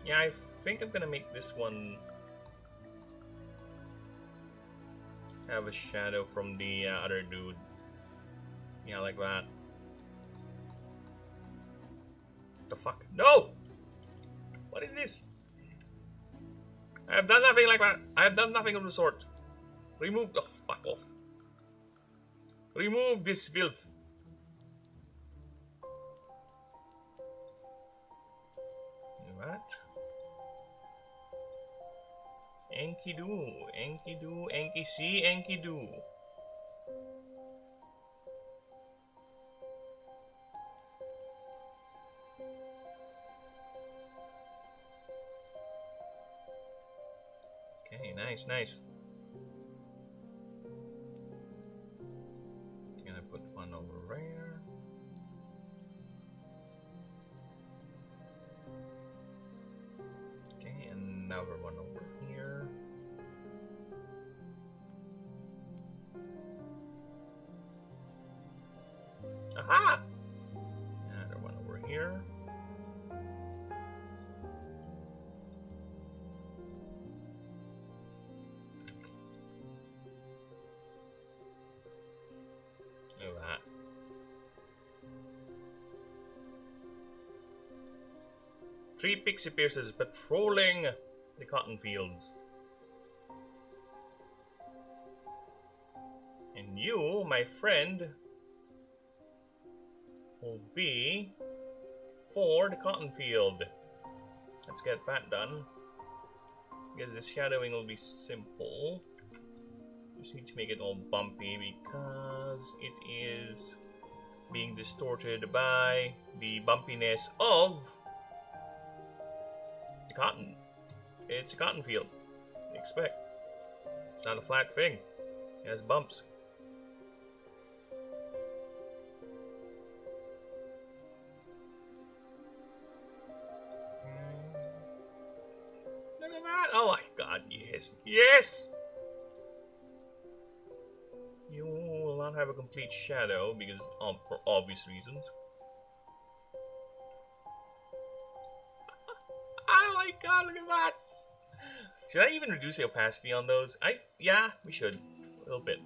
Yeah, I think I'm gonna make this one have a shadow from the other dude. Yeah, like that. The fuck? No! What is this? I have done nothing like that. I have done nothing of the sort. Remove. Oh, fuck off. Remove this filth. What? Enkidu, Enkidu, Enki see, Enkidu. Okay, nice, nice. Gonna put one over there. Okay, another one over here. Aha! Another one over here. Look at that. Three pixie pierces patrolling the cotton fields. And you, my friend, will be for the cotton field. Let's get that done. Because the shadowing will be simple. Just need to make it all bumpy because it is being distorted by the bumpiness of the cotton. It's a cotton field. Expect. It's not a flat thing. It has bumps. Look at that! Oh my god, yes! Yes! You will not have a complete shadow because for obvious reasons. Oh my god, look at that! Should I even reduce the opacity on those? Yeah, we should. A little bit.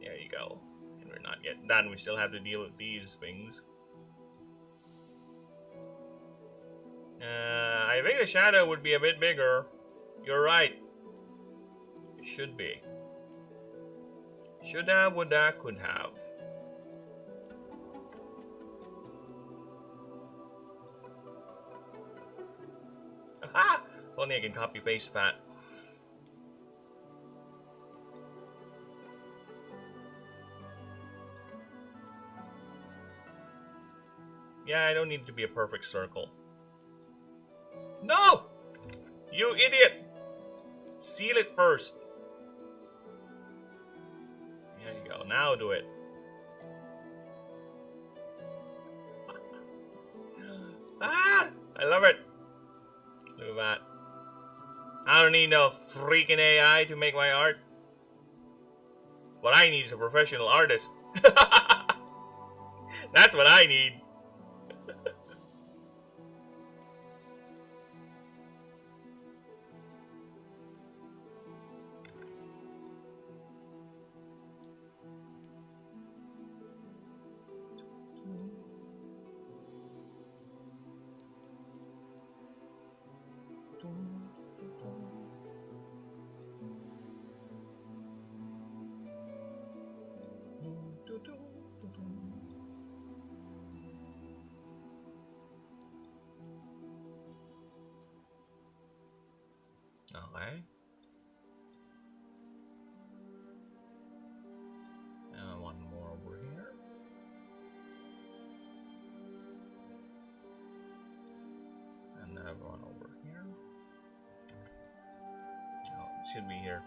There you go. And we're not yet done. We still have to deal with these things. I think the shadow would be a bit bigger. You're right. It should be. Should have, would have, could have. Aha! Only I can copy paste that. Yeah, I don't need it to be a perfect circle. No! You idiot! Seal it first. There you go. Now do it. Ah! I love it. Look at that. I don't need no freaking AI to make my art. What I need is a professional artist. That's what I need. Okay. And one more over here. Another one over here. Oh, it should be here.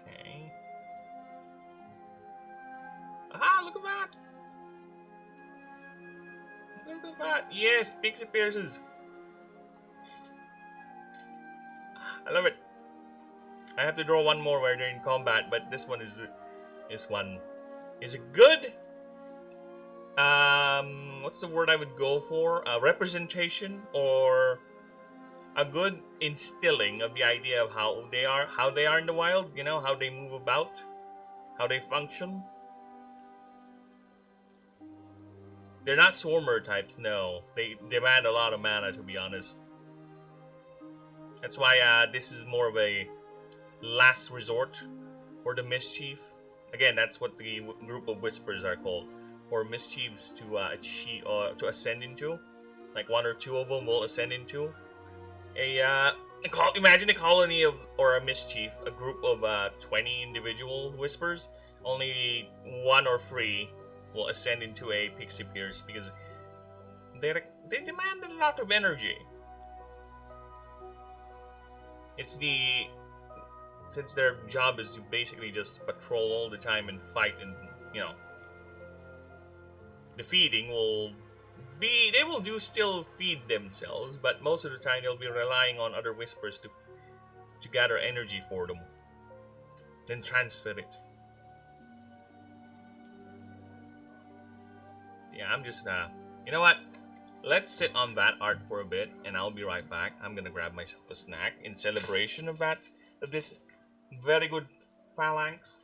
Okay. Aha, look at that! Look at that! Yes, pixie pierces! I love it. I have to draw one more where they're in combat, but this one is a good. What's the word I would go for? Representation, or a good instilling of the idea of how they are in the wild. You know, how they move about, how they function. They're not swarmer types, no. They demand a lot of mana, to be honest. That's why this is more of a last resort for the mischief. Again, that's what the group of whispers are called, or mischiefs to achieve to ascend into. Like one or two of them will ascend into imagine a colony of, or a mischief, a group of 20 individual whispers. Only 1 or 3 will ascend into a pixie pierce because they demand a lot of energy. Since their job is to basically just patrol all the time and fight, and the feeding will be, they will still feed themselves, but most of the time they'll be relying on other whispers to gather energy for them, then transfer it. Yeah, I'm just you know what? Let's sit on that art for a bit, and I'll be right back. I'm gonna grab myself a snack in celebration of this very good phalanx.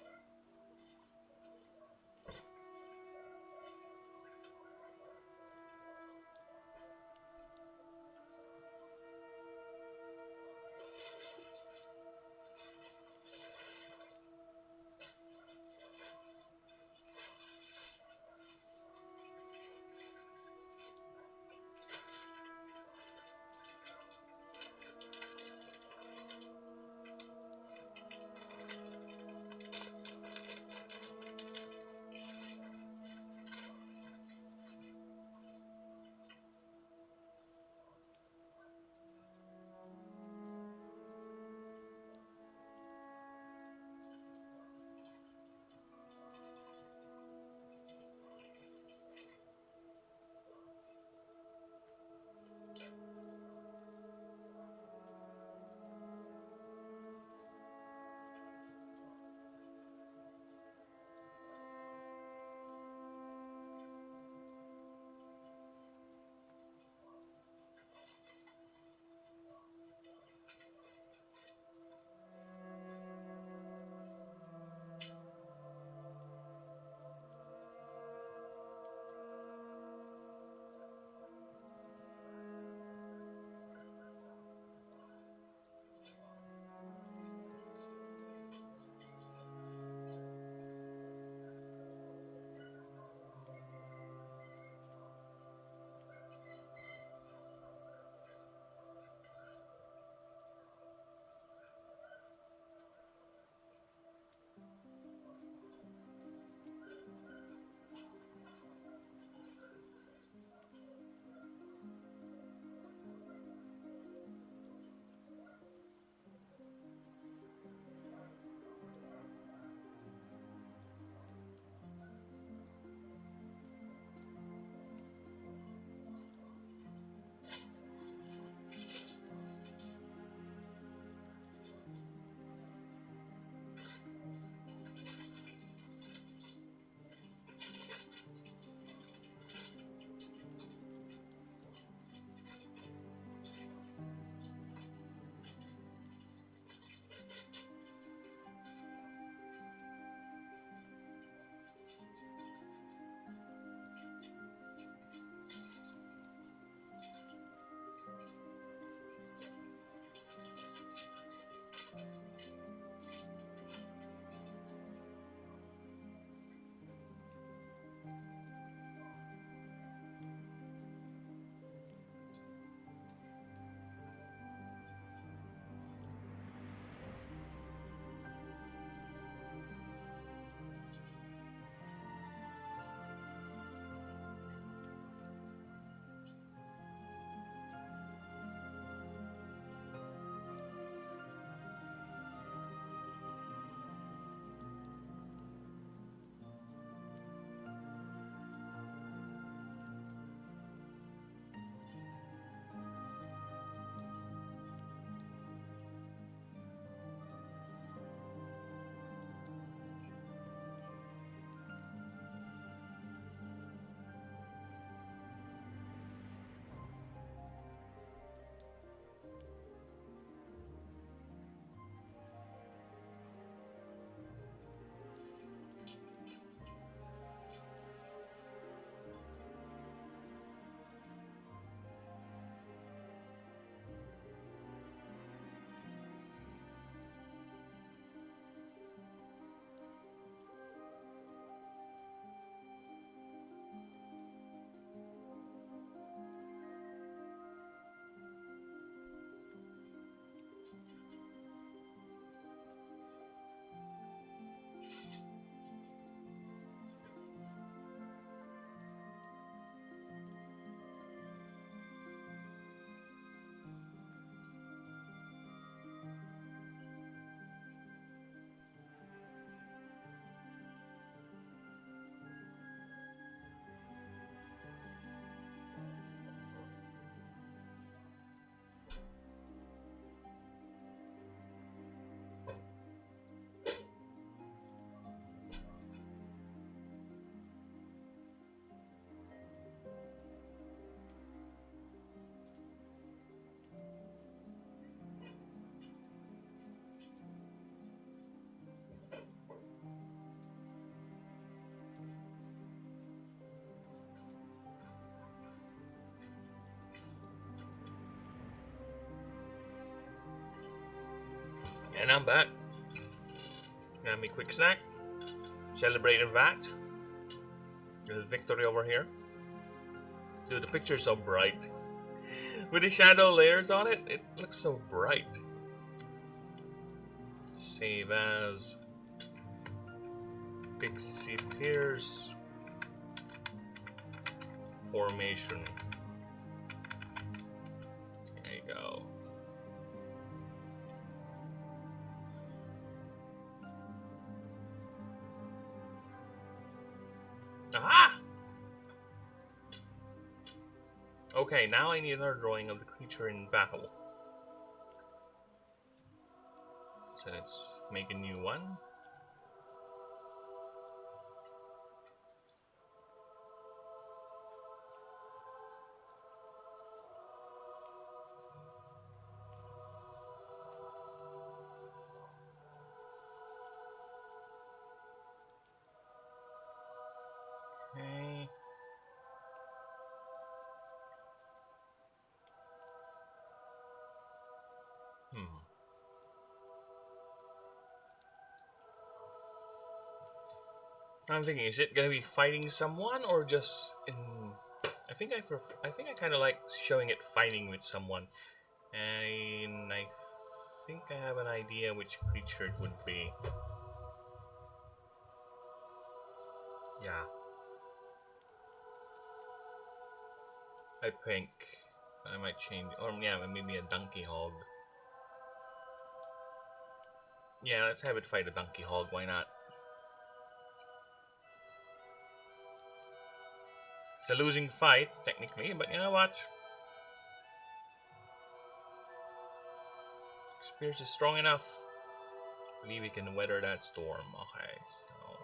And I'm back. Got me a quick snack. Celebrate in fact. There's a victory over here. Dude, the picture's so bright. With the shadow layers on it, it looks so bright. Save as Pixie Pierce Formation. There you go. Aha! Okay, now I need another drawing of the creature in battle. So let's make a new one. Okay. I'm thinking, is it gonna be fighting someone or just in? I think I kind of like showing it fighting with someone, and I think I have an idea which creature it would be. Yeah, I think I might change, or yeah, maybe a donkey hog. Yeah, let's have it fight a donkey hog. Why not? It's a losing fight, technically, but you know what? Spears is strong enough. I believe we can weather that storm. Okay, so.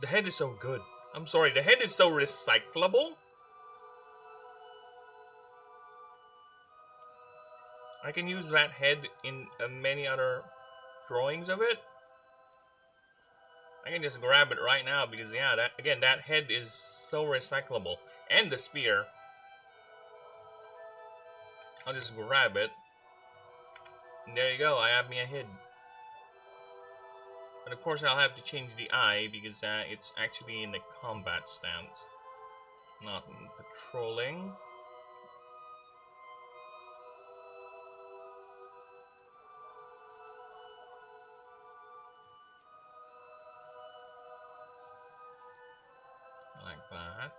The head is so good. I'm sorry, the head is so recyclable. I can use that head in many other drawings of it. I can just grab it right now because, yeah, that head is so recyclable. And the spear. I'll just grab it. And there you go, I have me a head. But of course I'll have to change the eye because it's actually in the combat stance. Not in patrolling. Like that.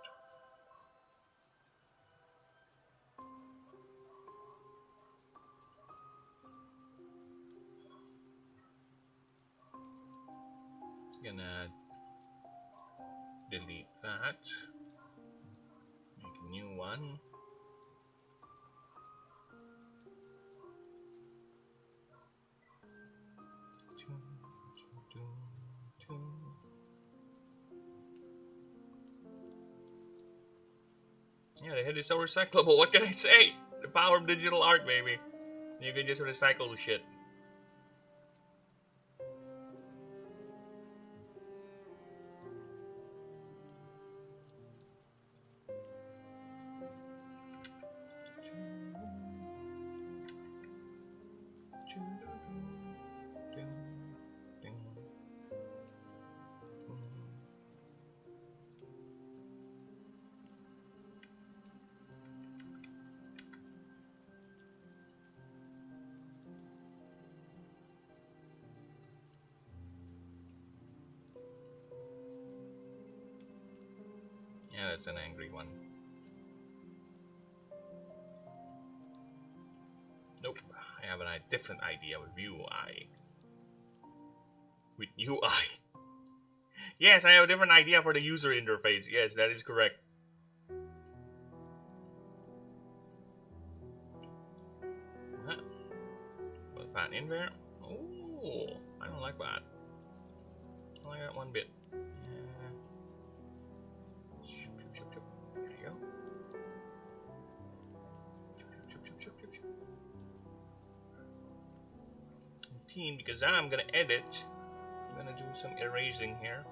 Gonna delete that. Make a new one. Yeah, the head is so recyclable. What can I say? The power of digital art, baby. You can just recycle the shit. Yeah, that's an angry one. Nope, I have a different idea with UI. With UI. Yes, I have a different idea for the user interface. Yes, that is correct. Put that in there. Oh, I don't like that. I like that one bit. There you go. Team, because now I'm gonna edit. I'm gonna do some erasing here.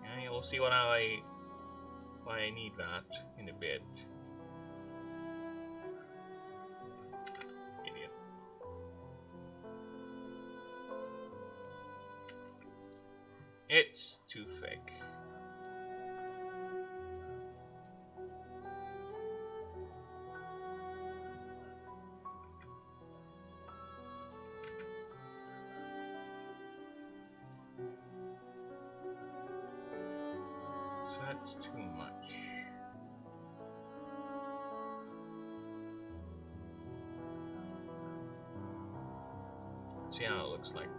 And you'll see what I need that in a bit. Idiot. It's too thick. That's too much. Let's see how it looks like.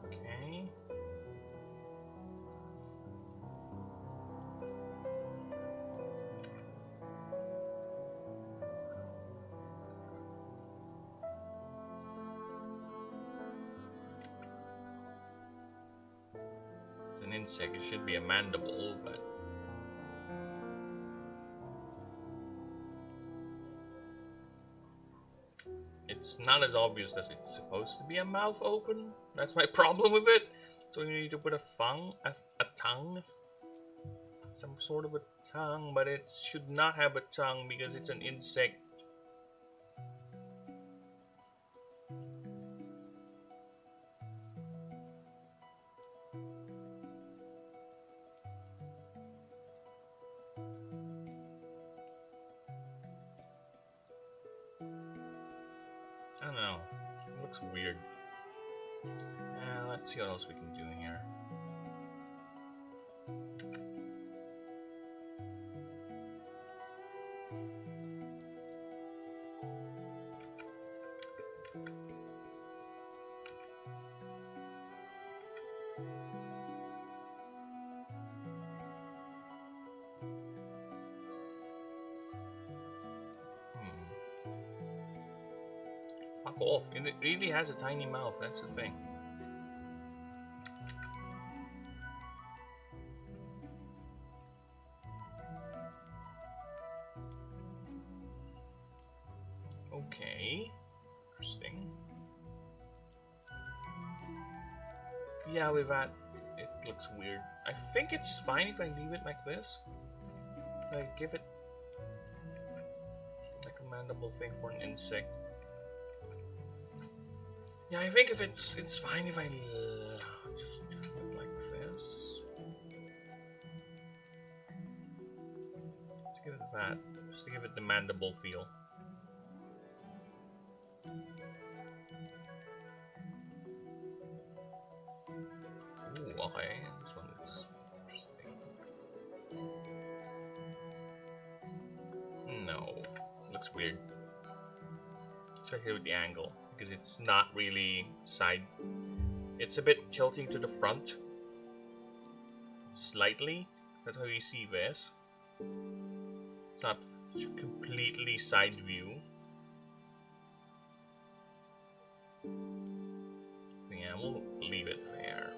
Okay. It's an insect, it should be a mandible, but it's not as obvious that it's supposed to be a mouth open. That's my problem with it. So you need to put a tongue, some sort of a tongue, but it should not have a tongue because it's an insect. I don't know. It looks weird. Let's see what else we can do here. Fuck off. It really has a tiny mouth, that's the thing. Okay. Interesting. Yeah, with that, it looks weird. I think it's fine if I leave it like this. Like, give it like a mandible thing for an insect. Yeah, I think if it's fine if I just do it like this. Let's give it that, just to give it the mandible feel. Ooh, okay, this one is interesting. No, looks weird. Especially with the angle. Because it's not really side. It's a bit tilting to the front. Slightly. That's how you see this. It's not completely side view. So yeah, we'll leave it there.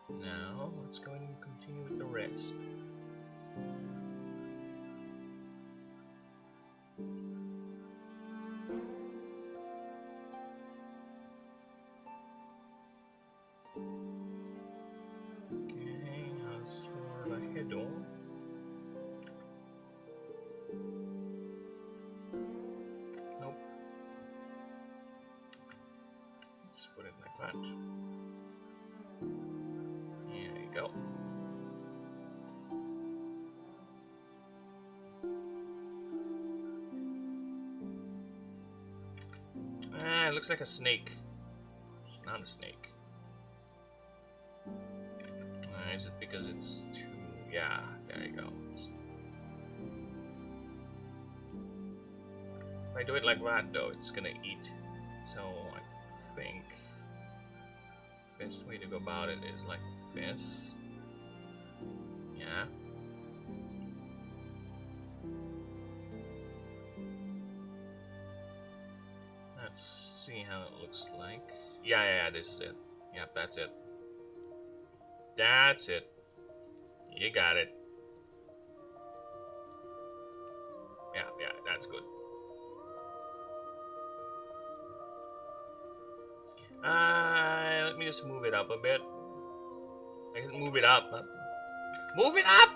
Now, let's go ahead and continue with the rest. Put it like that. There you go. Ah, it looks like a snake. It's not a snake. Is it because it's too... Yeah, there you go. If I do it like that though, it's gonna eat. So I think the best way to go about it is like this. Yeah. Let's see how it looks like. Yeah, this is it. Yep, that's it. That's it. You got it. Yeah, that's good. Let me just move it up a bit. I can move it up. Move it up!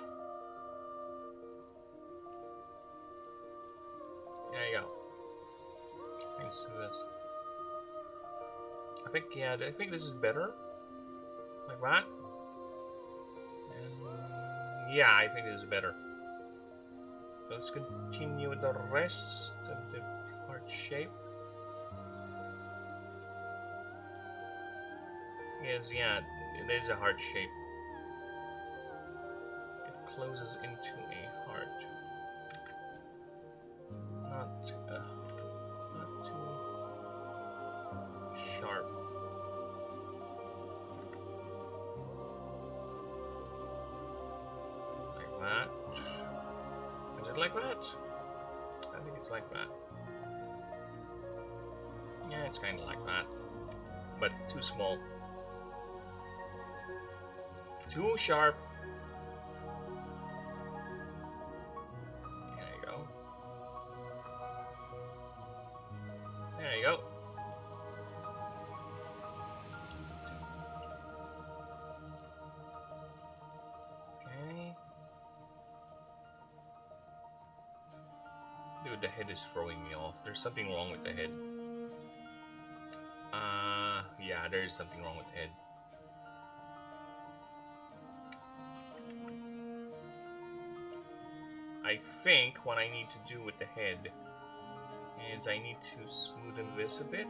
There you go. Let's do this. I think, yeah, I think this is better. Like that. And yeah, I think this is better. So let's continue with the rest of the heart shape. Yes, yeah, it is a heart shape. It closes into a heart. Not too sharp. Like that. Is it like that? I think it's like that. Yeah, it's kind of like that. But too small. Too sharp. There you go. There you go. Okay. Dude, the head is throwing me off. There's something wrong with the head. Yeah, there is something wrong with the head. I think what I need to do with the head is I need to smoothen this a bit.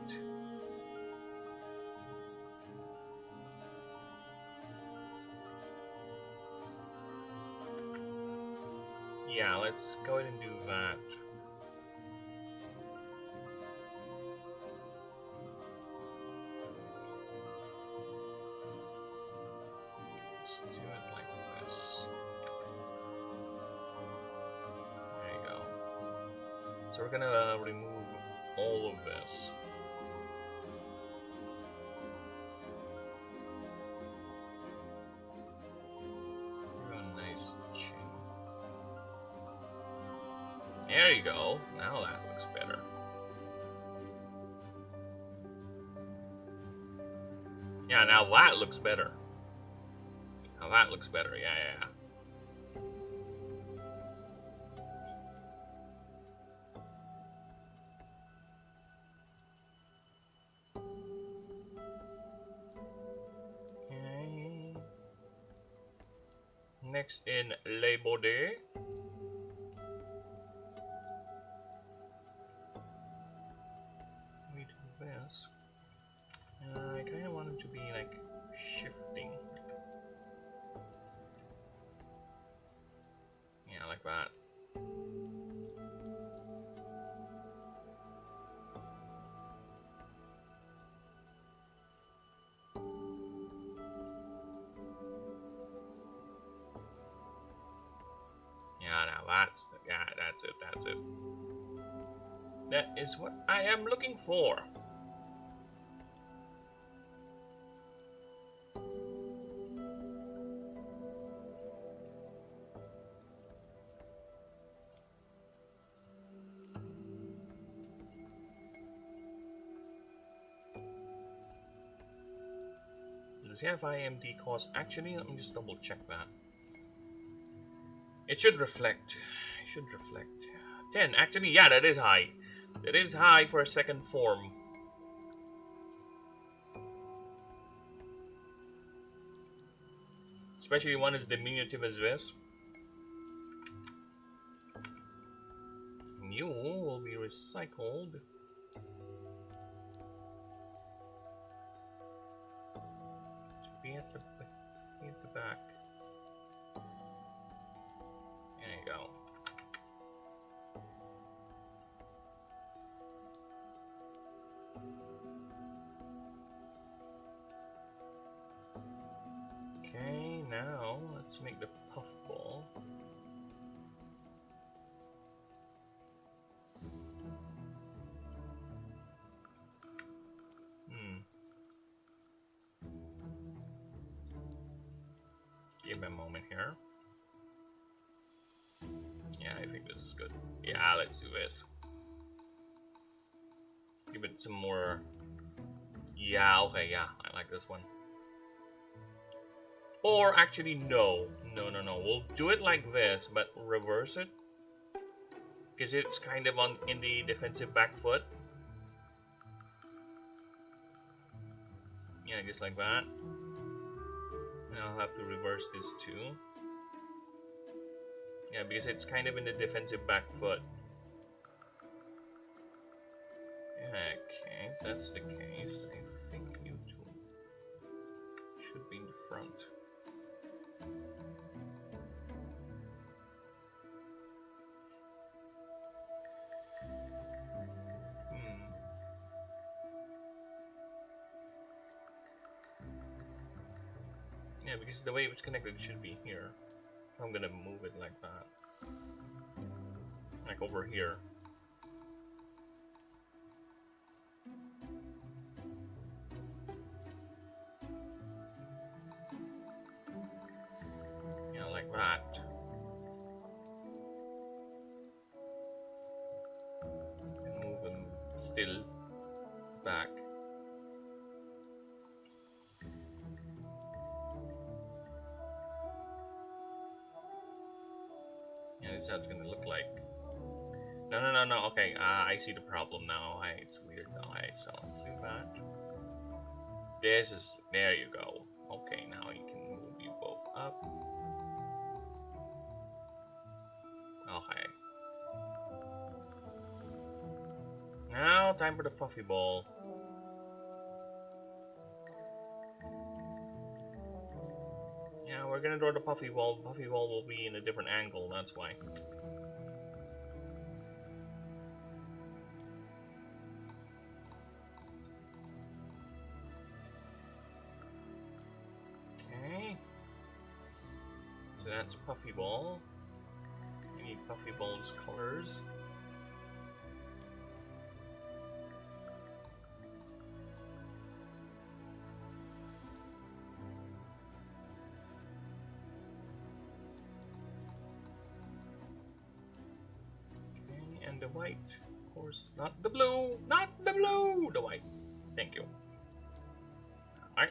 Yeah, let's go ahead and do that. Let's do it like this. There you go. So we're gonna remove all of this. Real nice chin. There you go. Now that looks better. Yeah, now that looks better. Now that looks better. Yeah, yeah, yeah. Next in Le Baudet. We do this. I kind of want it to be like shifting. Yeah, like that. Yeah, now that's the, yeah, that's it, that's it. That is what I am looking for. Does he have IMD cost? Actually, let me just double check that. It should reflect. It should reflect. 10. Actually, yeah, that is high. That is high for a second form. Especially one as diminutive as this. New will be recycled. To be at the back. There you go. Okay, now let's make the puffball. Give me a moment here. Yeah, I think this is good. Yeah, let's do this. Give it some more Yeah, okay, yeah, I like this one. Or actually, no. No. We'll do it like this, but reverse it. Because it's kind of on in the defensive back foot. Yeah, just like that. And I'll have to reverse this too. Yeah, because it's kind of in the defensive back foot. Okay, if that's the case, I think you two should be in the front. Yeah, because the way it's connected should be here. I'm gonna move it like that. Like over here. Yeah, like that. And move them still back. Yeah, this is how it's gonna look like. No. Okay, I see the problem now. It's weird. Alright, so let's do that. This is. There you go. Okay, now you can move you both up. Okay. Now, time for the fluffy ball. Yeah, we're gonna draw the puffy ball. Puffy ball will be in a different angle, that's why. Okay. So that's puffy ball. We need puffy ball's colors. The white, of course, not the blue, the white. Thank you. Alright.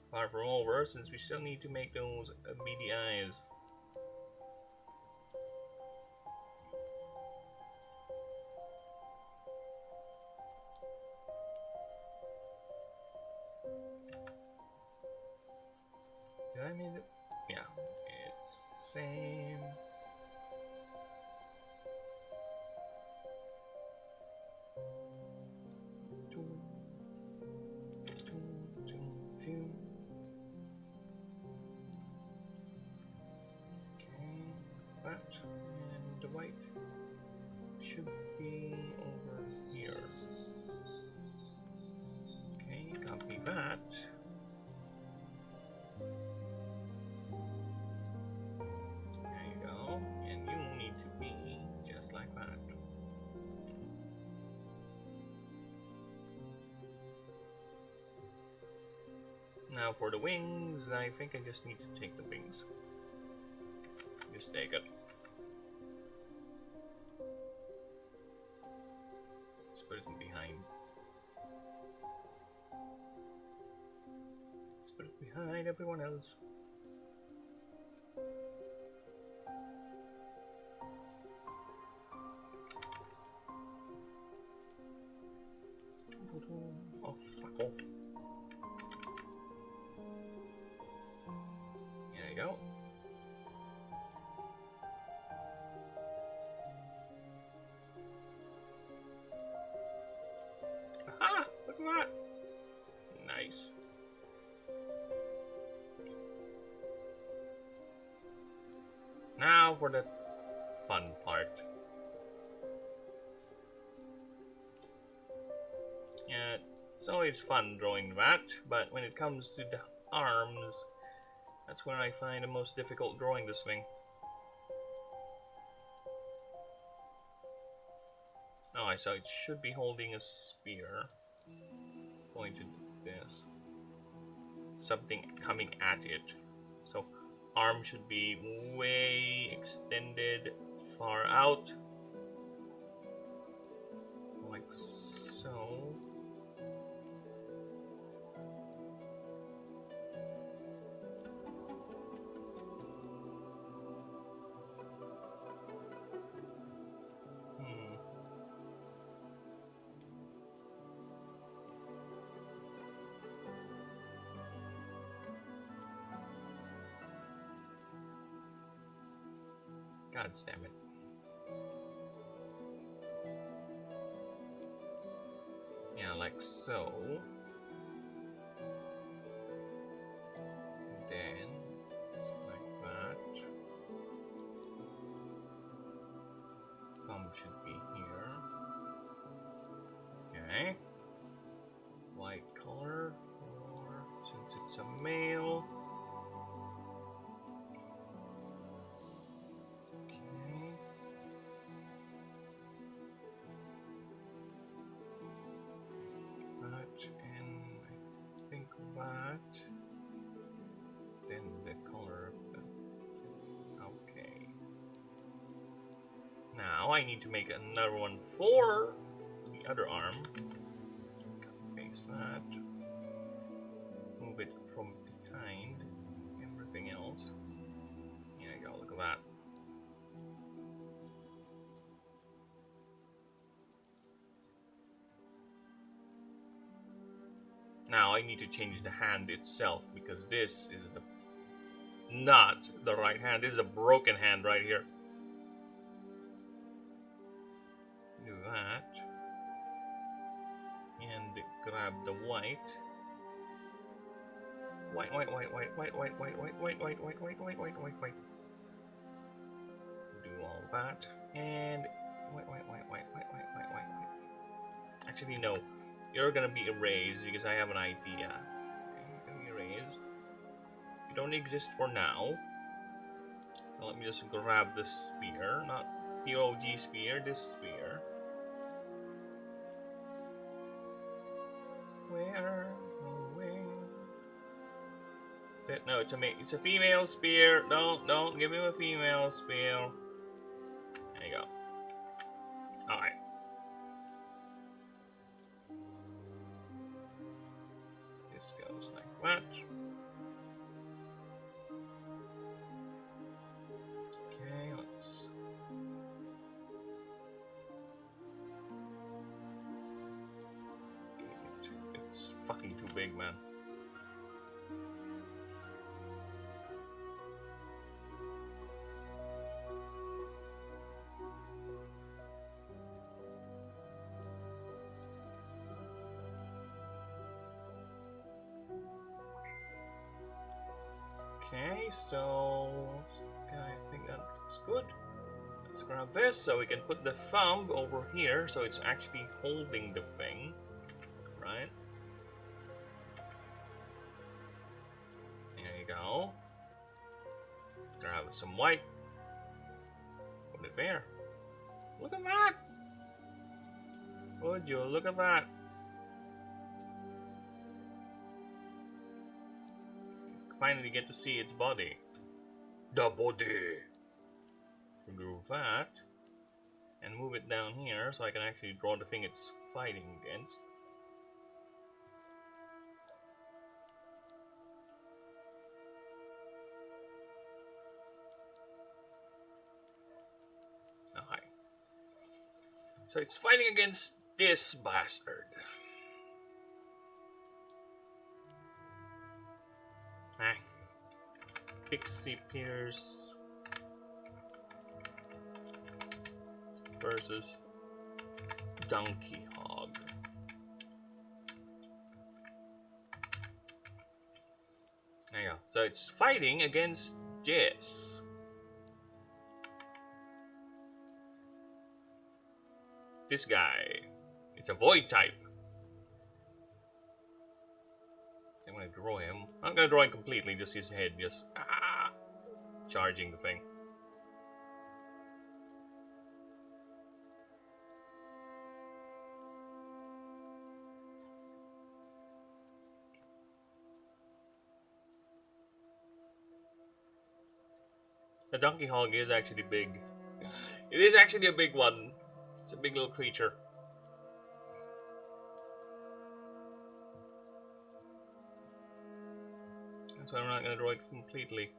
Far from over, since we still need to make those beady eyes. Did I make it? Yeah, it's the same. And the white should be over here. Okay, copy that. There you go. And you need to be just like that. Now for the wings, I think I just need to take the wings. Just take it. Let's put it in behind. Let's put it behind everyone else. Oh, fuck off. There you go. Ah, look at that. Nice. Now for the fun part. Yeah, it's always fun drawing that, but when it comes to the arms, that's where I find the most difficult drawing this thing. Oh, I saw it should be holding a spear. Going to do this. Something coming at it. So, arm should be way extended, far out. Like so. go. God damn it. Yeah, like so. And then it's like that. Thumb should be here. Okay. White color for since it's a male. And I think that then the color of the okay. Now I need to make another one for the other arm. Face that. Move it from behind everything else. There you go, look at that. Now I need to change the hand itself because this is not the right hand. This is a broken hand right here. Do that. And grab the white. White. Do all that. And white. Actually, no. You're gonna be erased because I have an idea. Okay, you're gonna be erased. You don't exist for now. So let me just grab this spear, not the OG spear, this spear. Where? No, it's a female spear. Don't give him a female spear. There you go. All right. This goes like that. Okay, let's. It's fucking too big, man. Okay, so I think that looks good. Let's grab this so we can put the thumb over here so it's actually holding the thing, right? There you go. Grab some white. Put it there. Look at that! Would you look at that? Finally get to see its body. The body. Do that. And move it down here so I can actually draw the thing it's fighting against. Okay. So it's fighting against this bastard. Pixie Pierce versus Donkey Hog. There you go. So it's fighting against this. This guy. It's a void type. I'm gonna draw him. I'm not gonna draw him completely, just his head, just charging the thing. The Donkey Hog is actually big. It is actually a big one. It's a big little creature. That's why I'm not gonna draw it completely.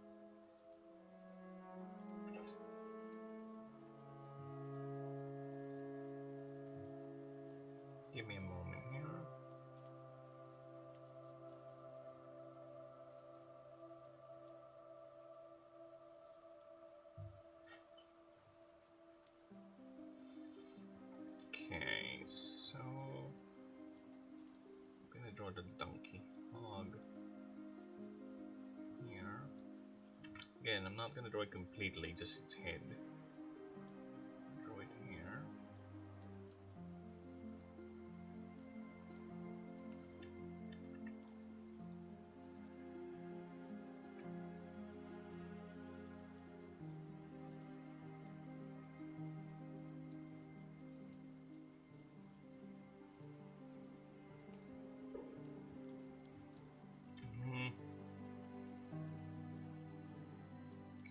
Give me a moment here. Okay, so I'm gonna draw the donkey hog here. Again, I'm not gonna draw it completely, just its head. Draw it here.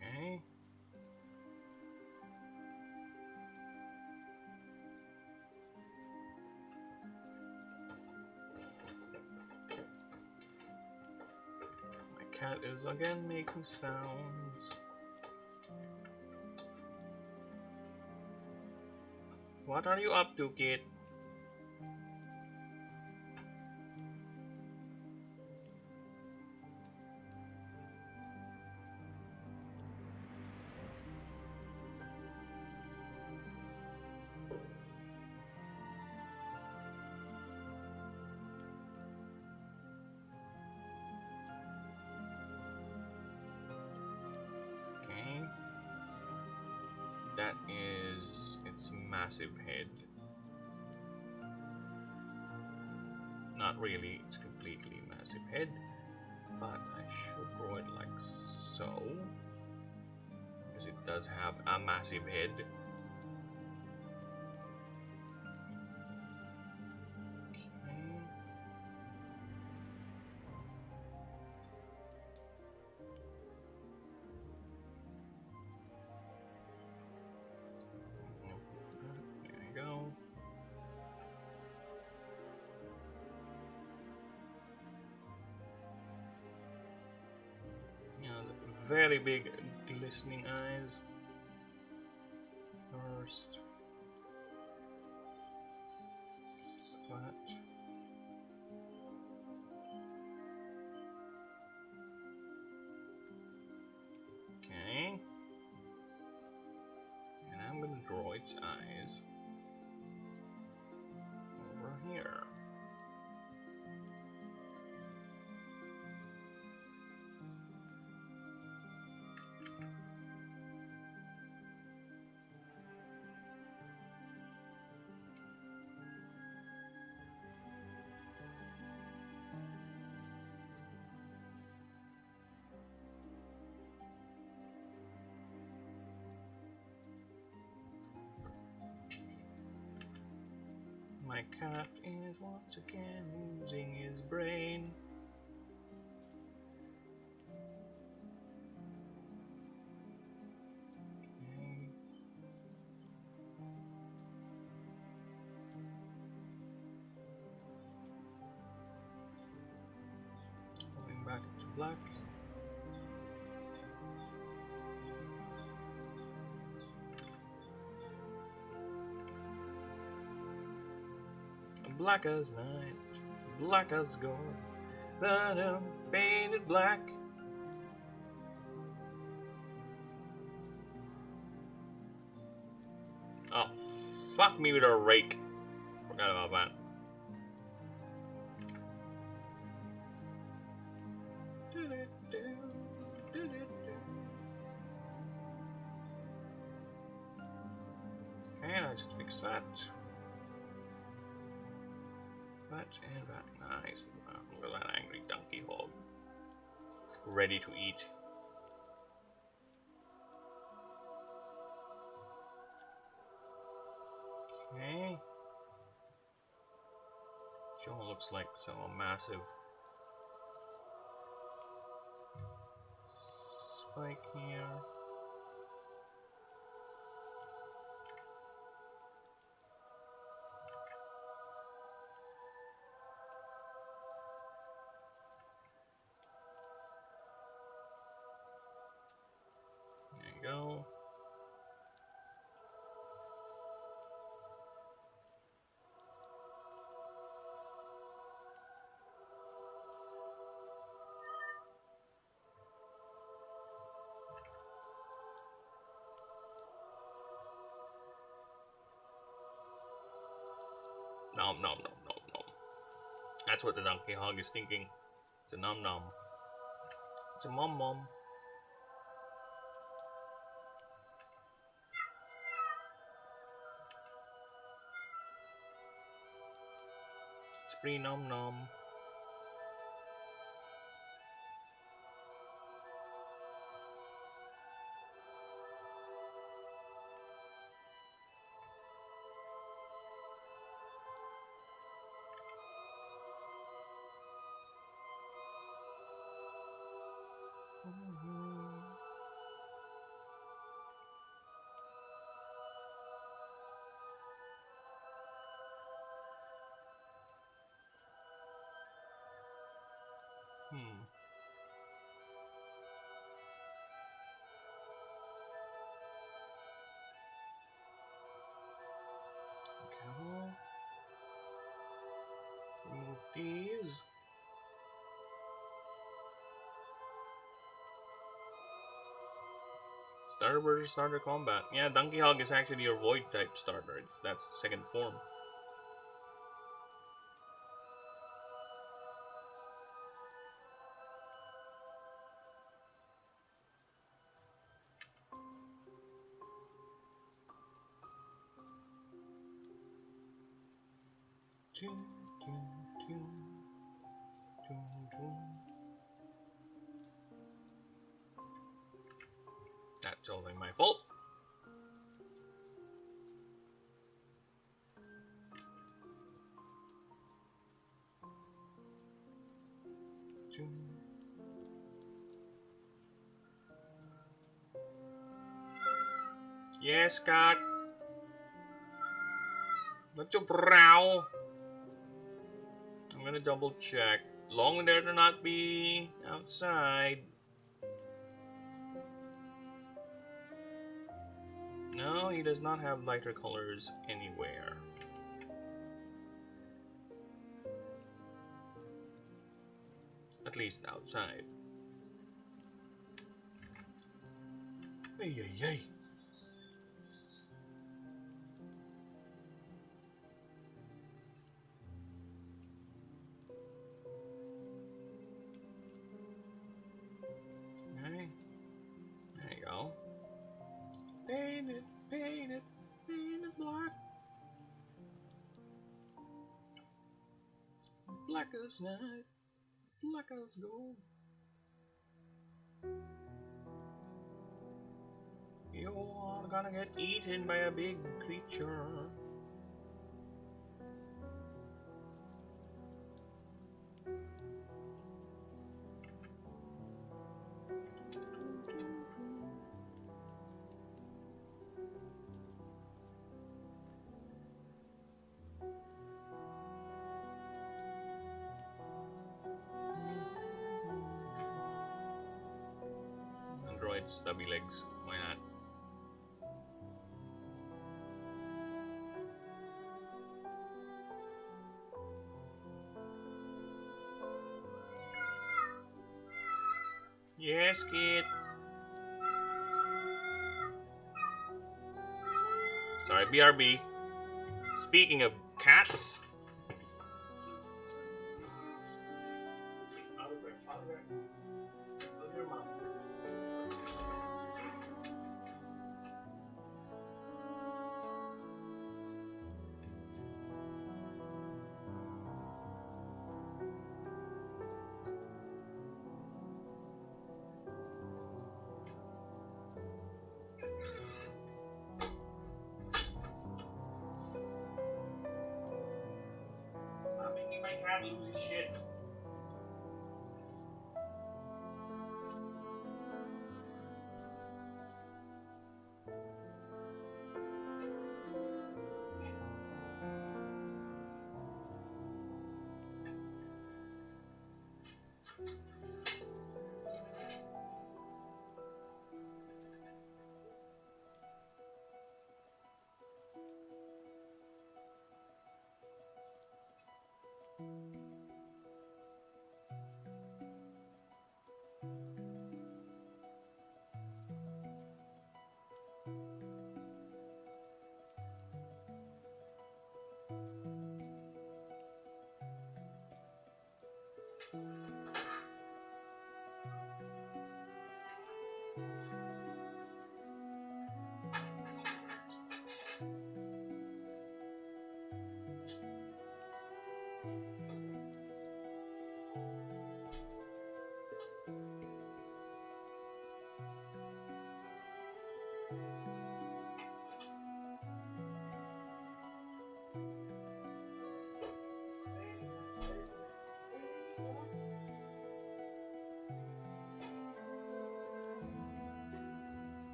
Okay. My cat is again making sounds. What are you up to, kid? Okay. That is its massive head. Not really, it's completely massive head, but I should draw it like so, because it does have a massive head. Okay. There you go. Yeah, the very big glistening eyes. First. Flat. Okay. And I'm gonna draw its eyes over here. My cat is once again losing his brain. Okay. Going back to black. Black as night, black as gold, but I'm painted black. Oh, fuck me with a rake. Forgot about that. And I just fixed that. That and that. Nice. Look at that angry donkey hog. Ready to eat. Okay. Joe looks like some massive spike here. you go. Nom nom nom nom nom. That's what the donkey hog is thinking. It's a nom nom. It's a mom mom. It's pretty nom nom. Remove these. Starter versus starter combat. Yeah, Donkey Hog is actually your void type starter. That's the second form. That's totally my fault. Yes, cat. Not your brow. I'm gonna double check. Long there to not be outside. No, he does not have lighter colors anywhere. At least outside. Ay, ay, ay. Okay. There you go. Paint it, paint it, paint it black. Black as night, black as gold. You're gonna get eaten by a big creature. Android stubby legs, why not? Yes, kid. Sorry, BRB. Speaking of cats. Stop making my cat lose his shit.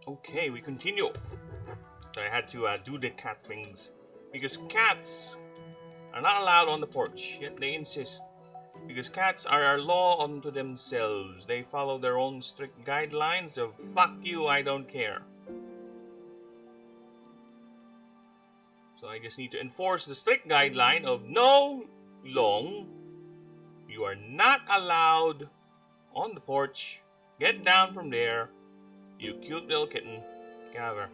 Okay, we continue. So I had to do the cat things because cats are not allowed on the porch, yet they insist. Because cats are a law unto themselves. They follow their own strict guidelines of fuck you, I don't care. So I just need to enforce the strict guideline of no long. You are not allowed on the porch. Get down from there, you cute little kitten. Gather.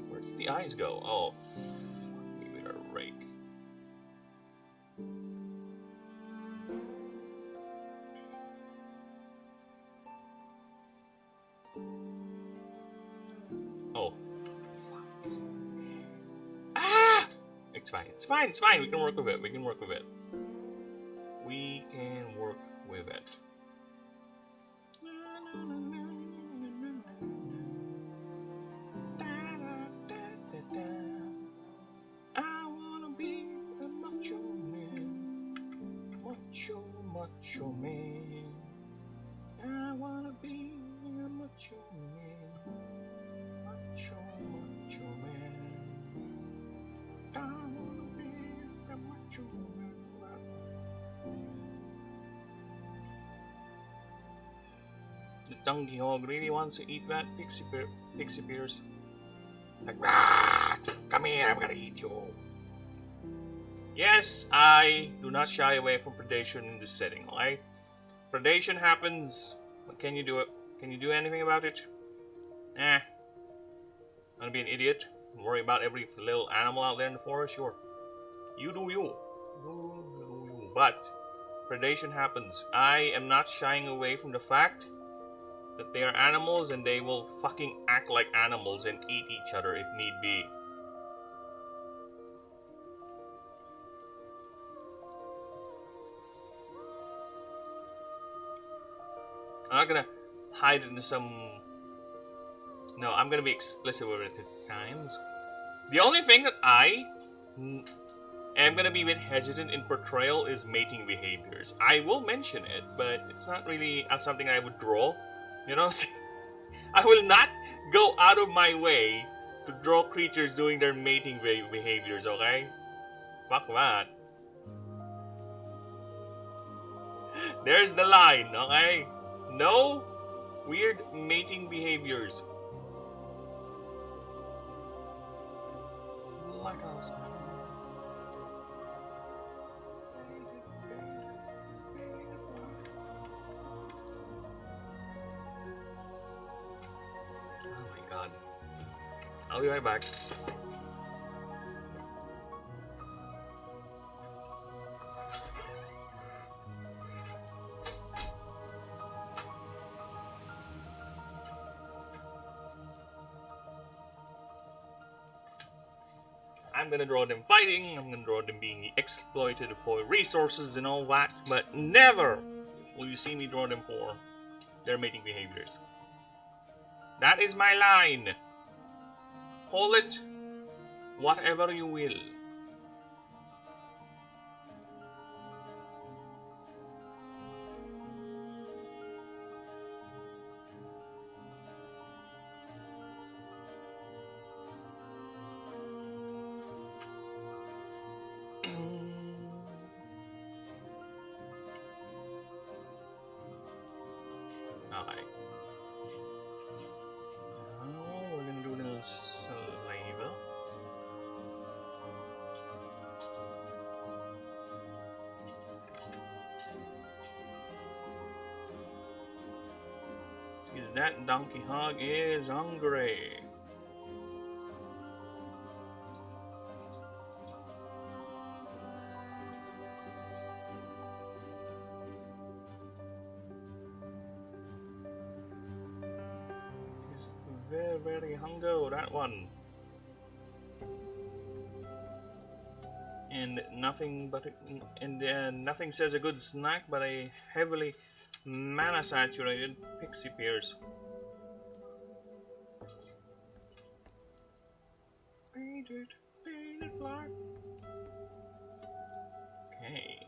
Where did the eyes go? Oh, fuck me with a rake. Oh. Ah! It's fine, it's fine, it's fine. We can work with it, we can work with it. We can work with it. I wanna be a macho man. Macho man. I wanna be a macho man. Macho man. I wanna be a macho man. The donkey hog really wants to eat that pixie pears. Like, ah, come here, I'm gonna eat you. Yes, I do not shy away from predation in this setting, alright? Predation happens, but can you do it? Can you do anything about it? Wanna be an idiot? Worry about every little animal out there in the forest? Sure. You do you. But predation happens. I am not shying away from the fact that they are animals and they will fucking act like animals and eat each other if need be. I'm not gonna hide into some... No, I'm gonna be explicit with it at times. The only thing that I am gonna be a bit hesitant in portrayal is mating behaviors. I will mention it, but it's not really something I would draw. You know what I'm saying? I will not go out of my way to draw creatures doing their mating behaviors, okay? Fuck that. There's the line, okay? No weird mating behaviors. Like us. I'll be right back. I'm gonna draw them fighting, I'm gonna draw them being exploited for resources and all that, but never will you see me draw them for their mating behaviors. That is my line. Call it whatever you will. Alright. Now we're gonna do a little saliva. Because that donkey hog is hungry. Very hungry, that one. And nothing says a good snack but a heavily mana saturated pixie pears. Painted black. Okay.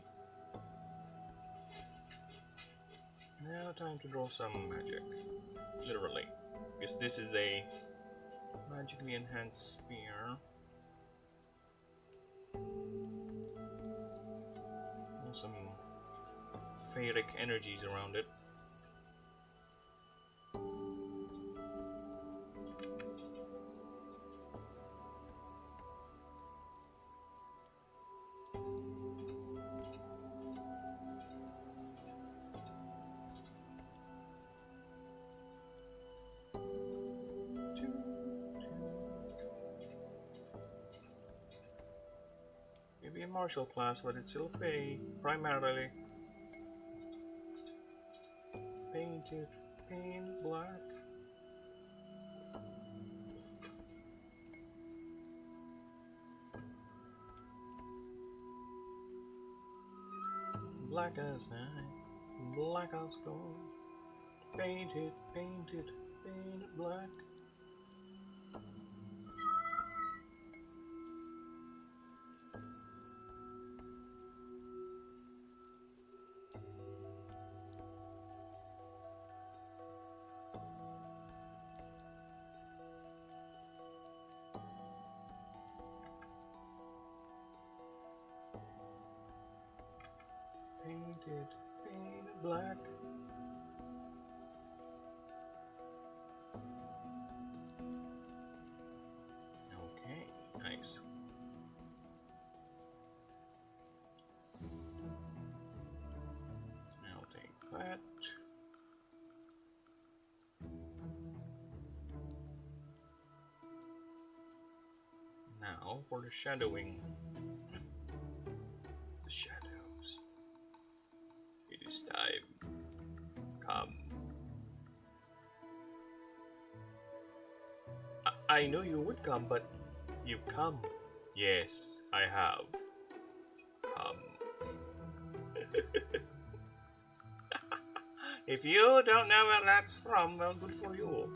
Now time to draw some magic. Literally. Because this is a magically enhanced spear. And some Feyric energies around it. Maybe a martial class, but it's still Fey, primarily. Painted, paint black. Black as night, black as gold. Painted, painted, painted black. Painted, painted black. Okay, nice. Now take that. Now for the shadowing. The shadows. It is time. Come. I knew you would come, but you've come. Yes, I have. Come. If you don't know where that's from, well, good for you.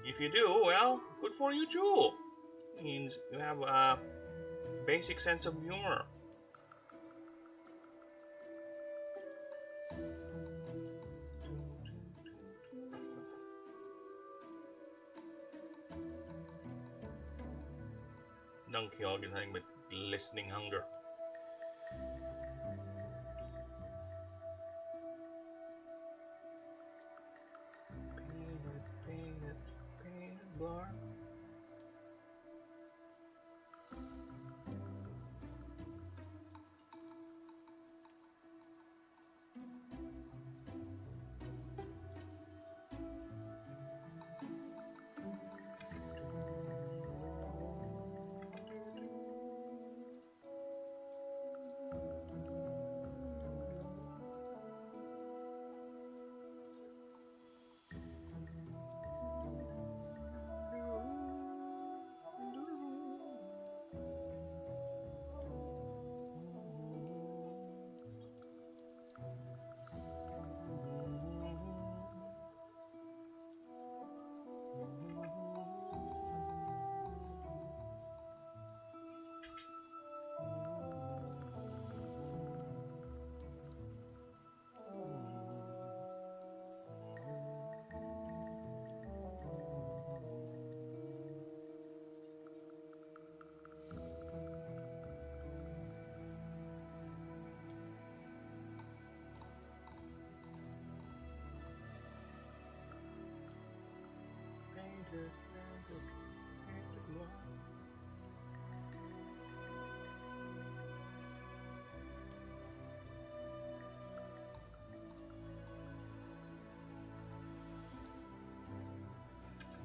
If you do, well, good for you too. Means you have a basic sense of humor. Donkey Hog is nothing but listening hunger. Painted bar.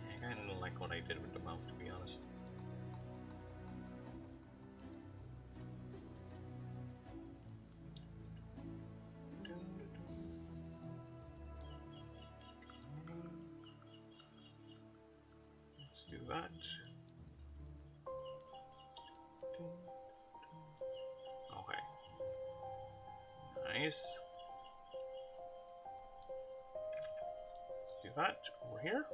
I kinda don't like what I did with the mouth, to be honest. Let's do that. Okay. Nice. Let's do that over here.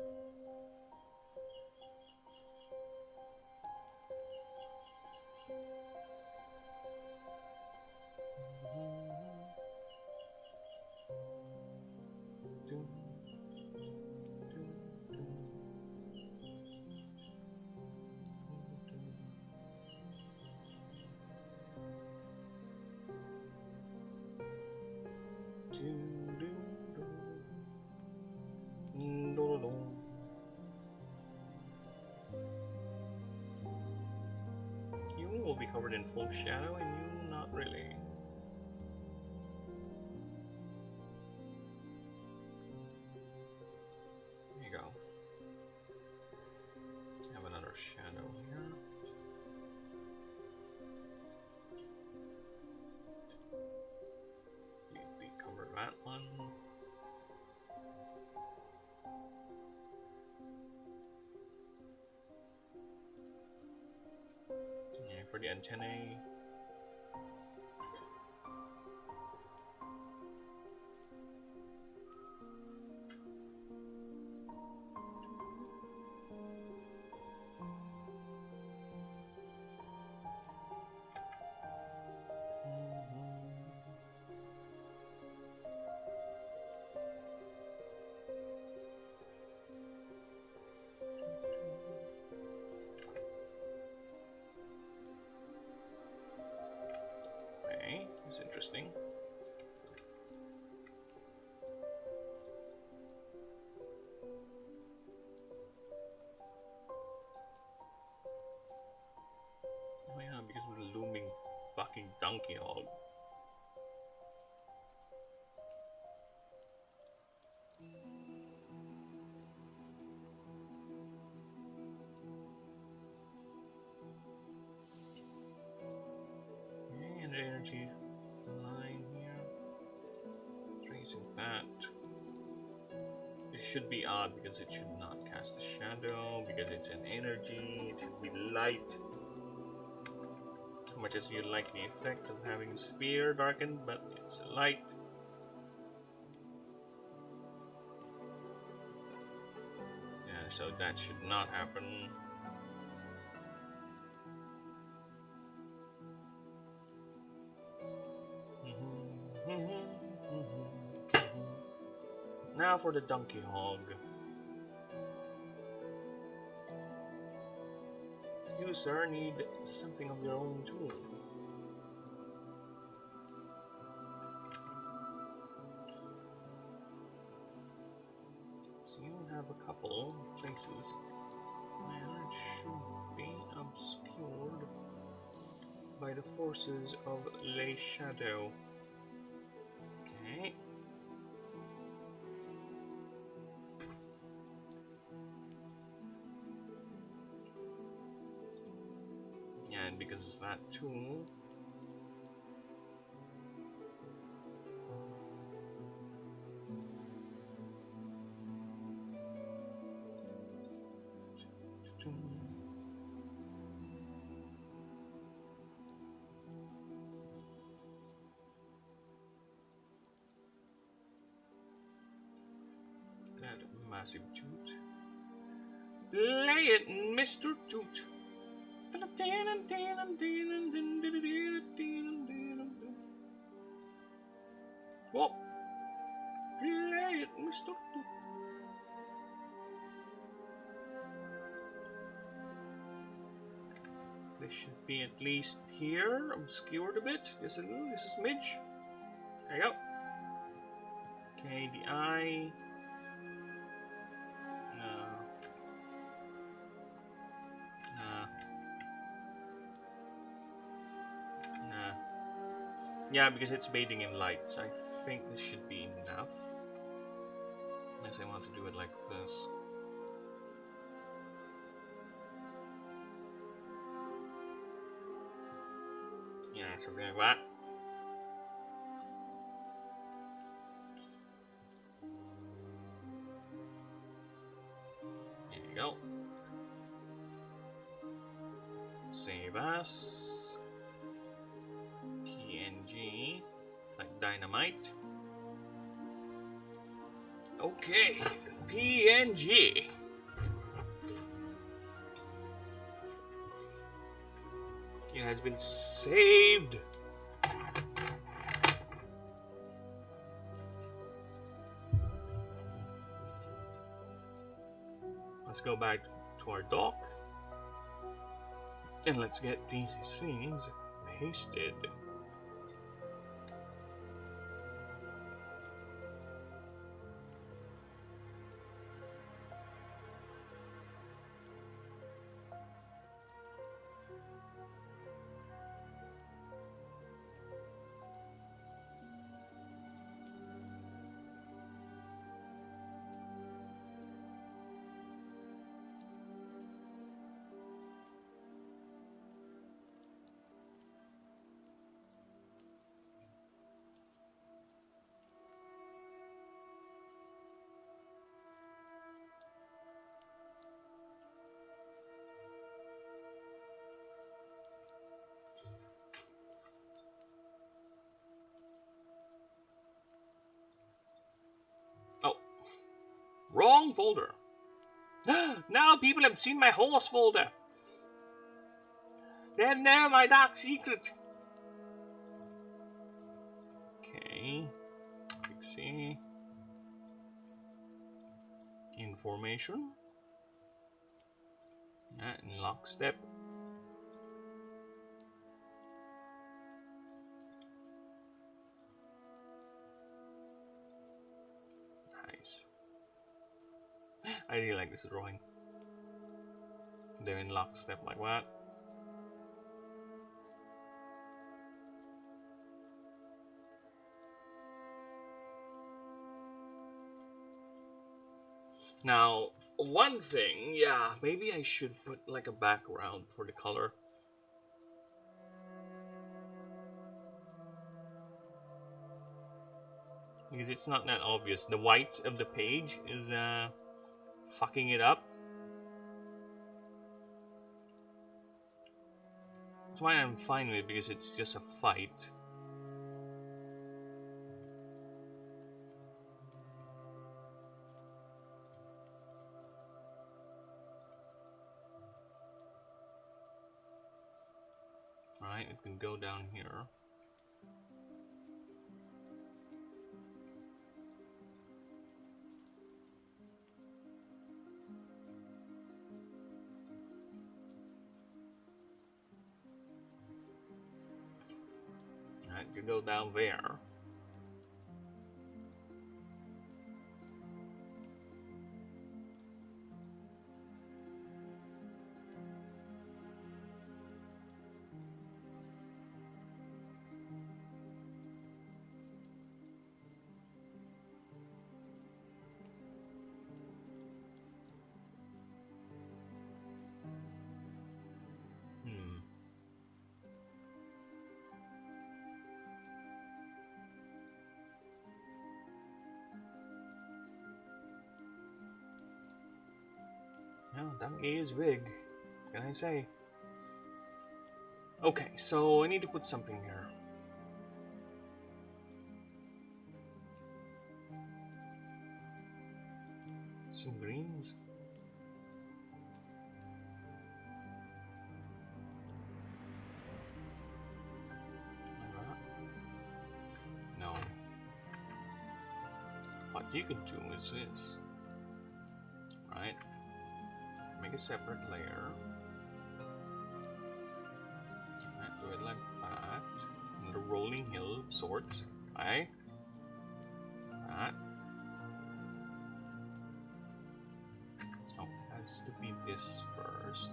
will be covered in full shadow, and you not really. There you go. Have another shadow here. We cover that one. Yeah, for the antennae. It's interesting. Oh yeah, because of the looming fucking donkey hog. And the energy line here. Tracing that. It should be odd because it should not cast a shadow, because it's an energy, it should be light. As much as you like the effect of having the spear darkened, but it's light. Yeah, so that should not happen. Now for the donkey hog. You, sir, need something of your own too. So you have a couple places where it should be obscured by the forces of lay shadow. Okay. And because of that too, that massive toot. Play it, Mr. Toot. Whoa! Play it, Mr. Toot. This should be at least here, obscured a bit. Just a little, this is smidge. There you go. Okay, the eye. Yeah, because it's bathing in lights. I think this should be enough. Unless I want to do it like this. Yeah, something like that. There you go. Save as. Like dynamite. Okay, PNG. It has been saved. Let's go back to our dock and let's get these things pasted. Wrong folder. Now people have seen my horse folder. They know my dark secret. Okay. Pixie. Information. In lockstep. Nice. I really like this drawing. They're in lockstep like that. Now, one thing, yeah, maybe I should put like a background for the color. Because it's not that obvious. The white of the page is fucking it up. That's why I'm fine with it, because it's just a fight. Alright, it can go down here. Alright, it can go down there. Well, that is big. What can I say? Okay, so I need to put something here. Some greens. No. What you can do is this. Right? Make a separate layer. And do it like that. And the rolling hill of sorts. Okay. That. Oh, it has to be this first.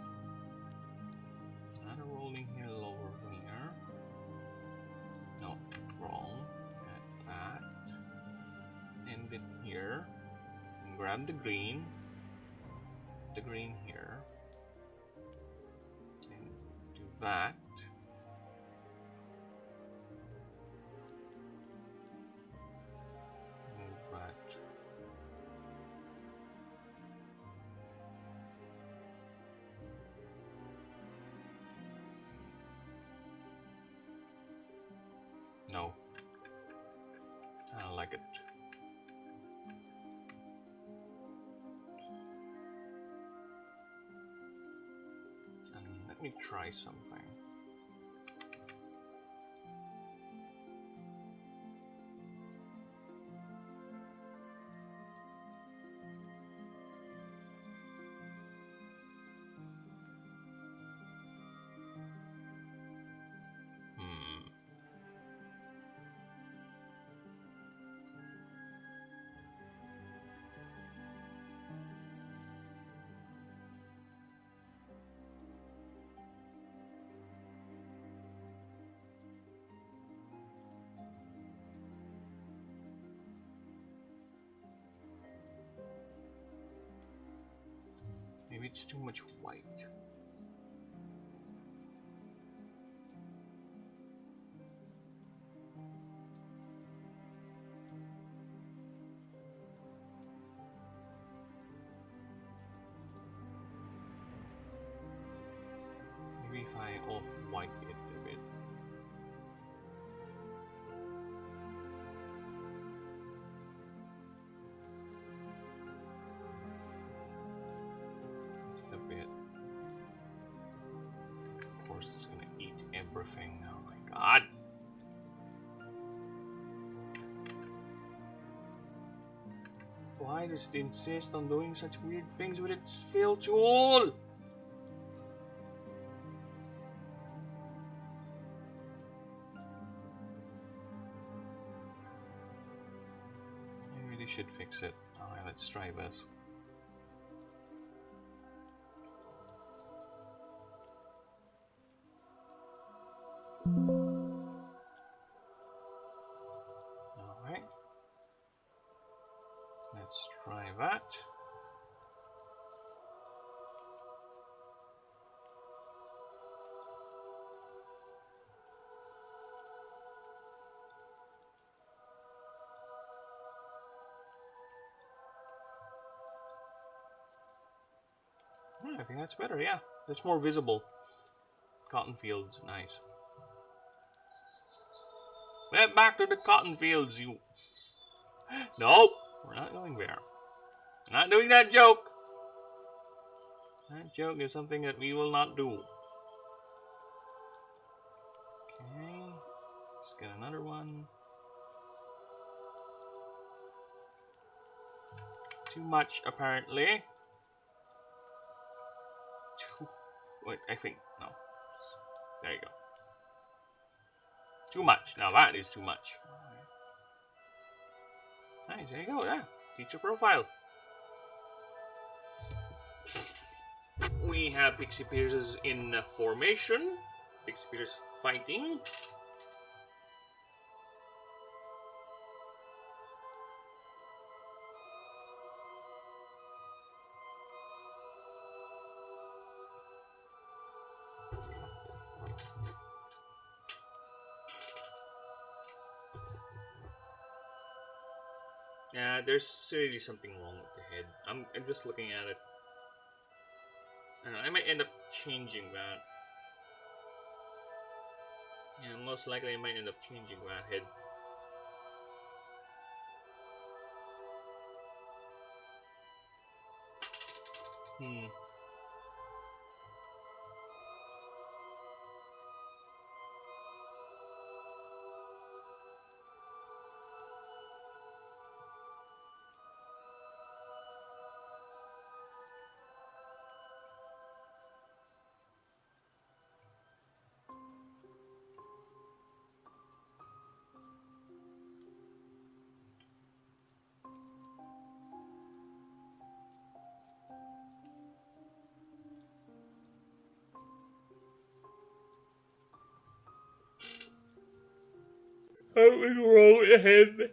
And a rolling hill over here. No, wrong. Get that. End it here. And grab the green. The green here, and do that. Move that. No, I don't like it. Let me try something. Maybe it's too much white. Maybe if I off-white it a bit. everything. Oh my god. Why does it insist on doing such weird things with its fill tool? I really should fix it. Alright, let's try this. Alright. Let's try that. I think that's better, yeah. That's more visible. Cotton fields, nice. Get back to the cotton fields, you... No, we're not going there. We're not doing that joke. That joke is something that we will not do. Okay, let's get another one. Too much, apparently. Wait, I think, no. There you go. Too much. Now that is too much. Nice, there you go, yeah. Feature profile. We have Pixie Pierces in formation. Pixie Pierces fighting. Yeah, there's really something wrong with the head. I'm just looking at it. I don't know, I might end up changing that. Yeah, most likely I might end up changing that head. Something wrong with the head.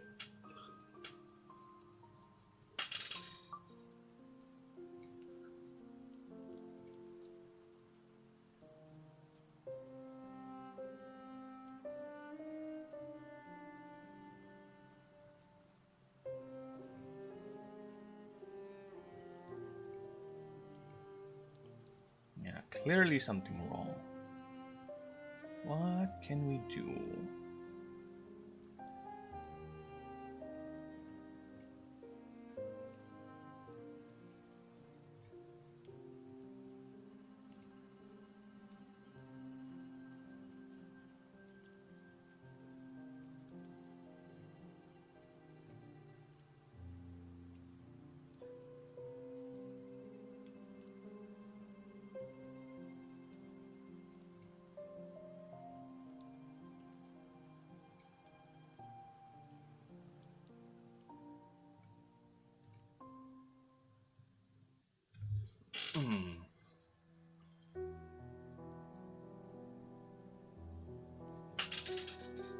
Yeah, clearly something wrong. What can we do?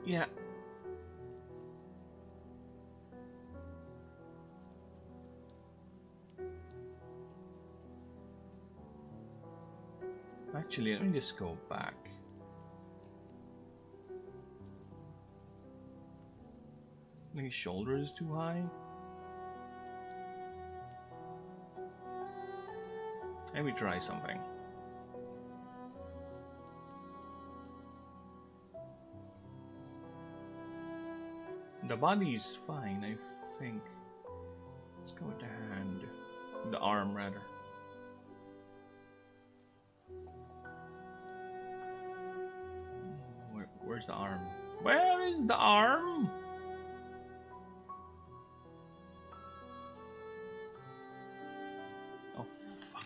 Yeah. Actually, let me just go back. Maybe shoulder is too high. Let me try something. The body's fine, I think. Let's go with the hand. The arm, rather. Where's the arm? Where is the arm? Oh, fuck.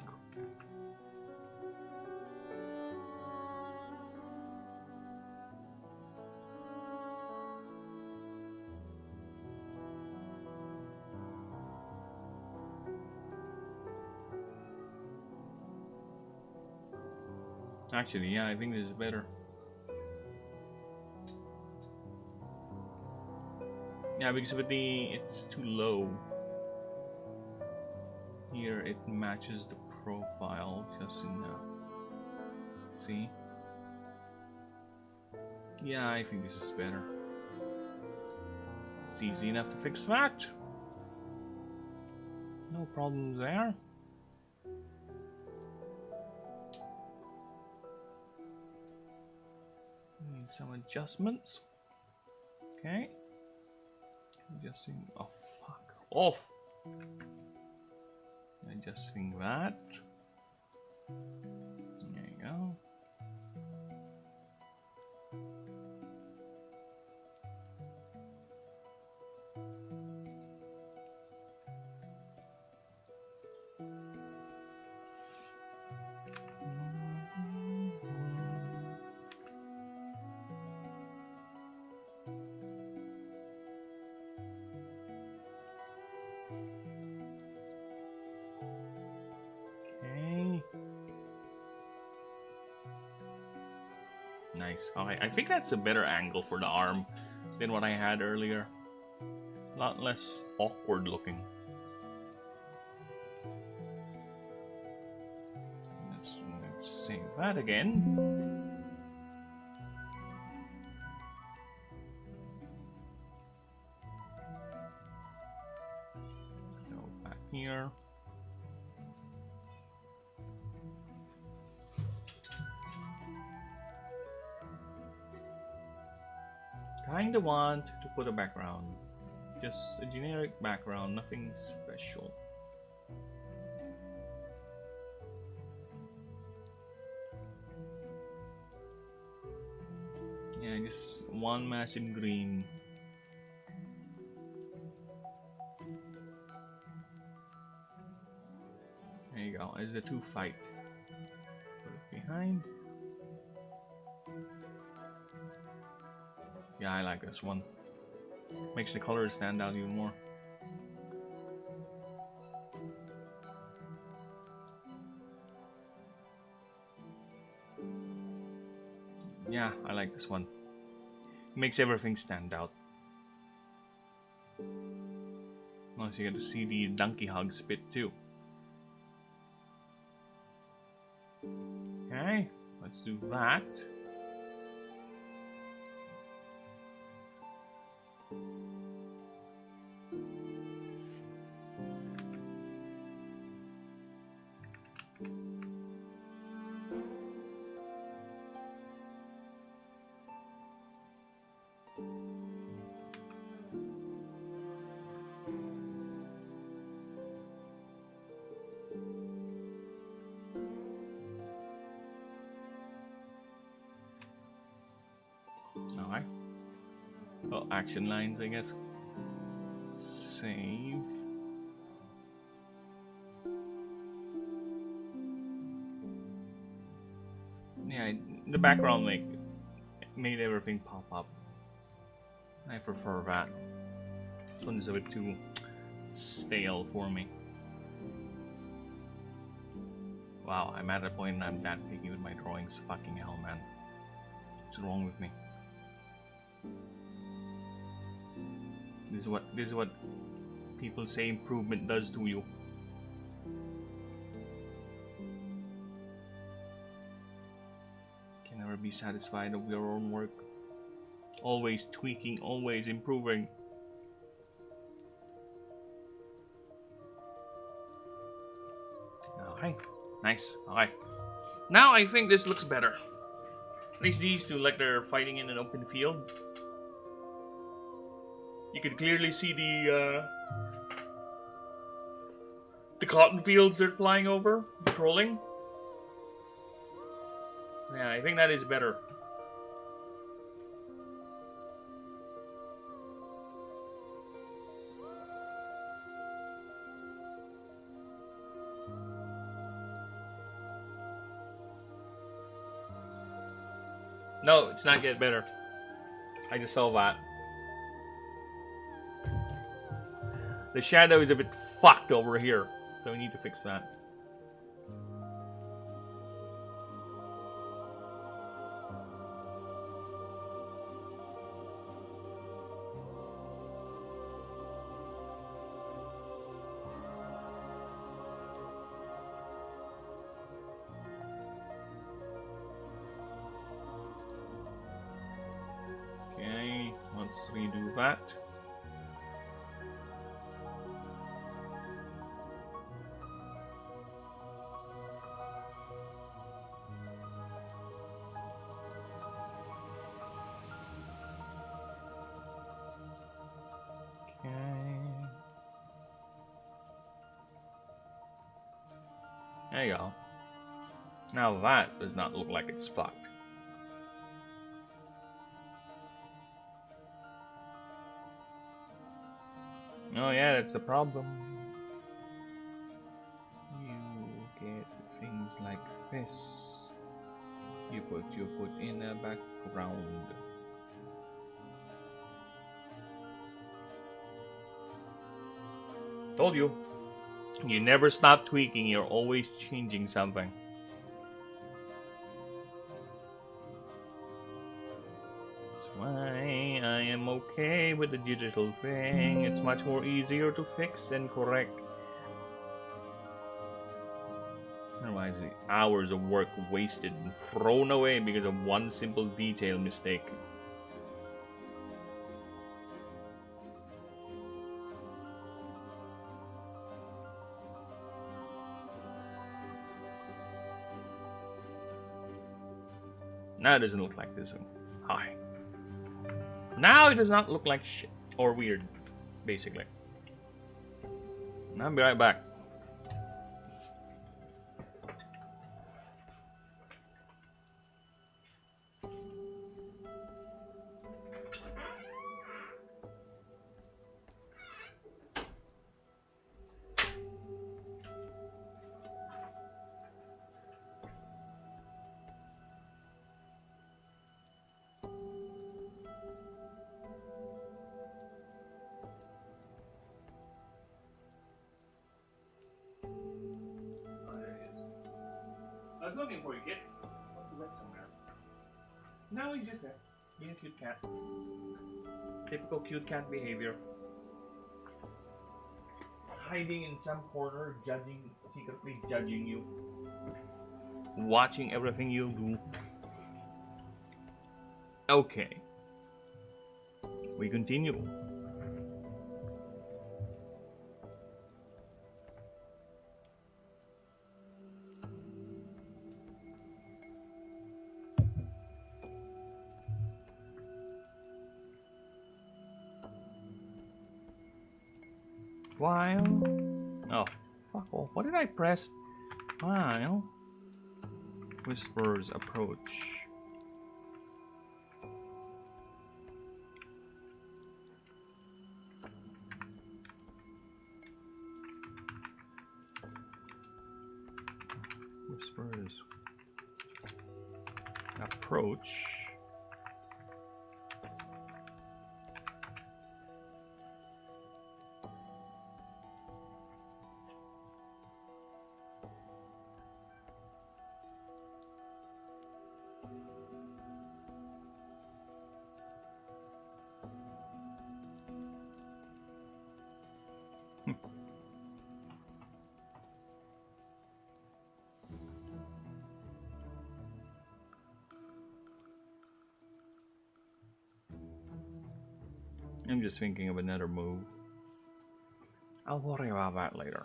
Actually, yeah, I think this is better. Yeah, because with it's too low. Here it matches the profile just enough. See? Yeah, I think this is better. It's easy enough to fix that. No problems there. Need some adjustments. Okay. Adjusting. Oh, fuck off. Adjusting that. There you go. Nice. Okay, I think that's a better angle for the arm than what I had earlier. A lot less awkward looking. Let's save that again. Go back here. Kinda want to put a background. Just a generic background, nothing special. Yeah, just one massive green. There you go, as the two fight. Put it behind. Yeah, I like this one. Makes the colors stand out even more. Yeah, I like this one. Makes everything stand out. Also, you get to see the donkey hog spit too. Okay, let's do that. Alright. Oh, action lines, I guess. Save. Yeah, the background made everything pop up. I prefer that. This one's a bit too stale for me. Wow, I'm at a point I'm that picky with my drawings. Fucking hell, man. What's wrong with me? This is what people say improvement does to you. Can never be satisfied with your own work. Always tweaking, always improving. Alright, nice. Alright. Now I think this looks better. At least these two, like they're fighting in an open field. You can clearly see the cotton fields they're flying over, patrolling. Yeah, I think that is better. No, it's not get better. I just saw that. The shadow is a bit fucked over here, so we need to fix that. Okay, let's redo that. There you go. Now that does not look like it's fucked. Oh yeah, that's the problem. You get things like this. You put in a background. Told you. You never stop tweaking, you're always changing something. That's why I am okay with the digital thing. It's much more easier to fix and correct. Otherwise, the hours of work wasted and thrown away because of one simple detail mistake. Now it doesn't look like this. Hi. Now it does not look like shit or weird, basically. I'll be right back. I was looking for you, kid. You went somewhere. No, he's just there. Being a cute cat. Typical cute cat behavior. Hiding in some corner, secretly judging you. Watching everything you do. Okay. We continue. While... Oh, fuck off. What did I press? While... Whispers approach. Whispers approach. I'm just thinking of another move. I'll worry about that later.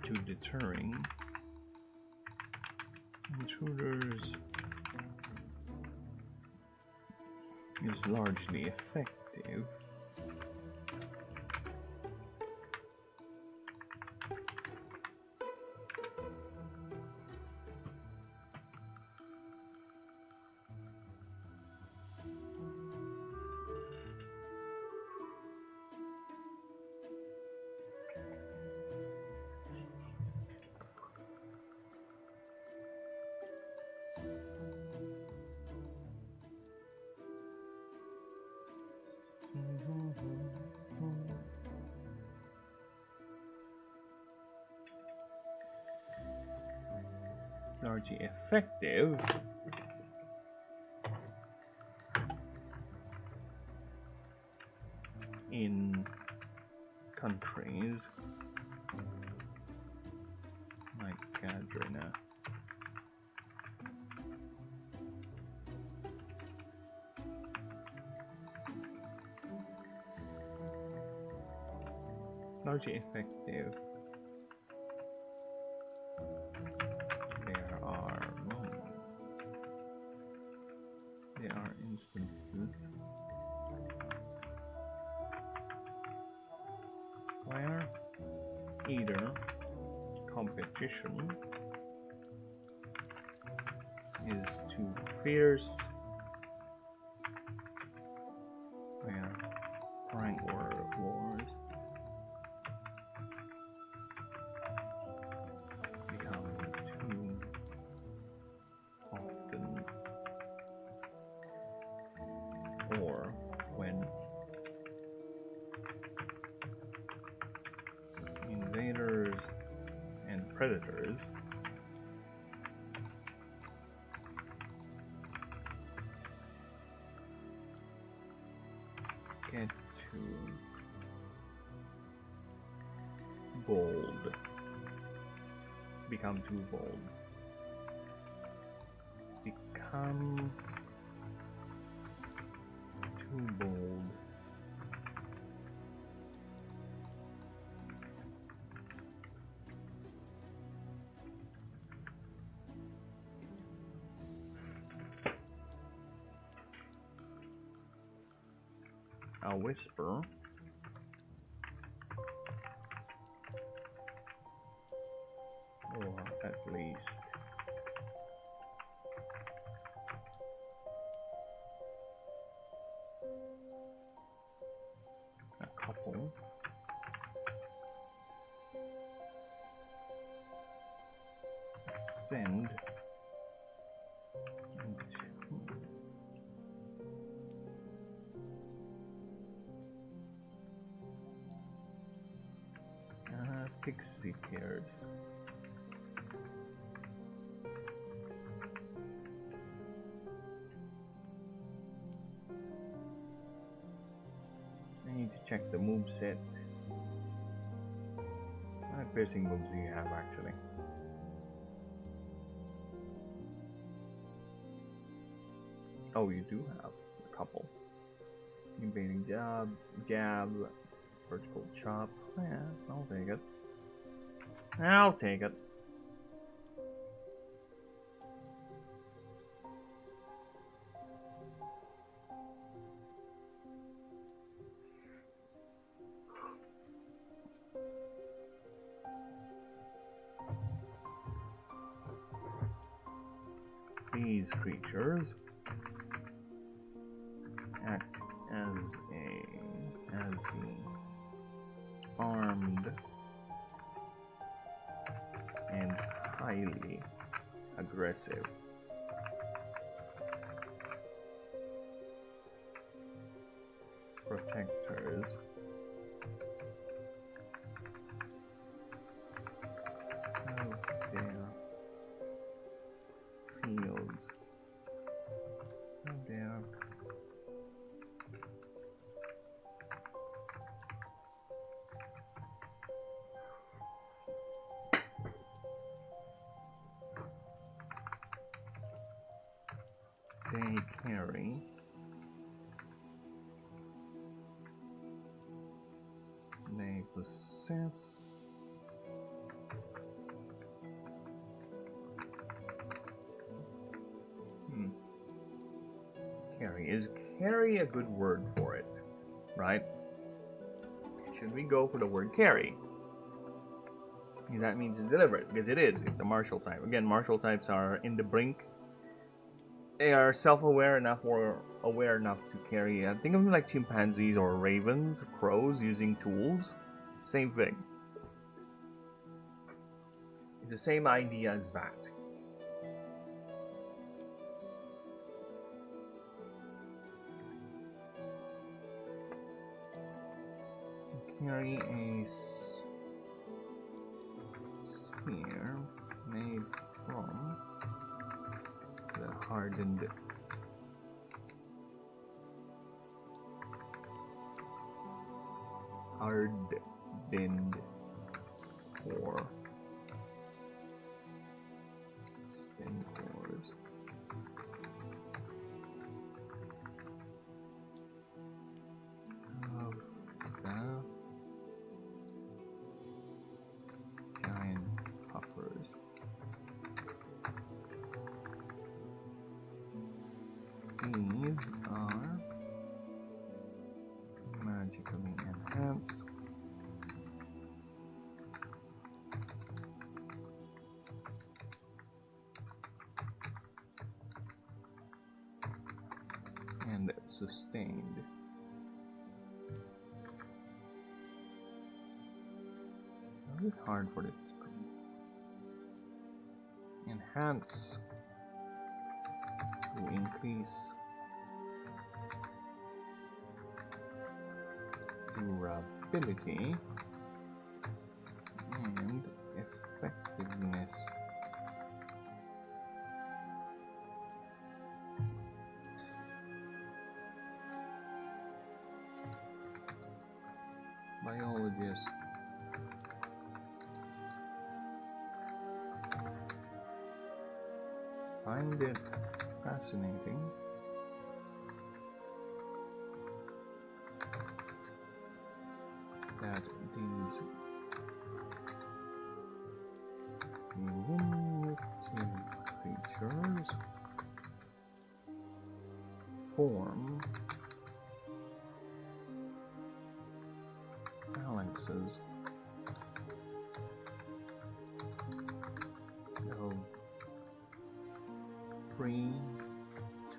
To deterring intruders is largely effective. largely effective in countries like Kadrina. Largely effective. There are instances where either competition is too fierce, where rank wars become too often, or when invaders and predators get too bold, become too bold, become too bold. A whisper or at least a couple ascend into pixie pears. I need to check the move set. What kind of piercing moves do you have actually? Oh, you do have a couple. Invading jab, vertical chop. Yeah, I'll take it. I'll take it. These creatures act as the armed and highly aggressive protectors of their fields, of their they carry they possess carry. Is carry a good word for it, right? Should we go for the word carry? That means it's deliberate, because it is. It's a martial type. Again, martial types are in the brink. They are self-aware enough or aware enough to carry. Think of them like chimpanzees or ravens, crows using tools. Same thing. It's the same idea as that. To carry a spear made from hardened. Hardened core. Stem cores. Of the giant puffers. These are magically enhanced. And sustained. A bit hard for the screen. Enhance to increase durability and effectiveness. Biologist. Find it fascinating that these diminutive creatures form phalanxes of free to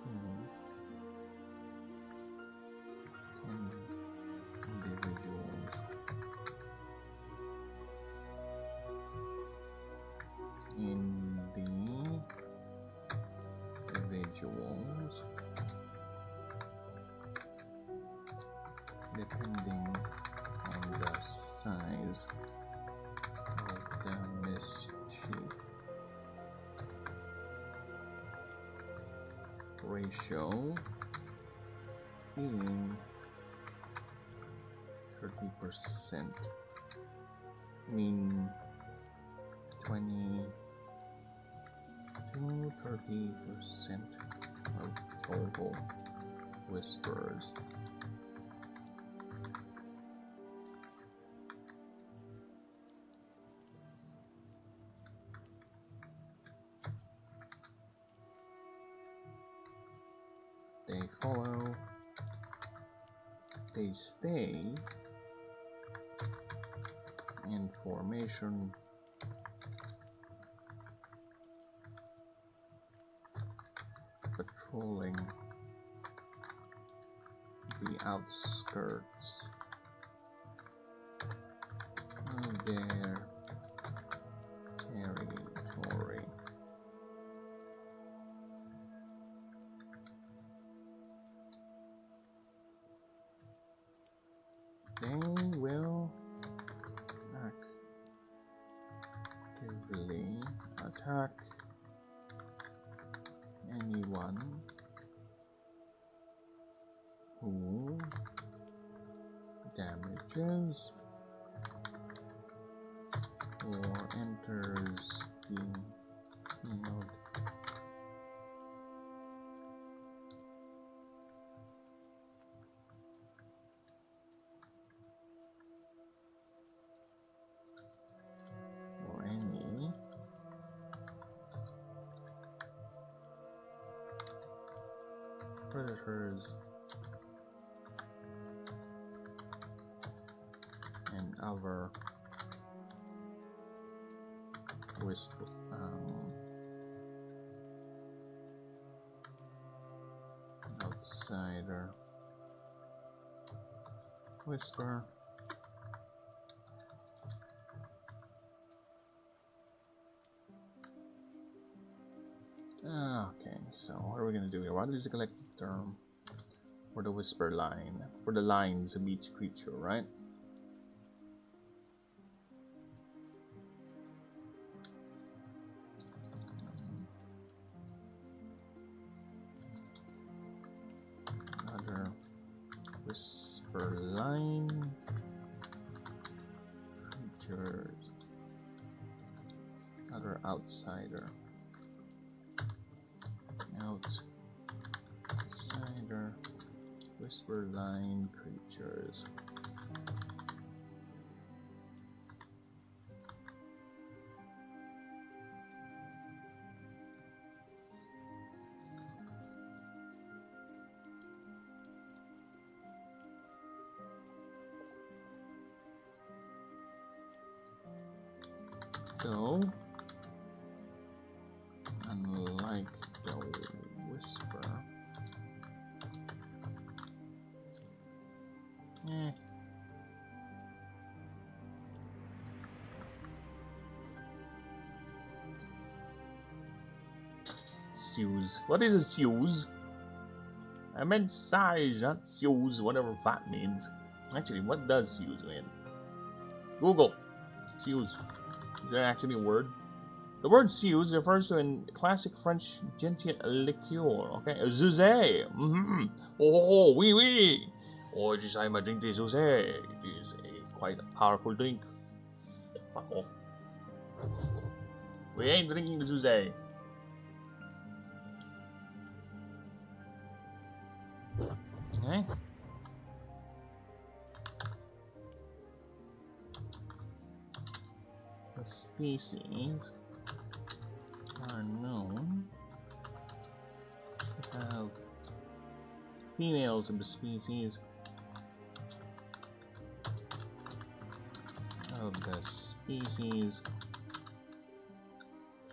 10 individuals in the individuals depending on the size of the mischief ratio being 30%, mean 20 to 30% of total whisperers. They follow, they stay in formation patrolling the outskirts of their territory. They will actively attack anyone who damages or enters the field. Or any predators and other outsider whisper. Okay, so what are we gonna do here? What is the collective term for the whisper line? For the lines of each creature, right? Whisper line creatures. Other outsider. Outsider. Whisper line creatures. So, unlike the whisper, Sews. What is a sews? I meant size, not sews, whatever that means. Actually, what does sews mean? Google. Sews. Is there actually a word? The word sews refers to in classic French genteel liqueur. Okay, Zouzé. Oh, oui, oui. Oh, just I'm a drink de Zouzé. It is a quite a powerful drink. Fuck off. We ain't drinking the Zouzé. Okay. The species are known to have females of the species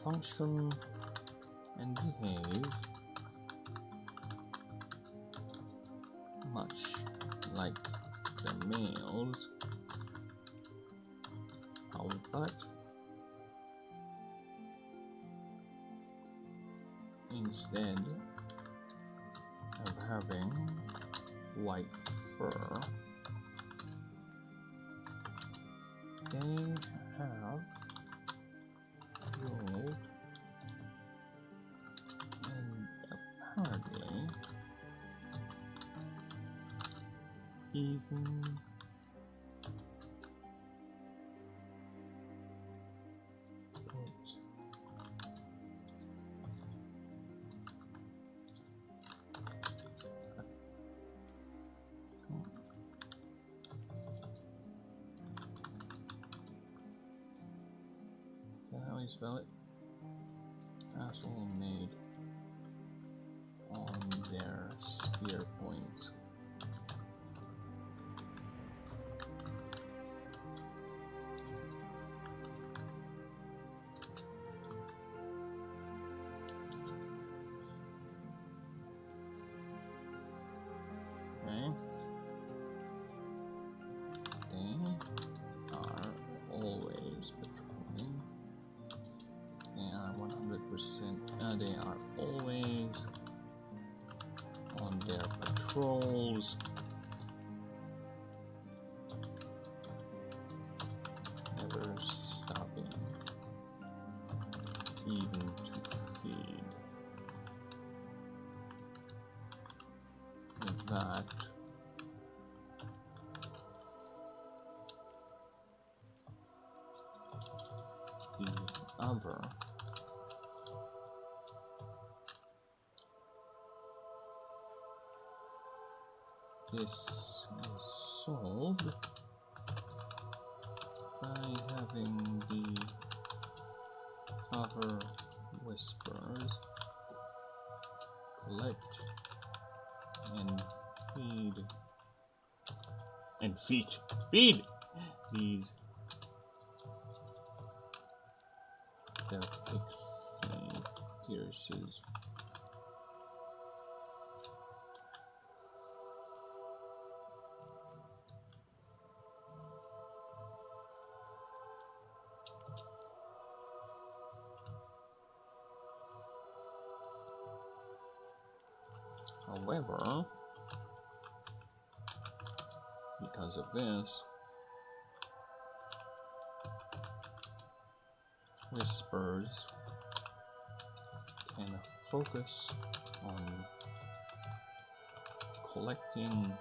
function and behave much like the males, but instead of having white fur, they have gold and apparently even how you spell it? That's all made on their spear points. Okay. They are always patrolling. They are 100%. They are always on their patrols. Never stopping, even to feed. With that, the other this is solved by having the other whispers collect and feed these their pixie pierces. However, because of this, whispers can focus on collecting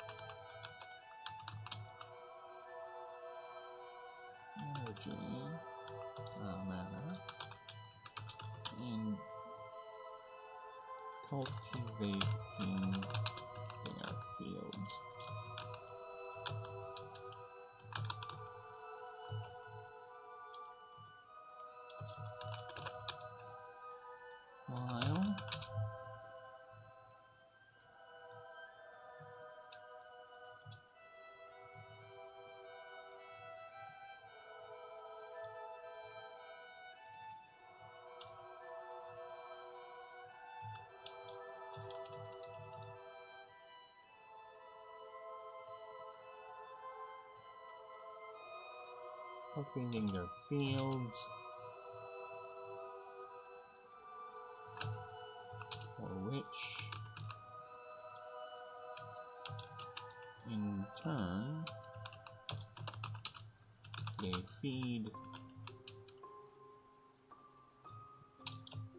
cultivating their fields. While cultivating their fields, for which in turn they feed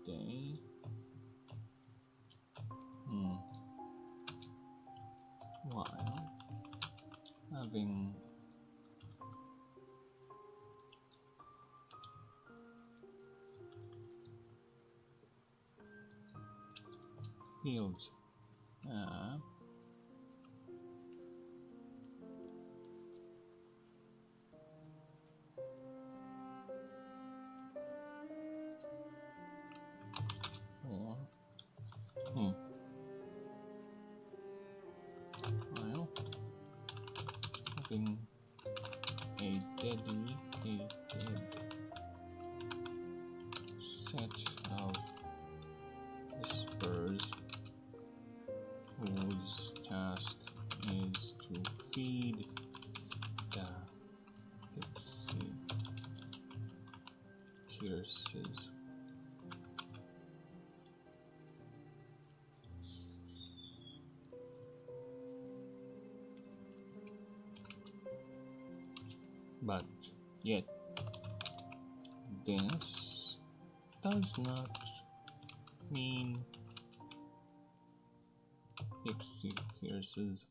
they while having fields or while having a dedicated set of whispers whose task is to feed the pixie pierces. But yet, this does not mean pixie pierces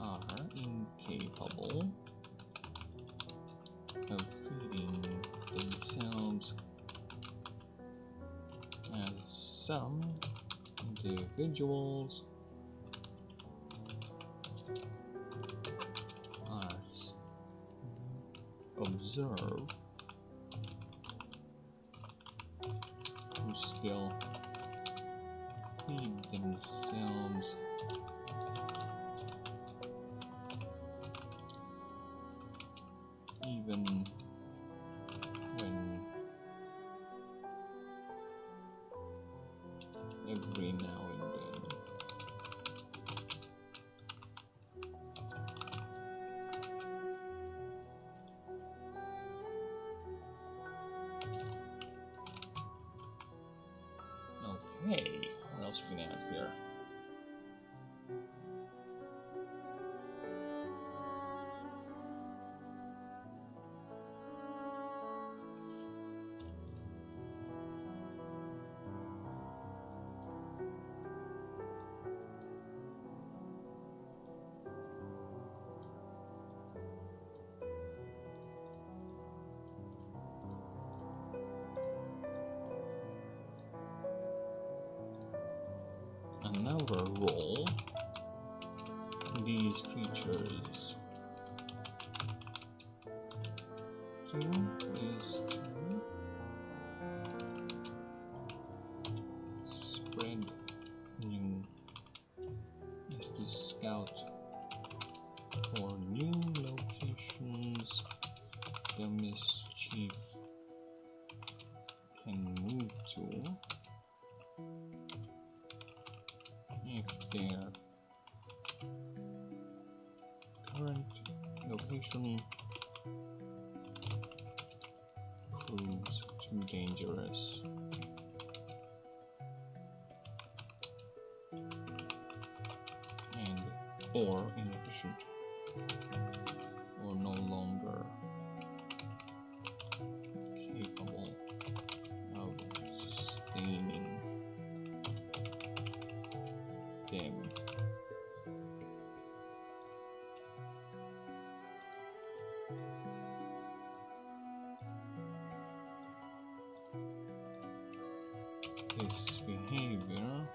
are incapable of feeding themselves, as some individuals are observed who still feed themselves even when every now and then okay, what else we can add here? Another role these creatures do is to spread new, is to scout for new locations the mischief can move to if their current location proves too dangerous. And or inefficient, or no longer capable of sustaining them. this behavior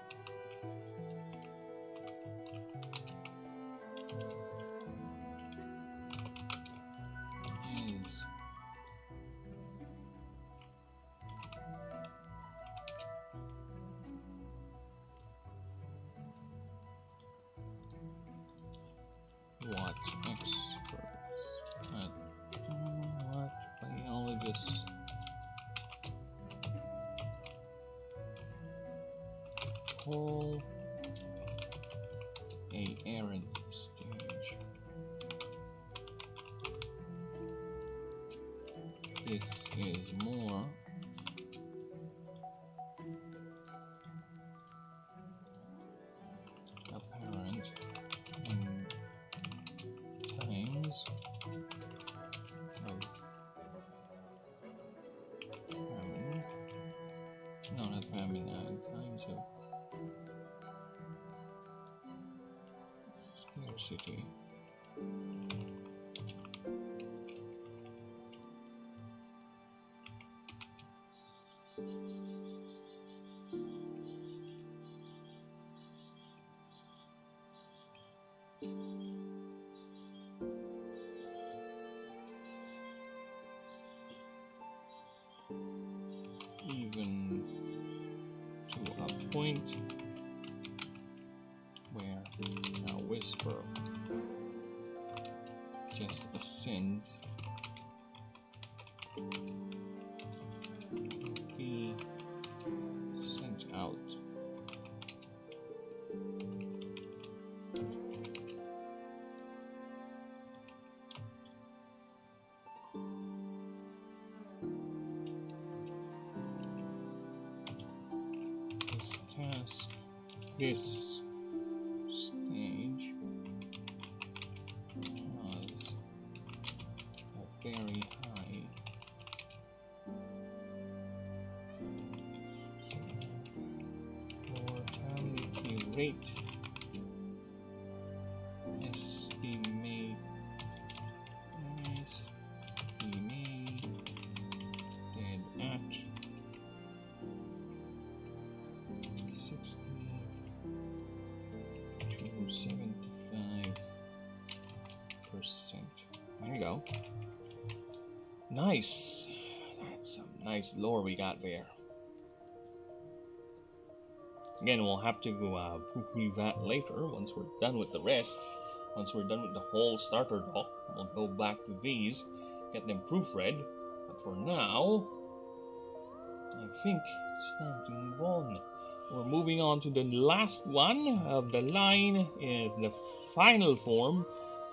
is what experts at what biologists call a errand stage. This is more apparent in times of famine. No, not famine, times of scarcity. Even to a point where a whisper just ascends to be sent out. This task, this stage has a very high mortality rate estimated at 60 to 75%. There you go. Nice. That's some nice lore we got there. Again, we'll have to go proofread that later once we're done with the rest. Once we're done with the whole starter doc, we'll go back to these, get them proofread. But for now, I think it's time to move on. We're moving on to the last one of the line, in the final form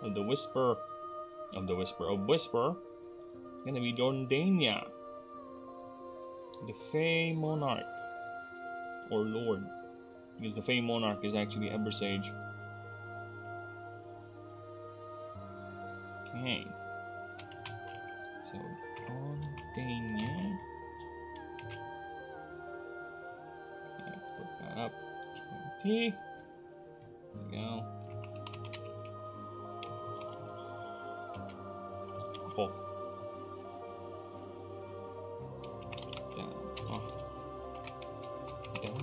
of the Whisper of Whisper. It's gonna be Jordania, the Fey Monarch, or Lord, because the Fey Monarch is actually Ember Sage. Okay, so Jordania. Put that up 20. There we go. Both. Down. Off. Down.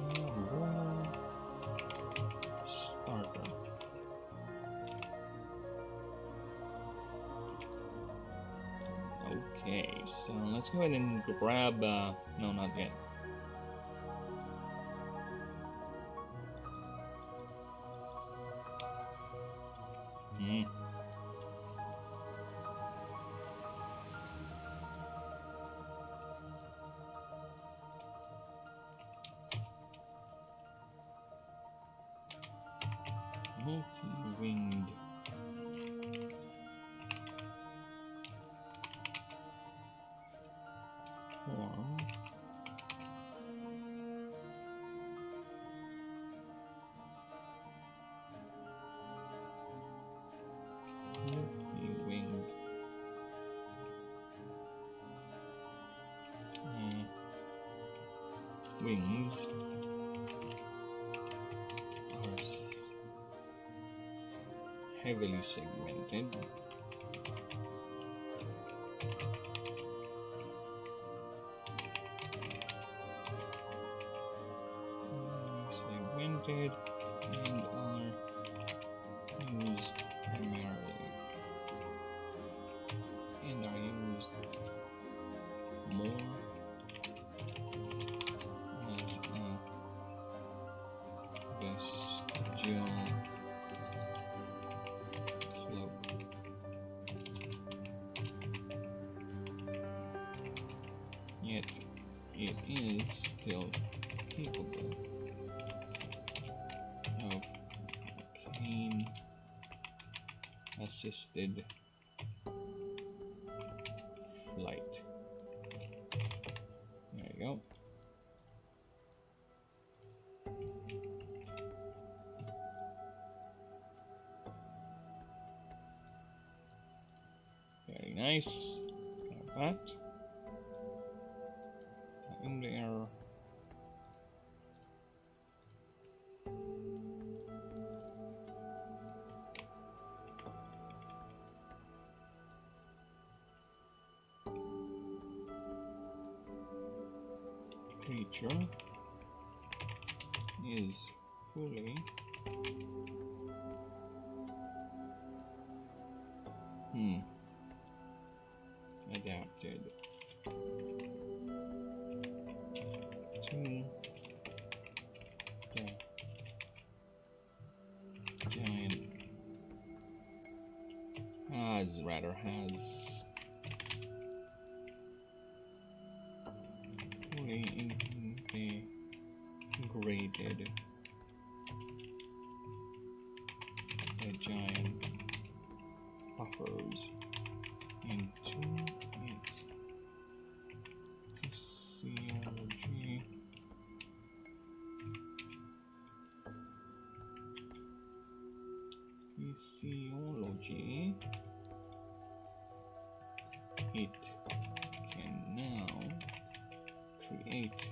Starter. Okay, so let's go ahead and grab. No, not yet. Multi-winged. Form. Multi-winged. Wings are heavily segmented. tested and are used primarily, and are used more as a vestigial cloak. Yet it is still capable of arcane assisted flight. There you go. Very nice. Like that. In there. Creature is fully adapted to the giant has fully integrated the giant buffers into its physiology. It can now create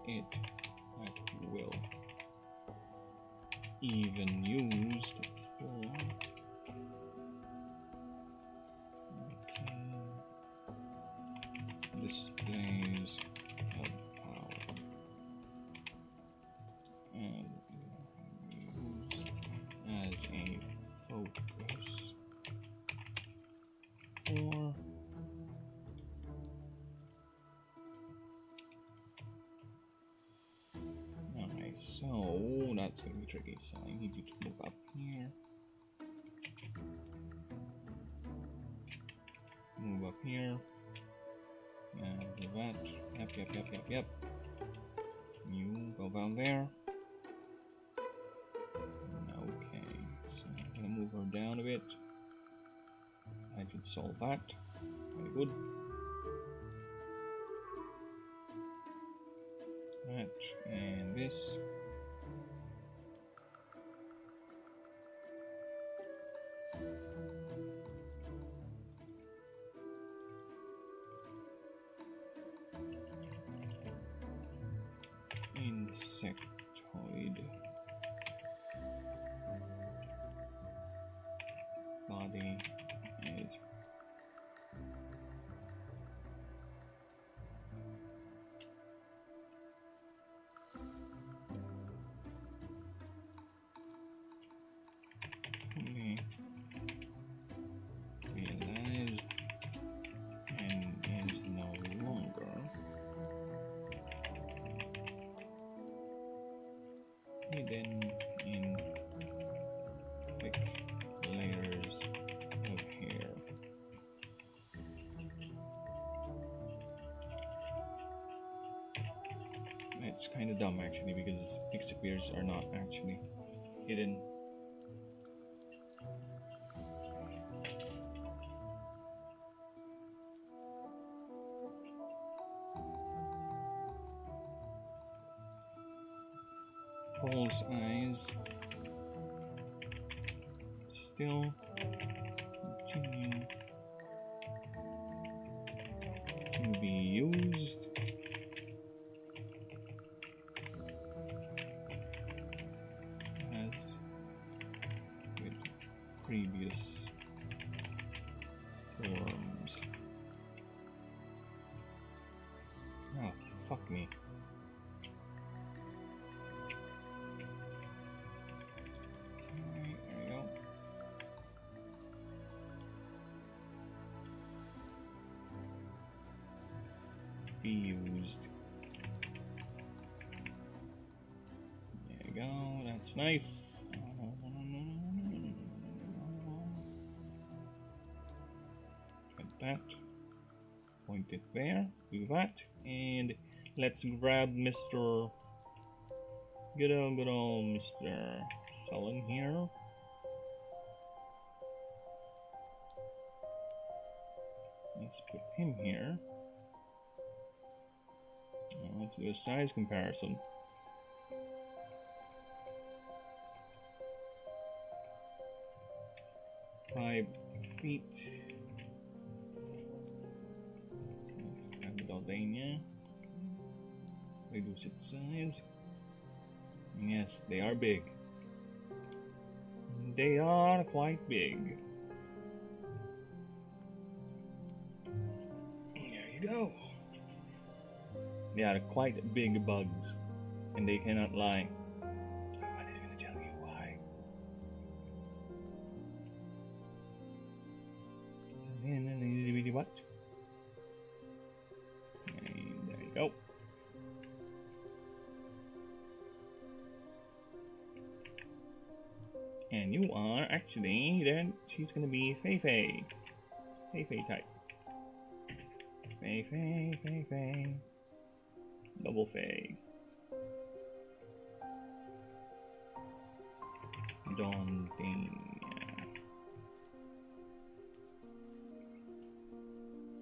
it at will, even used for displays of power and used as a focus for so that's going to be tricky, so I need you to move up here. Move up here. And do that. Yep. You go down there. Okay, so I'm going to move her down a bit. I should solve that. Very good. That and this. Insectoid body is fully realized and is no longer hidden in thick layers of hair. It's kind of dumb actually, because pixel bears are not actually hidden. Paul's eyes still continue to be used as with previous forms. Ah, fuck me. be used. There you go, that's nice. Get that. Point it there, do that, and let's grab Mr. Good old Mr. Sullen here. Let's put him here. Now let's do a size comparison. Five feet. Let's grab the Daldania. Reduce its size. Yes, they are big. They are quite big. There you go. They are quite big bugs, and they cannot lie. What is going to tell you why? What? And there you go. And you are actually, then she's gonna be Fei type. Fei. Double Fei. Daunting.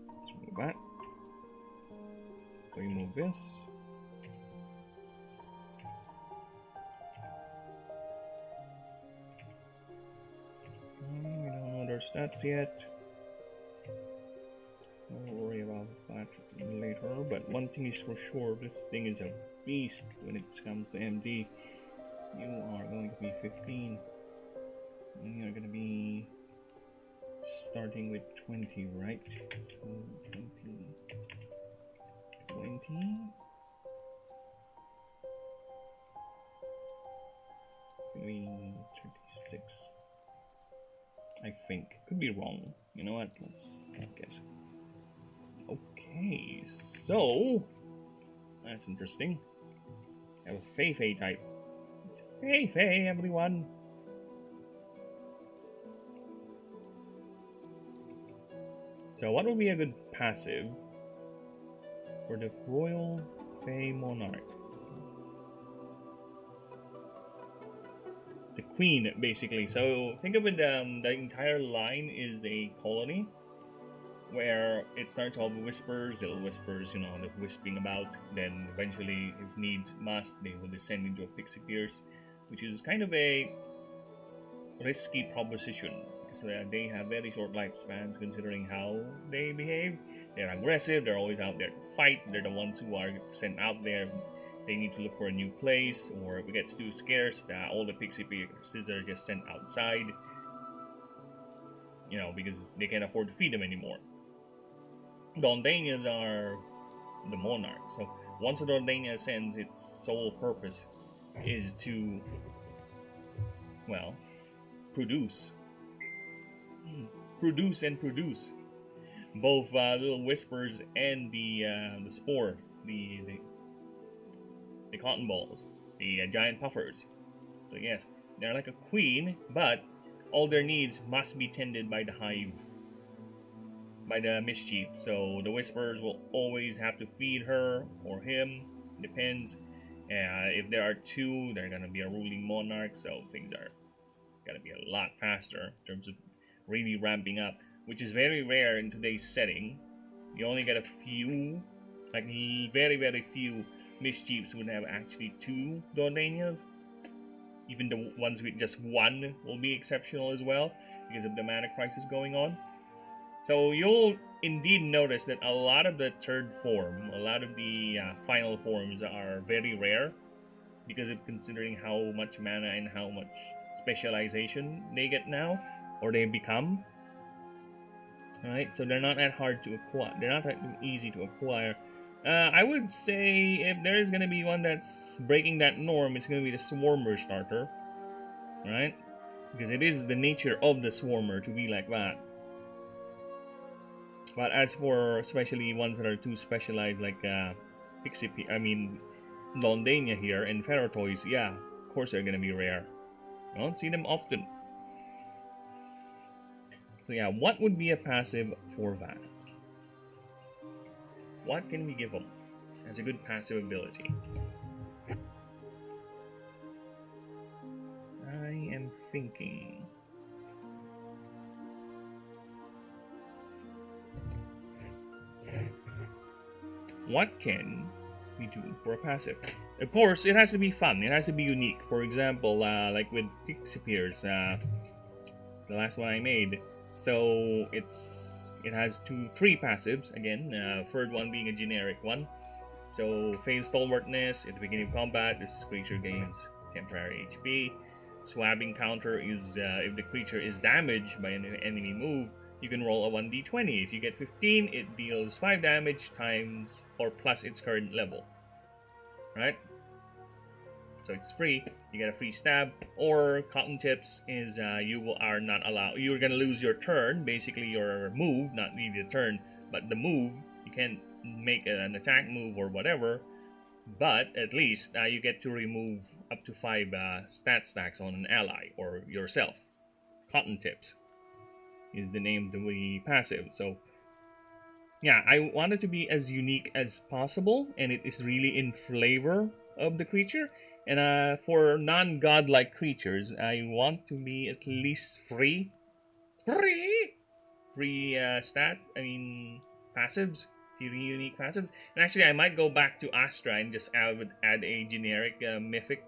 Let's move that. So we move this. We don't know their stats yet. We'll worry about that later, but one thing is for sure, this thing is a beast when it comes to MD. You are going to be 15, and you're going to be starting with 20, right? So 20. It's going to be 36. I think. Could be wrong. You know what? Let's not guess. Okay, so that's interesting. I have a Fei type. It's Fei, everyone. So what would be a good passive for the Royal Fei Monarch? The Queen, basically. So think of it, the entire line is a colony where it starts off with whispers, little whispers, you know, the whispering about. Then eventually, if needs must, they will descend into a pixie pierce, which is kind of a risky proposition because they have very short lifespans considering how they behave. They're aggressive, they're always out there to fight, they're the ones who are sent out there. They need to look for a new place, or if it gets too scarce, all the pixie pierces are just sent outside, you know, because they can't afford to feed them anymore. Daldanias are the monarch, so once a Daldania ascends, its sole purpose is to, well, produce both little whispers and the spores, the cotton balls, the giant puffers. So yes, they're like a queen, but all their needs must be tended by the hive, by the mischief. So the whispers will always have to feed her or him, depends. If there are two, they're gonna be a ruling monarch, so things are gonna be a lot faster in terms of really ramping up, which is very rare in today's setting. You only get a few, like very few mischiefs would have actually two Daldanias. Even the ones with just one will be exceptional as well because of the mana crisis going on. So you'll indeed notice that a lot of the third form, a lot of the final forms are very rare because of considering how much mana and how much specialization they get now, or they become. Alright, so they're not that hard to acquire. They're not that easy to acquire. I would say if there is going to be one that's breaking that norm, it's going to be the Swarmer starter. Right? Because it is the nature of the Swarmer to be like that. But as for especially ones that are too specialized, like Londania here and Ferrotoys, yeah, of course they're gonna be rare. I don't see them often. So yeah, what would be a passive for that? What can we give them as a good passive ability? I am thinking. What can we do for a passive? Of course, it has to be fun. It has to be unique. For example, like with PixellByte, the last one I made. So it has 3 passives again. Third one being a generic one. So phase stalwartness at the beginning of combat. This creature gains temporary HP. Swabbing counter is if the creature is damaged by an enemy move, you can roll a 1d20. If you get 15, it deals 5 damage times or plus its current level. Right? So it's free. You get a free stab. Or cotton tips is are not allowed. You're gonna lose your turn, basically your move, not really the turn, but the move. You can't make an attack move or whatever. But at least you get to remove up to 5 stat stacks on an ally or yourself. Cotton tips is the name of the passive. So yeah, I want it to be as unique as possible, and it is really in flavor of the creature. And for non-godlike creatures, I want to be at least free passives, 3 unique passives. And actually, I might go back to Astra and just add a generic mythic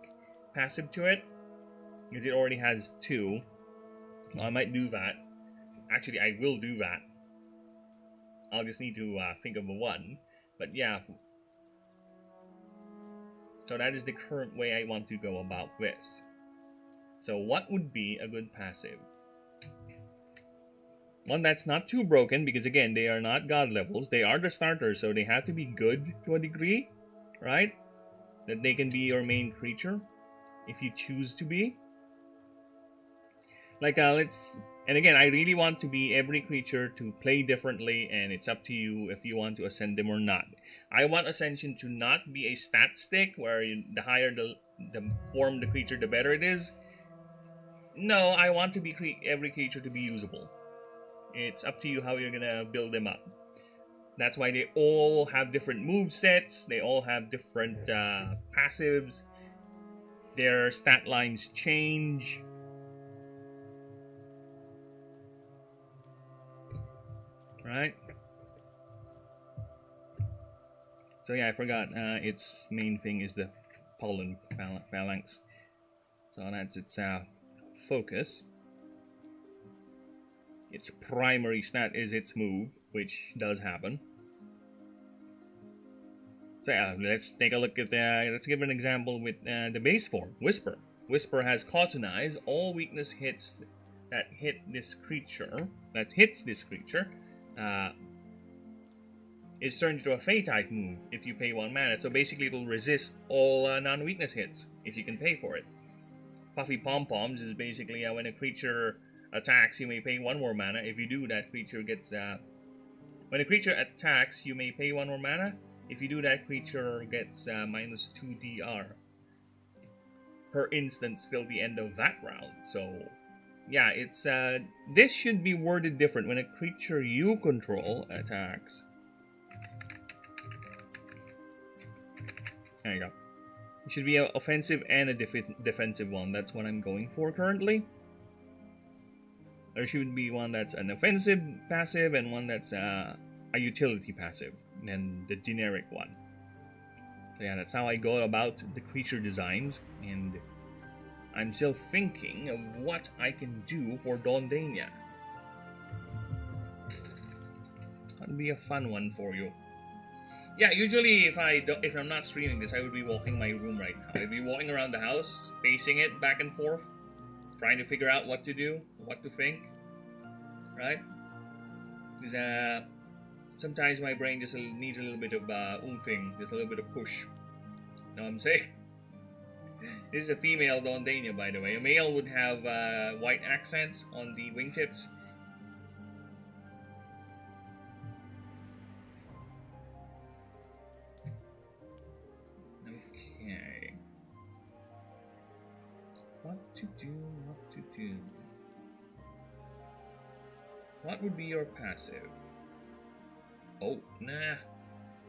passive to it, because it already has 2. So I might do that. Actually, I will do that. I'll just need to think of a one. But yeah. So that is the current way I want to go about this. So what would be a good passive? One that's not too broken, because again, they are not god levels. They are the starters, so they have to be good to a degree, right? That they can be your main creature, if you choose to be. Like, and again, I really want to be every creature to play differently, and it's up to you if you want to ascend them or not. I want Ascension to not be a stat stick, where the higher the form the creature, the better it is. No, I want to be every creature to be usable. It's up to you how you're gonna build them up. That's why they all have different move sets. They all have different passives. Their stat lines change. Right? So yeah, I forgot. Its main thing is the pollen phalanx. So that's its focus. Its primary stat is its move, which does happen. So yeah, let's take a look at let's give an example with the base form, Whisper. Whisper has Cottonize. All weakness hits that hits this creature is turned into a Fey type move if you pay 1 mana. So basically it will resist all non-weakness hits if you can pay for it. Puffy Pom-Poms is basically when a creature attacks, you may pay 1 more mana. If you do, that creature gets... when a creature attacks, you may pay 1 more mana. If you do, that creature gets minus 2 DR per instance till the end of that round. So, yeah, it's this should be worded different. When a creature you control attacks... There you go. It should be an offensive and a defensive one. That's what I'm going for currently. There should be one that's an offensive passive and one that's a utility passive, and the generic one. So yeah, that's how I go about the creature designs, and I'm still thinking of what I can do for Dondania. That'll be a fun one for you. Yeah, usually if I'm not streaming this, I would be walking my room right now. I'd be walking around the house, pacing it back and forth, trying to figure out what to do, what to think, right? Because sometimes my brain just needs a little bit of oomping, just a little bit of push. You know what I'm saying? This is a female Dondania, by the way. A male would have white accents on the wingtips. What to do, what to do. What would be your passive? Oh, nah.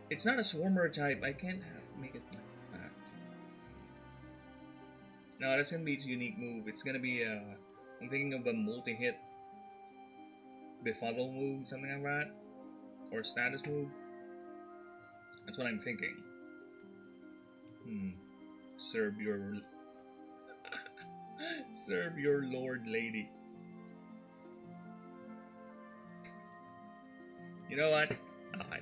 It's not a swarmer type. I can't make it like that. No, that's gonna be its unique move. It's gonna be, I'm thinking of a multi-hit befuddle move, something like that. Or status move. That's what I'm thinking. Serve your... Serve your lord lady. You know what? Aye.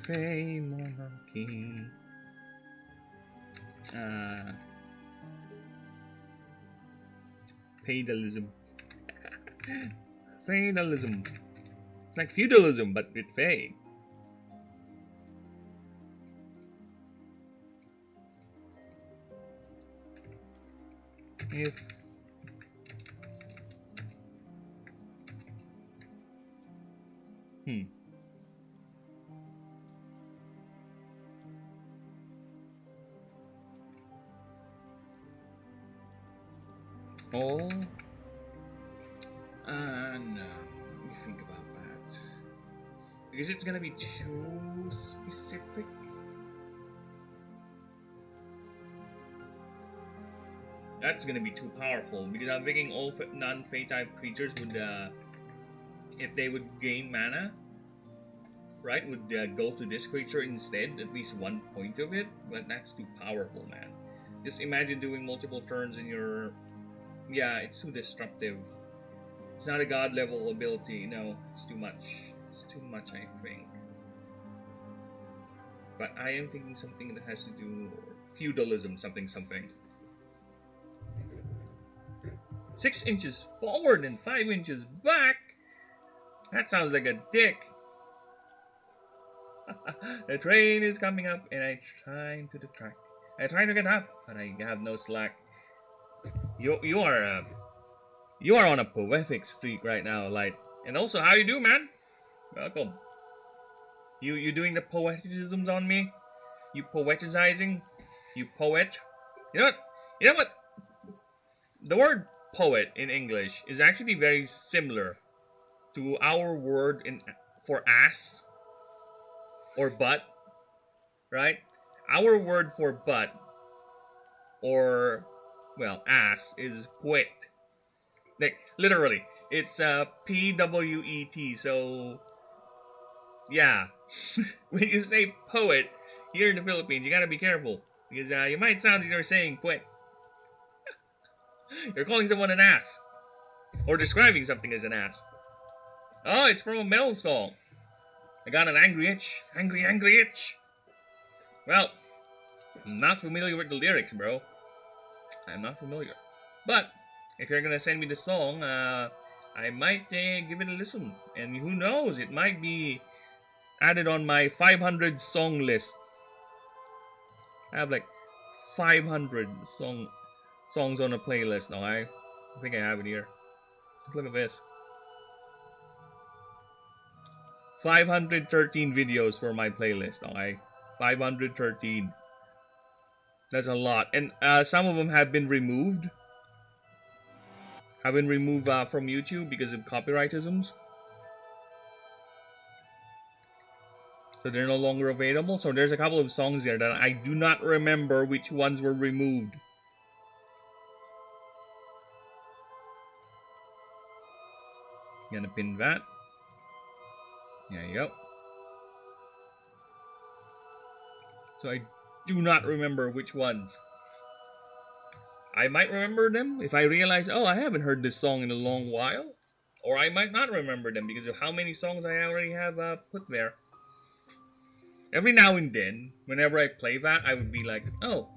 Fey monarchy. Feudalism. Feudalism. It's like feudalism, but with Fey. If Oh, no. Let me think about that. Because it's gonna be too specific. That's gonna be too powerful. Because I'm thinking all non-Fey type creatures would, if they would gain mana, right, would go to this creature instead, at least 1 point of it. But that's too powerful, man. Just imagine doing multiple turns in your... Yeah, it's too disruptive. It's not a god level ability. No, it's too much. It's too much, I think. But I am thinking something that has to do feudalism, something. 6 inches forward and 5 inches back. That sounds like a dick. The train is coming up, and I'm trying to detract. I try to get up, but I have no slack. You are on a poetic streak right now, Light. And also, how you do, man? Welcome. You doing the poeticisms on me? You poetizing? You poet? You know what? The word poet in English is actually very similar to our word for ass or butt, right? Our word for butt or, well, ass is poet. Like, literally, it's P-W-E-T, so, yeah. When you say poet here in the Philippines, you gotta be careful, because you might sound like you're saying poet. You're calling someone an ass, or describing something as an ass. Oh, it's from a metal song. I got an angry itch, angry itch. Well, I'm not familiar with the lyrics, bro. I'm not familiar. But if you're gonna send me the song, I might give it a listen. And who knows, it might be added on my 500 song list. I have like 500 songs on a playlist now. I think I have it here. Look at this. 513 videos for my playlist. Okay, 513. That's a lot, and some of them have been removed. Have been removed from YouTube because of copyrightisms. So they're no longer available. So there's a couple of songs there that I do not remember which ones were removed. Gonna pin that. There you go. So I do not remember which ones. I might remember them if I realize, oh, I haven't heard this song in a long while. Or I might not remember them because of how many songs I already have put there. Every now and then, whenever I play that, I would be like, oh,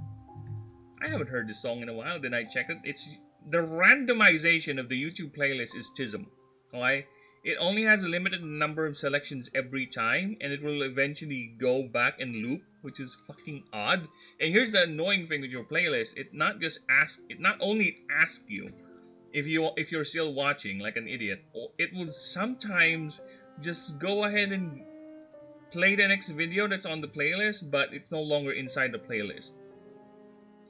I haven't heard this song in a while. Then I check it. It's the randomization of the YouTube playlist is TISM. Okay? It only has a limited number of selections every time, and it will eventually go back and loop, which is fucking odd. And here's the annoying thing with your playlist: it not only asks you if you're still watching like an idiot, it will sometimes just go ahead and play the next video that's on the playlist, but it's no longer inside the playlist.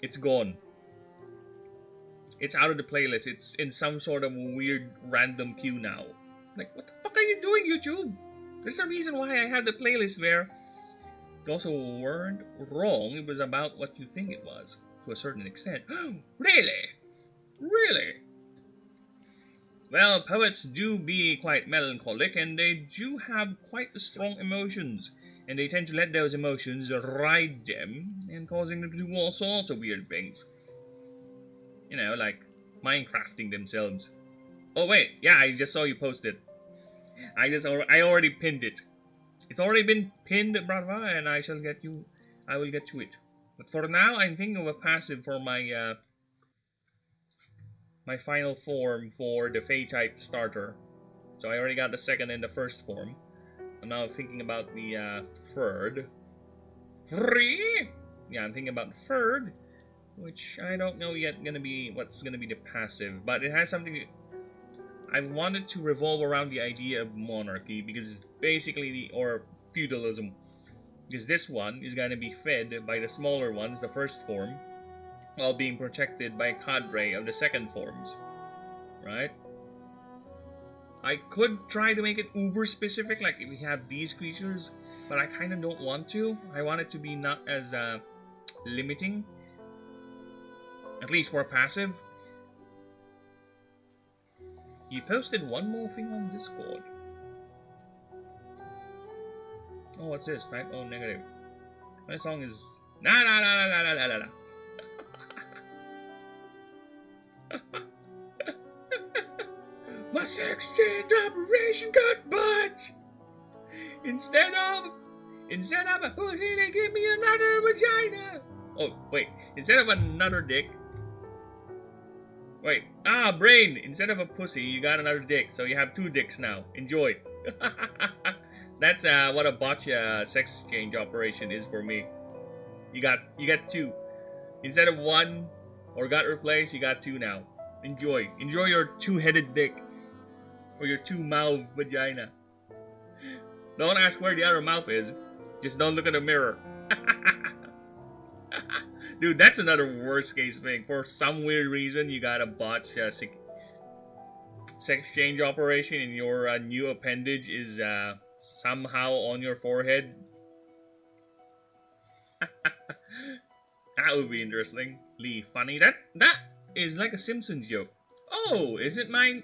It's gone. It's out of the playlist. It's in some sort of weird random queue now. Like, what the fuck are you doing, YouTube? There's a reason why I have the playlist there. You also weren't wrong. It was about what you think it was, to a certain extent. Really? Really? Well, poets do be quite melancholic, and they do have quite strong emotions. And they tend to let those emotions ride them, and causing them to do all sorts of weird things. You know, like Minecrafting themselves. Oh wait, yeah, I just saw you post it. I already pinned it. It's already been pinned, brava, and I will get to it. But for now, I'm thinking of a passive for my my final form for the Fey type starter. So I already got the second and the first form. I'm now thinking about the third. Yeah, I'm thinking about the third, which I don't know yet what's gonna be the passive, but it has something. I wanted to revolve around the idea of monarchy because it's basically or feudalism, because this one is gonna be fed by the smaller ones, the first form, while being protected by a cadre of the second forms, right? I could try to make it uber specific, like if we have these creatures, but I kind of don't want to. I want it to be not as limiting, at least for passive. You posted one more thing on Discord. Oh, what's this? Type O negative. My song is na na na na na na na na. My sex change operation got botched. Instead of a pussy, they give me another vagina. Oh wait, instead of another dick. Wait, brain! Instead of a pussy, you got another dick, so you have two dicks now. Enjoy. That's what a botch sex change operation is for me. You got two. Instead of one, or got replaced, you got two now. Enjoy your two-headed dick, or your two-mouth vagina. Don't ask where the other mouth is. Just don't look in the mirror. Dude, that's another worst case thing. For some weird reason, you got a botch sex change operation and your new appendage is somehow on your forehead. That would be interesting. Lee, funny. That is like a Simpsons joke. Oh, is it my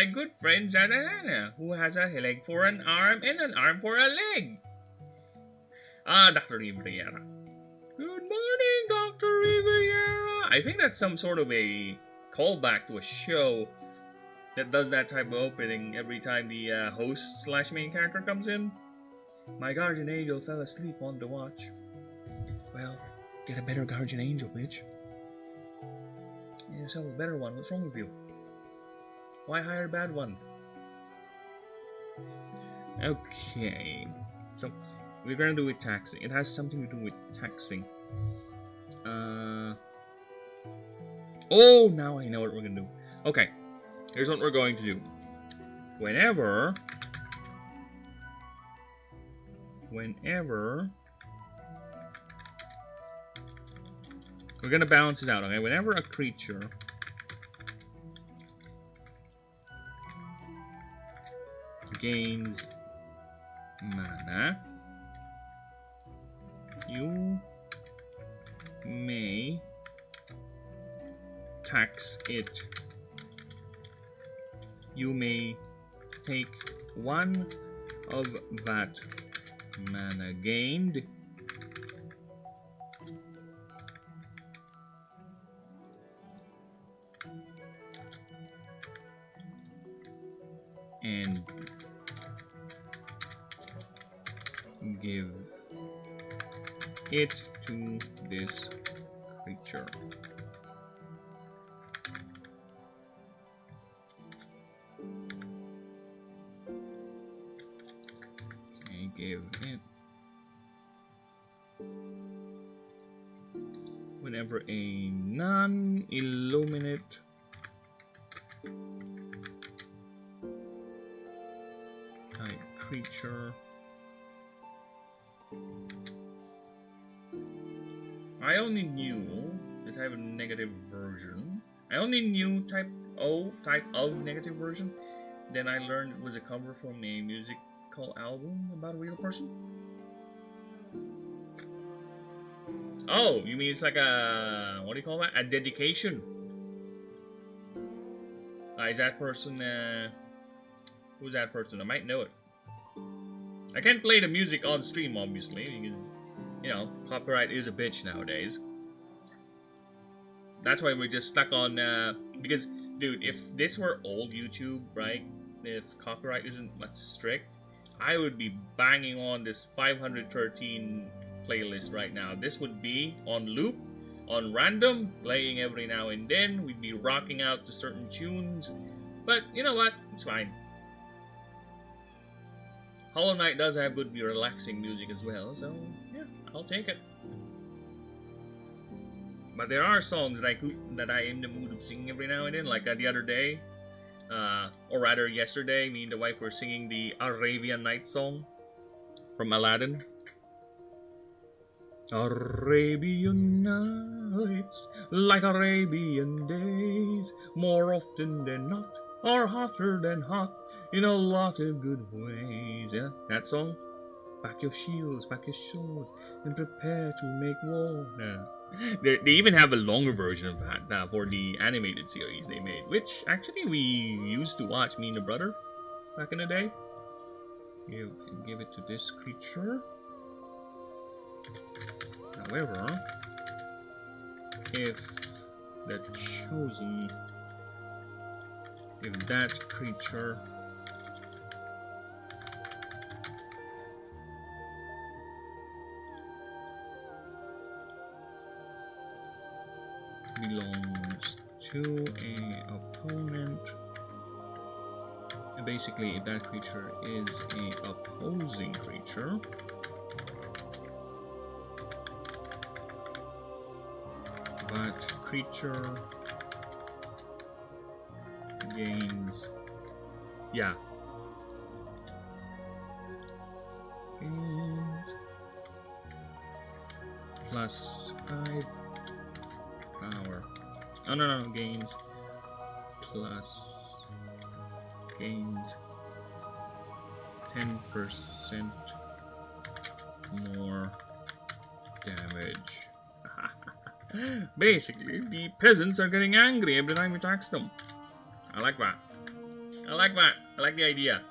good friend Jadalana, who has a leg for an arm and an arm for a leg? Dr. Riviera. Good morning, Dr. Riviera. I think that's some sort of a callback to a show that does that type of opening every time the host / main character comes in. My guardian angel fell asleep on the watch. Well, get a better guardian angel, bitch. Get yourself a better one. What's wrong with you? Why hire a bad one? Okay. So, we're gonna do with taxing. It has something to do with taxing. Oh, now I know what we're gonna do. Okay. Here's what we're going to do. Whenever we're gonna balance this out, okay? Whenever a creature gains mana, you may tax it. You may take one of that mana gained and give it to this creature. Okay, give it. Whenever a non-illuminate type creature I only knew that I have a negative version. I only knew type of negative version. Then I learned it was a cover from a musical album about a real person. Oh, you mean it's like a, what do you call that? A dedication. Is that person, who's that person? I might know it. I can't play the music on stream, obviously, because, you know, copyright is a bitch nowadays. That's why we're just stuck on, because, dude, if this were old YouTube, right, if copyright isn't much strict, I would be banging on this 513 playlist right now. This would be on loop, on random, playing every now and then. We'd be rocking out to certain tunes, but you know what? It's fine. Hollow Knight does have good, relaxing music as well, so yeah, I'll take it. But there are songs that I am in the mood of singing every now and then, like the other day, or rather yesterday, me and the wife were singing the Arabian Nights song from Aladdin. Arabian nights, like Arabian days, more often than not, are hotter than hot in a lot of good ways. Yeah, that song. Pack your shields, pack your swords, and prepare to make war. Yeah. They even have a longer version of that for the animated series they made, which actually we used to watch, me and the brother, back in the day. You can give it to this creature. However, if the chosen, if that creature belongs to a opponent, and basically if that creature is a opposing creature, that creature gains, yeah, gains plus 5 power. Oh no, gains plus, gains 10% more damage. Basically, the peasants are getting angry every time we tax them. I like that. I like that. I like the idea.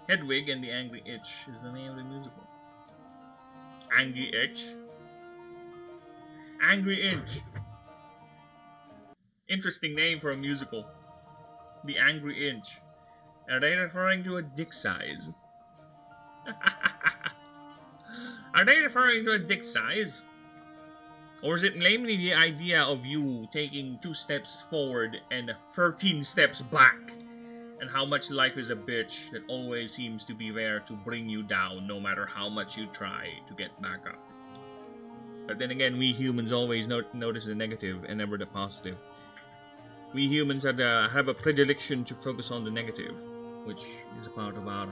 Hedwig and the Angry Itch is the name of the musical. Angry Itch? Angry Itch. Interesting name for a musical. The Angry Inch. Are they referring to a dick size? Are they referring to a dick size? Or is it mainly the idea of you taking 2 steps forward and 13 steps back? And how much life is a bitch that always seems to be there to bring you down no matter how much you try to get back up. But then again, we humans always notice the negative and never the positive. We humans have a predilection to focus on the negative, which is a part of our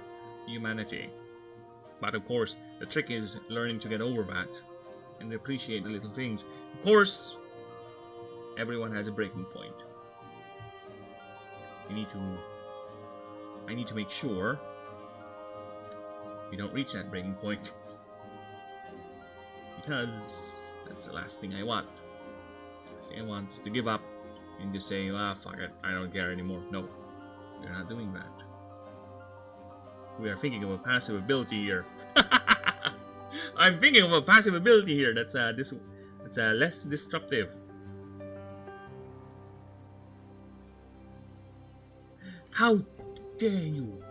humanity. But of course, the trick is learning to get over that and appreciate the little things. Of course, everyone has a breaking point. I need to make sure we don't reach that breaking point. Because that's the last thing I want. The last thing I want is to give up and just say, ah, fuck it, I don't care anymore. No, we're not doing that. We are thinking of a passive ability here. I'm thinking of a passive ability here that's less disruptive. How dare you?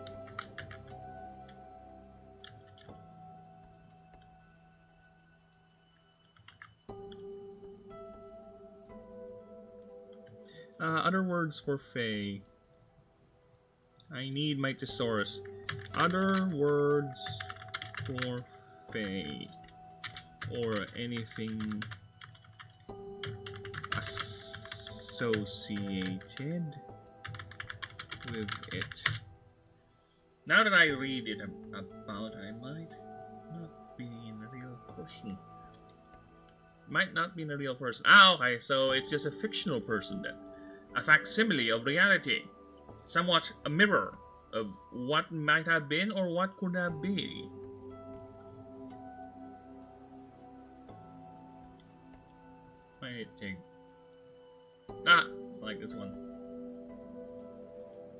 Other words for Fae. I need my thesaurus. Other words for Fae. Or anything associated with it. Now that I read it about, I might not being a real person. Might not be a real person. Ah, okay, so it's just a fictional person then. A facsimile of reality. Somewhat a mirror of what might have been or what could have been. Might it take... Ah! I like this one.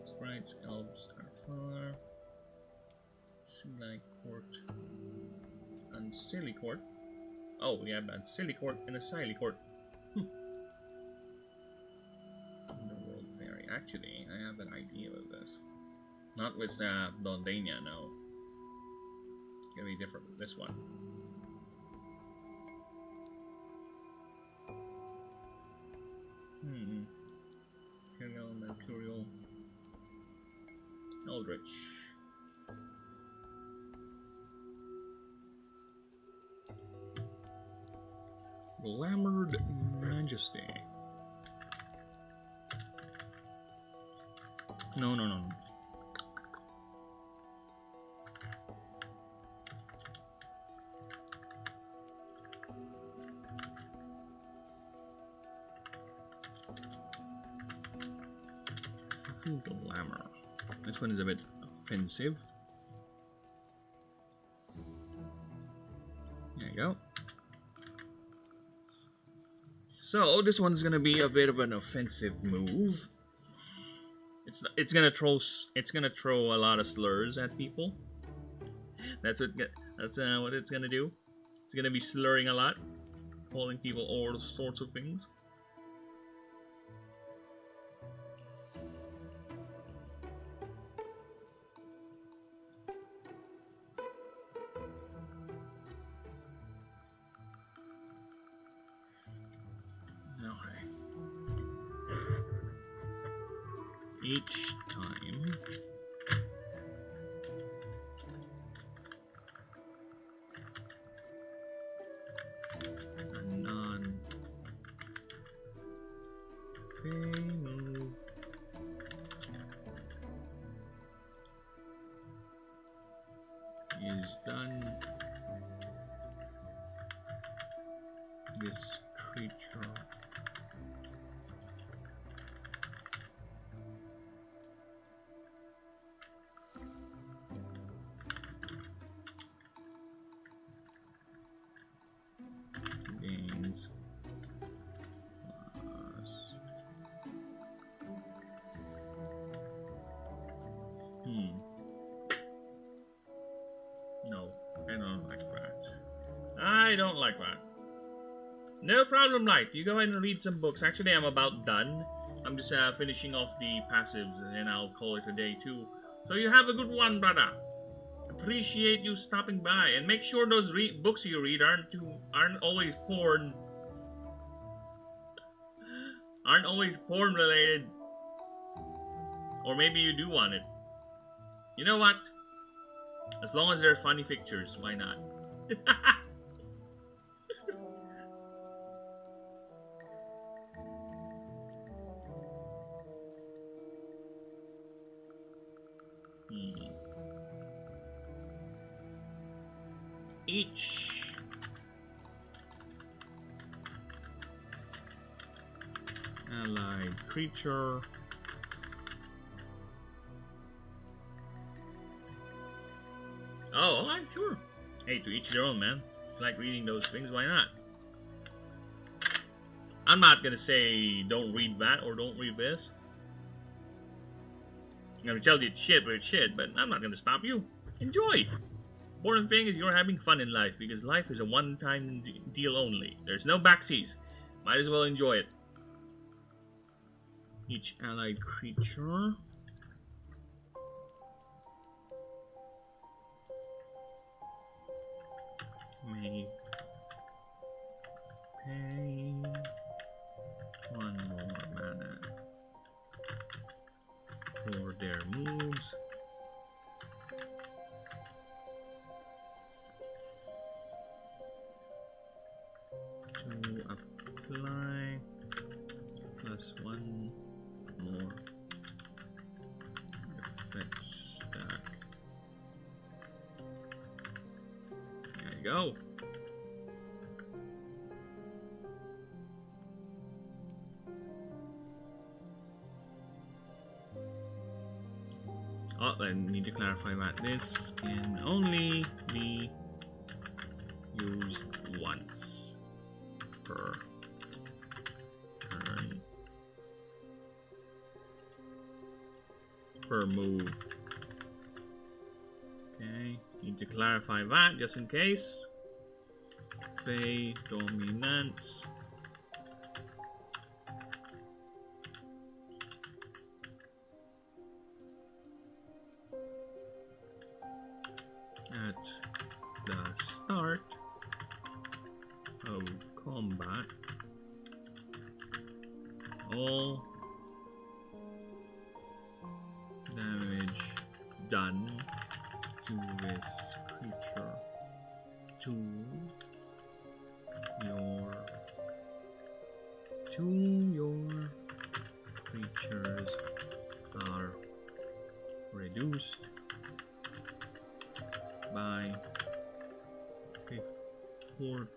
Sprites, elves are far. Silly court. And silly court. Oh, we have a silly court and a silly court. Underworld fairy. Actually, I have an idea of this. Not with Dondania, no. It's gonna be different with this one. Imperial, Mercurial, Eldritch. Glamored Majesty. No. Glamour. This one is a bit offensive. There you go. So this one's gonna be a bit of an offensive move. It's gonna throw a lot of slurs at people. That's what it's gonna do. It's gonna be slurring a lot, calling people all sorts of things. Each time a non-pay move is done, this creature gains plus no, I don't like that. I don't like that. No problem, Light. You go ahead and read some books. Actually, I'm about done. I'm just finishing off the passives, and then I'll call it a day too. So you have a good one, brother. Appreciate you stopping by, and make sure those books you read aren't always porn. Aren't always porn related. Or maybe you do want it. You know what? As long as they're funny pictures, why not? Each allied creature alright, sure. Hey, to each their own, man. If you like reading those things, why not? I'm not gonna say don't read that or don't read this. I'm gonna tell you it's shit, but it's shit, but I'm not gonna stop you. Enjoy! Important thing is you're having fun in life, because life is a one-time deal only. There's no backseas. Might as well enjoy it. Each allied creature may pay one more mana for their moves. To apply plus one more effect stack we go. Oh, I need to clarify that this can only be used once per turn per move. Okay, need to clarify that just in case. Fey dominance. At the start of combat, all damage done to this creature your creatures are reduced by 40%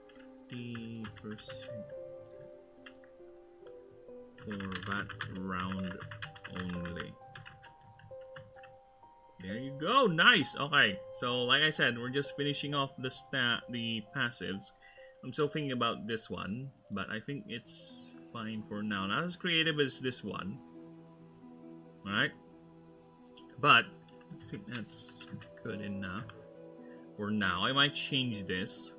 for that round only. There you go, nice. Okay, so like I said, we're just finishing off the passives. I'm still thinking about this one, but I think it's fine for now. Not as creative as this one. Alright. But I think that's good enough for now. I might change this.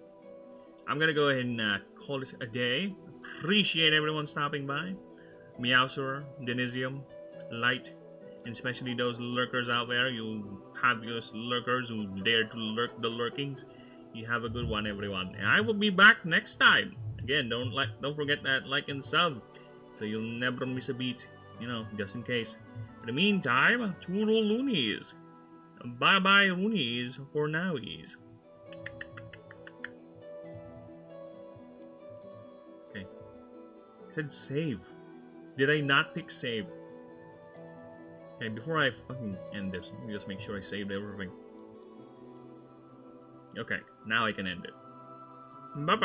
I'm gonna go ahead and call it a day. Appreciate everyone stopping by. Meowser, Denisium, Light, and especially those lurkers out there. You have those lurkers who dare to lurk the lurkings. You have a good one, everyone. And I will be back next time. Again, don't forget that like and sub, so you'll never miss a beat. You know, just in case. In the meantime, toodle loonies. Bye bye loonies for nowies. Okay. I said save. Did I not pick save? Okay, before I fucking end this, let me just make sure I saved everything. Okay, now I can end it. Bye bye.